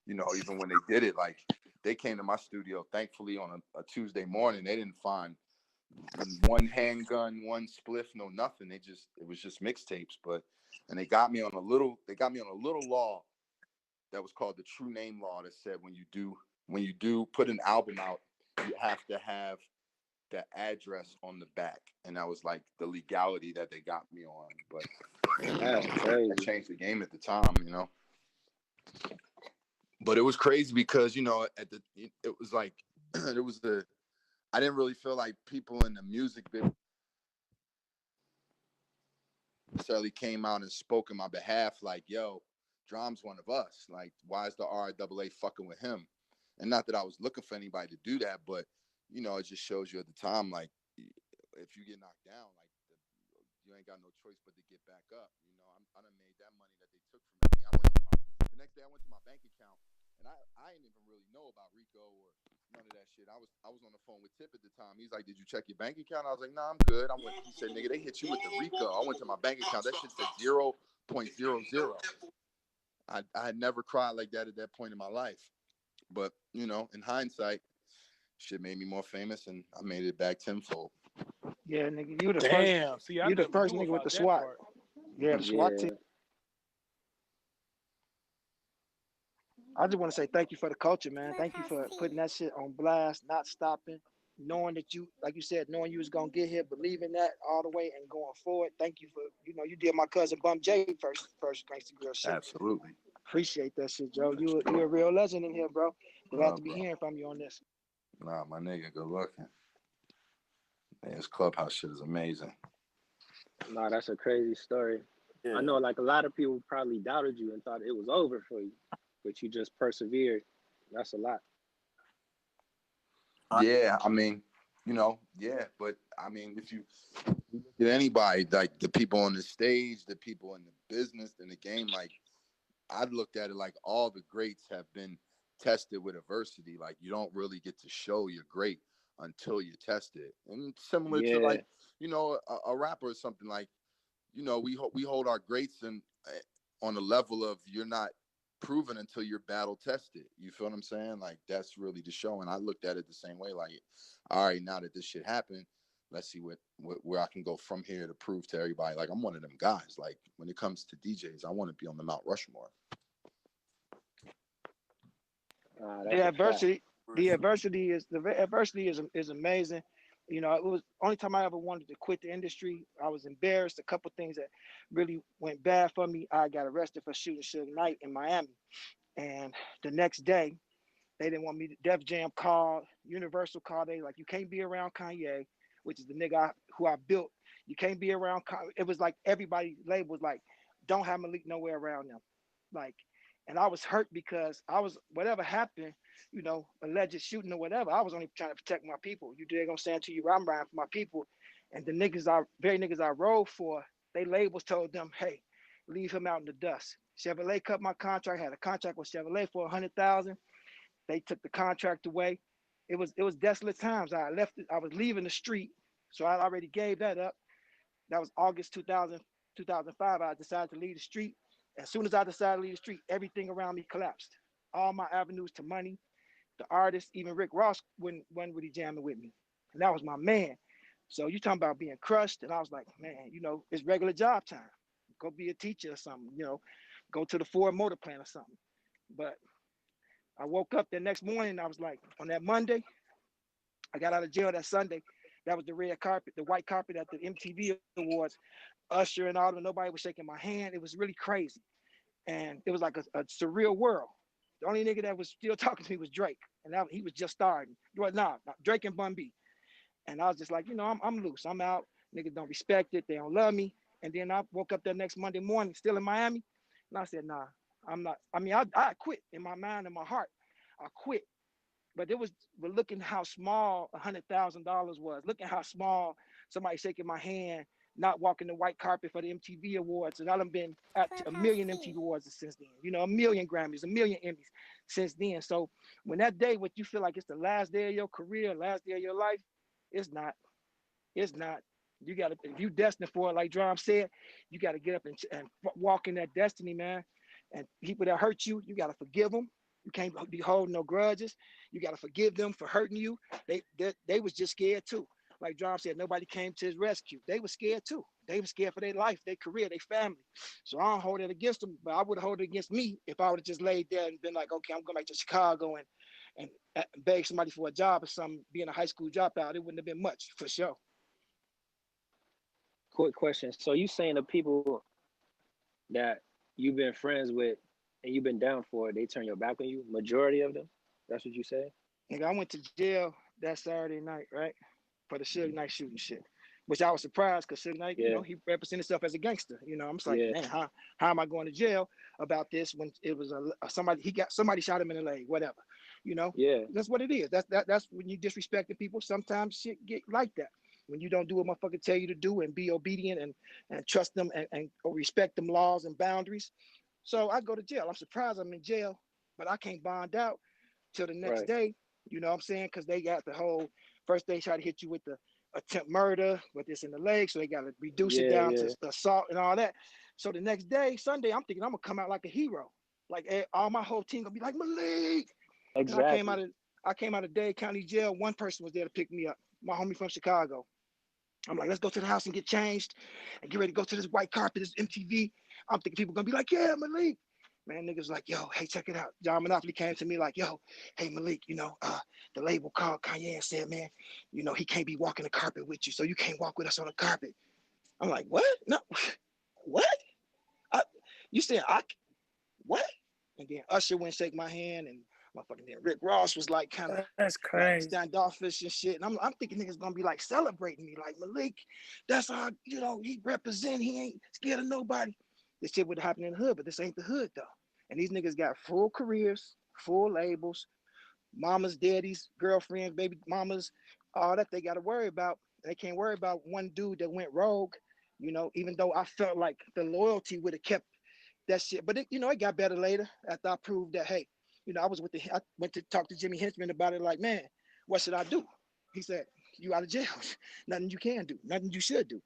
Speaker 17: you know, even when they did it, like they came to my studio, thankfully on a Tuesday morning, they didn't find one handgun, one spliff, no nothing. It was just mixtapes. And they got me on a little law that was called the True Name Law that said when you do put an album out, you have to have the address on the back. And that was like the legality that they got me on. But
Speaker 16: That's crazy.
Speaker 17: that changed the game at the time, you know. But it was crazy because, you know, it was like I didn't really feel like people in the music business necessarily came out and spoke in my behalf, like, yo, Drum's one of us. Like, why is the RIAA fucking with him? And not that I was looking for anybody to do that, but, you know, it just shows you at the time, like, if you get knocked down, like, you ain't got no choice but to get back up. You know, I done made that money that they took from me. The next day I went to my bank account, and I didn't even really know about Rico or, none of that shit. I was on the phone with Tip at the time. He's like, "Did you check your bank account?" I was like, "Nah, I'm good." He said, "Nigga, they hit you with the RICO." I went to my bank account. That shit said 0.00. I had never cried like that at that point in my life. But, you know, in hindsight, shit made me more famous, and I made it back tenfold.
Speaker 3: Yeah, nigga, you the
Speaker 4: Damn.
Speaker 3: first.
Speaker 4: See, I
Speaker 3: You the
Speaker 4: never
Speaker 3: first
Speaker 4: knew
Speaker 3: nigga with
Speaker 4: about
Speaker 3: the
Speaker 4: that
Speaker 3: SWAT.
Speaker 4: part.
Speaker 3: Yeah, the SWAT
Speaker 10: Yeah.
Speaker 3: team. I just want to say thank you for the culture, man. Thank you for putting that shit on blast, not stopping, knowing that you, like you said, knowing you was gonna get here, believing that all the way and going forward. Thank you for, you know, you did my cousin Bum J first Gangsta Girl shit.
Speaker 17: Absolutely.
Speaker 3: Appreciate that shit, Joe. You a real legend in here, bro. Glad to be
Speaker 17: bro.
Speaker 3: hearing from you on this.
Speaker 17: Nah, my nigga, good looking. Man, this Clubhouse shit is amazing.
Speaker 18: Nah, that's a crazy story.
Speaker 10: Yeah.
Speaker 18: I know, like, a lot of people probably doubted you and thought it was over for you, but you just persevered. That's a lot.
Speaker 17: Yeah, I mean, you know, yeah, but I mean, if you look at anybody, like the people on the stage, the people in the business, in the game, like I've looked at it like all the greats have been tested with adversity. Like you don't really get to show you're great until you test it. And similar to like, you know, a rapper or something like, you know, we hold our greats and on a level of you're not proven until you're battle tested. You feel what I'm saying? Like that's really the show. And I looked at it the same way. Like, all right, now that this shit happened, let's see where I can go from here to prove to everybody. Like I'm one of them guys. Like when it comes to DJs, I want to be on the Mount Rushmore.
Speaker 3: The adversity is amazing. You know, it was only time I ever wanted to quit the industry. I was embarrassed. A couple things that really went bad for me. I got arrested for shooting Suge Knight in Miami, and the next day they didn't want me to. Def Jam called, Universal called. They like, you can't be around Kanye, which is the nigga who I built. You can't be around. It was like everybody label was like, don't have Malik nowhere around them, like. And I was hurt because I was, whatever happened, you know, alleged shooting or whatever, I was only trying to protect my people. You dig what I'm saying to you? I'm riding for my people. And the very niggas I rode for, they labels told them, hey, leave him out in the dust. Chevrolet cut my contract, had a contract with Chevrolet for $100,000. They took the contract away. It was desolate times. I was leaving the street. So I already gave that up. That was August 2005. I decided to leave the street. As soon as I decided to leave the street, everything around me collapsed. All my avenues to money, the artists, even Rick Ross wasn't really jamming with me. And that was my man. So you talking about being crushed. And I was like, man, you know, it's regular job time. Go be a teacher or something, you know, go to the Ford Motor Plant or something. But I woke up the next morning. I was like, on that Monday, I got out of jail that Sunday. That was the red carpet, the white carpet at the MTV Awards. Usher and all of them, nobody was shaking my hand. It was really crazy. And it was like a surreal world. The only nigga that was still talking to me was Drake. And he was just starting. Well, Drake and Bun B. And I was just like, you know, I'm loose. I'm out. Niggas don't respect it. They don't love me. And then I woke up that next Monday morning, still in Miami. And I said, nah, I'm not. I mean, I quit in my mind and my heart. I quit. But looking how small $100,000 was. Looking how small somebody shaking my hand, not walking the white carpet for the MTV Awards. And I've been at a million MTV Awards since then. You know, a million Grammys, a million Emmys since then. So when that day, what you feel like it's the last day of your career, last day of your life, it's not. It's not. You got to, if you destined for it, like Drum said, you got to get up and walk in that destiny, man. And people that hurt you, you got to forgive them. You can't be holding no grudges. You got to forgive them for hurting you. They was just scared too. Like Drum said, nobody came to his rescue. They were scared too. They were scared for their life, their career, their family. So I don't hold it against them, but I would hold it against me if I would have just laid there and been like, okay, I'm going back to Chicago and beg somebody for a job or something, being a high school dropout. It wouldn't have been much for sure.
Speaker 18: Quick question. So you saying the people that you've been friends with and you've been down for, they turn your back on you? Majority of them? That's what you say?
Speaker 3: Nigga, I went to jail that Saturday night, right? For the Suge Knight shooting shit. Which I was surprised because Suge Knight, you know, he represented himself as a gangster. You know, I'm just like, man, how am I going to jail about this when it was somebody shot him in the leg, whatever. You know?
Speaker 18: Yeah.
Speaker 3: That's what it is. That's when you disrespecting people. Sometimes shit get like that. When you don't do what motherfucker tell you to do and be obedient and trust them and respect them laws and boundaries. So I go to jail. I'm surprised I'm in jail, but I can't bond out till the next day. You know what I'm saying? Because they got the whole first they try to hit you with the attempt murder, with this in the leg, so they got to reduce it down to assault and all that. So the next day, Sunday, I'm thinking I'm gonna come out like a hero. Like all my whole team gonna be like Malik.
Speaker 18: Exactly.
Speaker 3: And I came out of Dade County Jail. One person was there to pick me up. My homie from Chicago. I'm like, let's go to the house and get changed and get ready to go to this white carpet, this MTV. I'm thinking people gonna be like, yeah, Malik. Man, niggas like, yo, hey, check it out. John Monopoly came to me like, yo, hey, Malik, the label called Kanye and said, man, he can't be walking the carpet with you, so you can't walk with us on the carpet. I'm like, what? No, what? You said what? And then Usher went and shake my hand, and motherfucking then Rick Ross was like kind of
Speaker 5: That's crazy.
Speaker 3: standoffish and shit. And I'm thinking niggas gonna be like celebrating me, like Malik, that's how he represent. He ain't scared of nobody. This shit would happen in the hood, but this ain't the hood though. And these niggas got full careers, full labels, mamas, daddies, girlfriends, baby mamas, all that they got to worry about. They can't worry about one dude that went rogue. Even though I felt like the loyalty would have kept that shit. But it got better later after I proved that, hey, I went to talk to Jimmy Henchman about it, like, man, what should I do? He said, you out of jail. Nothing you can do, nothing you should do.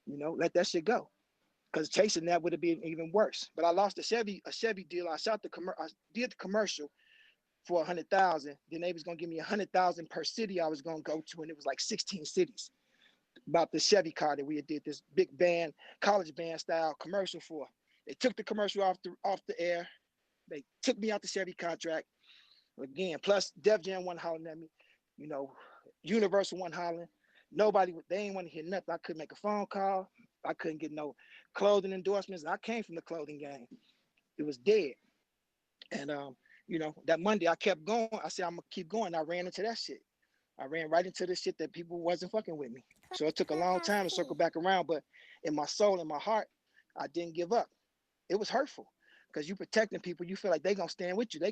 Speaker 3: Let that shit go. Because chasing that would have been even worse. But I lost a Chevy deal. I did the commercial for 100,000. Then they was gonna give me 100,000 per city I was gonna go to, and it was like 16 cities. About the Chevy car that we did this big band, college band style commercial for. They took the commercial off the air. They took me out the Chevy contract. Again, plus Def Jam wasn't hollering at me. Universal wasn't hollering. They ain't want to hear nothing. I couldn't make a phone call. I couldn't get no clothing endorsements. I came from the clothing game. It was dead. And that Monday I kept going. I said, I'm gonna keep going. I ran into that shit. I ran right into the shit that people wasn't fucking with me. So it took a long time to circle back around, but in my soul, in my heart, I didn't give up. It was hurtful because you protecting people. You feel like they gonna stand with you. They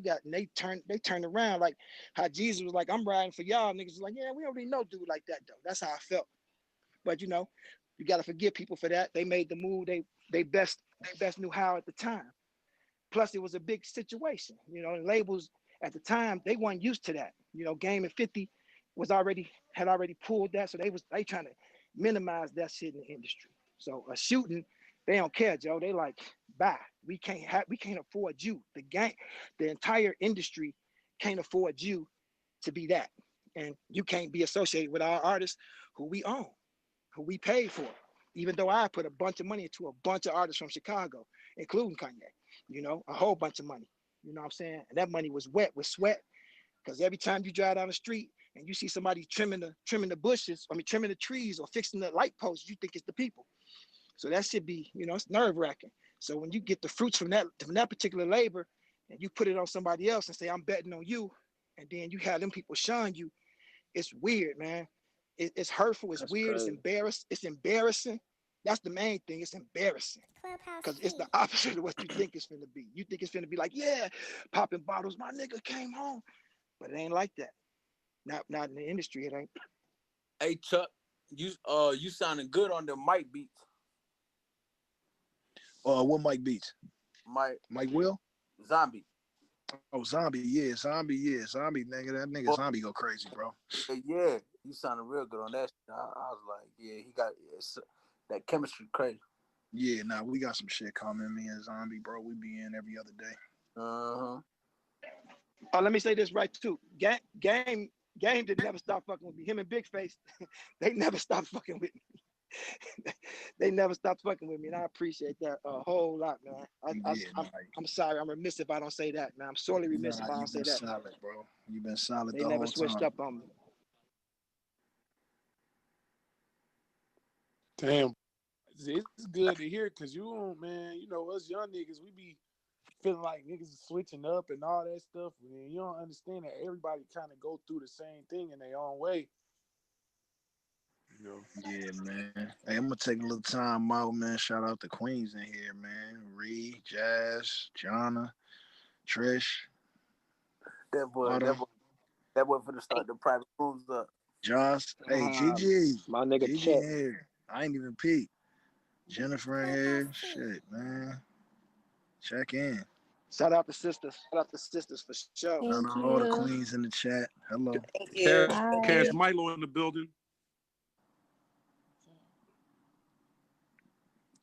Speaker 3: turned around like how Jesus was like, I'm riding for y'all. Niggas was like, yeah, we don't really know dude like that though. That's how I felt. But you gotta forgive people for that. They made the move. They best knew how at the time. Plus, it was a big situation. And labels at the time they weren't used to that. Game and 50 had already pulled that, so they trying to minimize that shit in the industry. So a shooting, they don't care, Joe. They like, bye. We can't afford you. The entire industry can't afford you to be that, and you can't be associated with our artists who we own, who we paid for. Even though I put a bunch of money into a bunch of artists from Chicago, including Kanye, a whole bunch of money. You know what I'm saying? And that money was wet with sweat. Because every time you drive down the street and you see somebody trimming the trees or fixing the light posts, you think it's the people. So that should be, it's nerve-wracking. So when you get the fruits from that particular labor and you put it on somebody else and say, I'm betting on you, and then you have them people shun you, it's weird, man. It's hurtful, it's weird, crazy. It's embarrassing. That's the main thing. It's embarrassing. Because it's the opposite of what you think it's finna be. You think it's finna be like, yeah, popping bottles, my nigga came home. But it ain't like that. Not in the industry, it ain't.
Speaker 10: Hey Chuck, you sounding good on the mic beats.
Speaker 2: What Mike beats?
Speaker 10: Mike
Speaker 2: Will?
Speaker 10: Zombie.
Speaker 2: Oh, Zombie, yeah. Zombie, nigga. That nigga Zombie go crazy, bro.
Speaker 10: Yeah, you sounded real good on that shit. I was like, yeah, he got that chemistry crazy.
Speaker 2: Yeah, we got some shit coming. Me and Zombie, bro. We be in every other day.
Speaker 3: Oh, let me say this right too. Game did never stop fucking with me. Him and Big Face, they never stopped fucking with me. They never stopped fucking with me, and I appreciate that a whole lot, man. I'm sorry, I'm remiss if I don't say that, man. I'm sorely remiss if I don't say that.
Speaker 2: Solid, bro. You've been solid.
Speaker 3: They never switched up on me.
Speaker 4: Damn, it's good to hear because man, us young niggas, we be feeling like niggas is switching up and all that stuff. And you don't understand that everybody kind of go through the same thing in their own way.
Speaker 2: Yeah, man. Hey, I'm gonna take a little time out, man. Shout out to Queens in here, man. Reed, Jazz, Jonna, Trish.
Speaker 10: That boy for to start the private rooms up.
Speaker 2: Josh, hey, Gigi,
Speaker 18: my nigga
Speaker 2: Gigi
Speaker 18: Chet.
Speaker 2: here. I ain't even peep. Jennifer in here. Shit, man. Check in.
Speaker 3: Shout out the sisters. Shout out the sisters for sure.
Speaker 2: Shout
Speaker 5: Thank
Speaker 2: out all the
Speaker 5: you.
Speaker 2: queens in the chat. Hello.
Speaker 15: Thank you.
Speaker 14: Cash
Speaker 5: Hi.
Speaker 14: Milo in the building.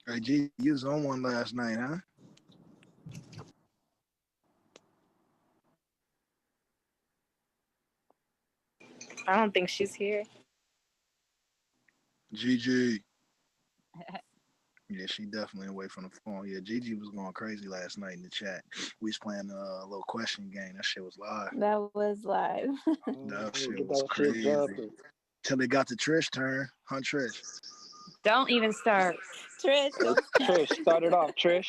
Speaker 2: Hey, G, you was on one last night, huh?
Speaker 5: I don't think she's here.
Speaker 2: GG. Yeah, she definitely away from the phone. Yeah, Gigi was going crazy last night in the chat. We was playing a little question game. That shit was live.
Speaker 5: That was live.
Speaker 2: That shit
Speaker 18: Get
Speaker 2: was
Speaker 18: that shit
Speaker 2: crazy.
Speaker 18: jumping.
Speaker 2: Till it got to Trish turn. Huh, Trish?
Speaker 5: Don't even start. Trish, don't start.
Speaker 18: Trish, start it off, Trish.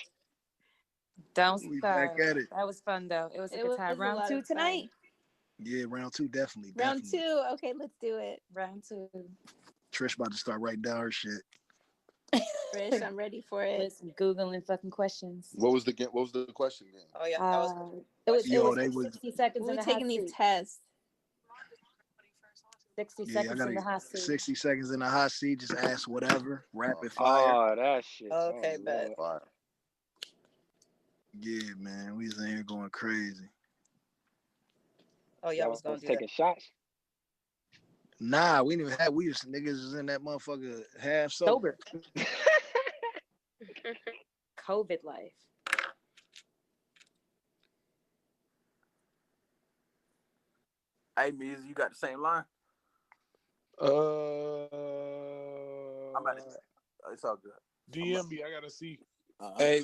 Speaker 7: Don't
Speaker 2: We back
Speaker 7: start.
Speaker 2: at it.
Speaker 7: That was fun though. It was a
Speaker 5: It
Speaker 7: good
Speaker 5: was
Speaker 7: time.
Speaker 5: a
Speaker 7: Round
Speaker 5: lot
Speaker 7: 2
Speaker 5: of fun.
Speaker 7: tonight.
Speaker 2: Yeah, round two, definitely.
Speaker 5: Round
Speaker 2: Definitely.
Speaker 5: 2. Okay, let's do it.
Speaker 7: Round 2.
Speaker 2: Trish about to start writing down her shit.
Speaker 5: Trish, I'm ready for it.
Speaker 7: Listen, Googling fucking questions.
Speaker 17: What was the game? What was the question game?
Speaker 15: Oh yeah, that was.
Speaker 7: It was
Speaker 2: They was
Speaker 7: 60 seconds
Speaker 5: We
Speaker 7: in
Speaker 5: were
Speaker 7: the hot
Speaker 5: taking these
Speaker 7: seat.
Speaker 5: tests.
Speaker 7: 60
Speaker 2: Yeah, I
Speaker 7: seconds
Speaker 2: got
Speaker 7: in the hot seat.
Speaker 2: 60 seconds in the hot seat. Just ask whatever. Rapid fire.
Speaker 18: Oh, that shit.
Speaker 15: Okay,
Speaker 18: oh,
Speaker 15: bet.
Speaker 18: Lord.
Speaker 2: Yeah, man. We was in here going crazy.
Speaker 15: Oh yeah, I
Speaker 18: Y'all
Speaker 15: was gonna
Speaker 18: was
Speaker 15: do
Speaker 18: taking shots.
Speaker 2: Nah, we didn't even have. We was niggas was in that motherfucker half sober.
Speaker 7: COVID life.
Speaker 10: Hey, Miz, you got the same line? I'm about to, it's all good.
Speaker 4: DM me. I gotta see.
Speaker 12: Hey,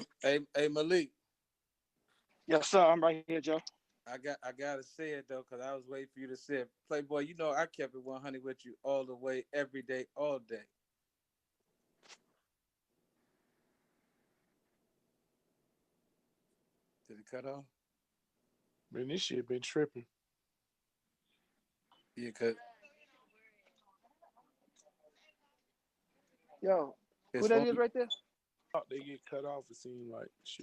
Speaker 12: Malik.
Speaker 3: Yes, sir. I'm right here, Joe.
Speaker 12: I gotta say it though, cause I was waiting for you to say it. Playboy, you know I kept it 100 with you all the way, every day, all day. Did it cut off?
Speaker 4: Man, this shit been tripping.
Speaker 12: Yeah, cause
Speaker 3: Yo,
Speaker 12: it's
Speaker 3: who that
Speaker 12: on-
Speaker 3: is right there?
Speaker 4: They get cut off. It seems like shit.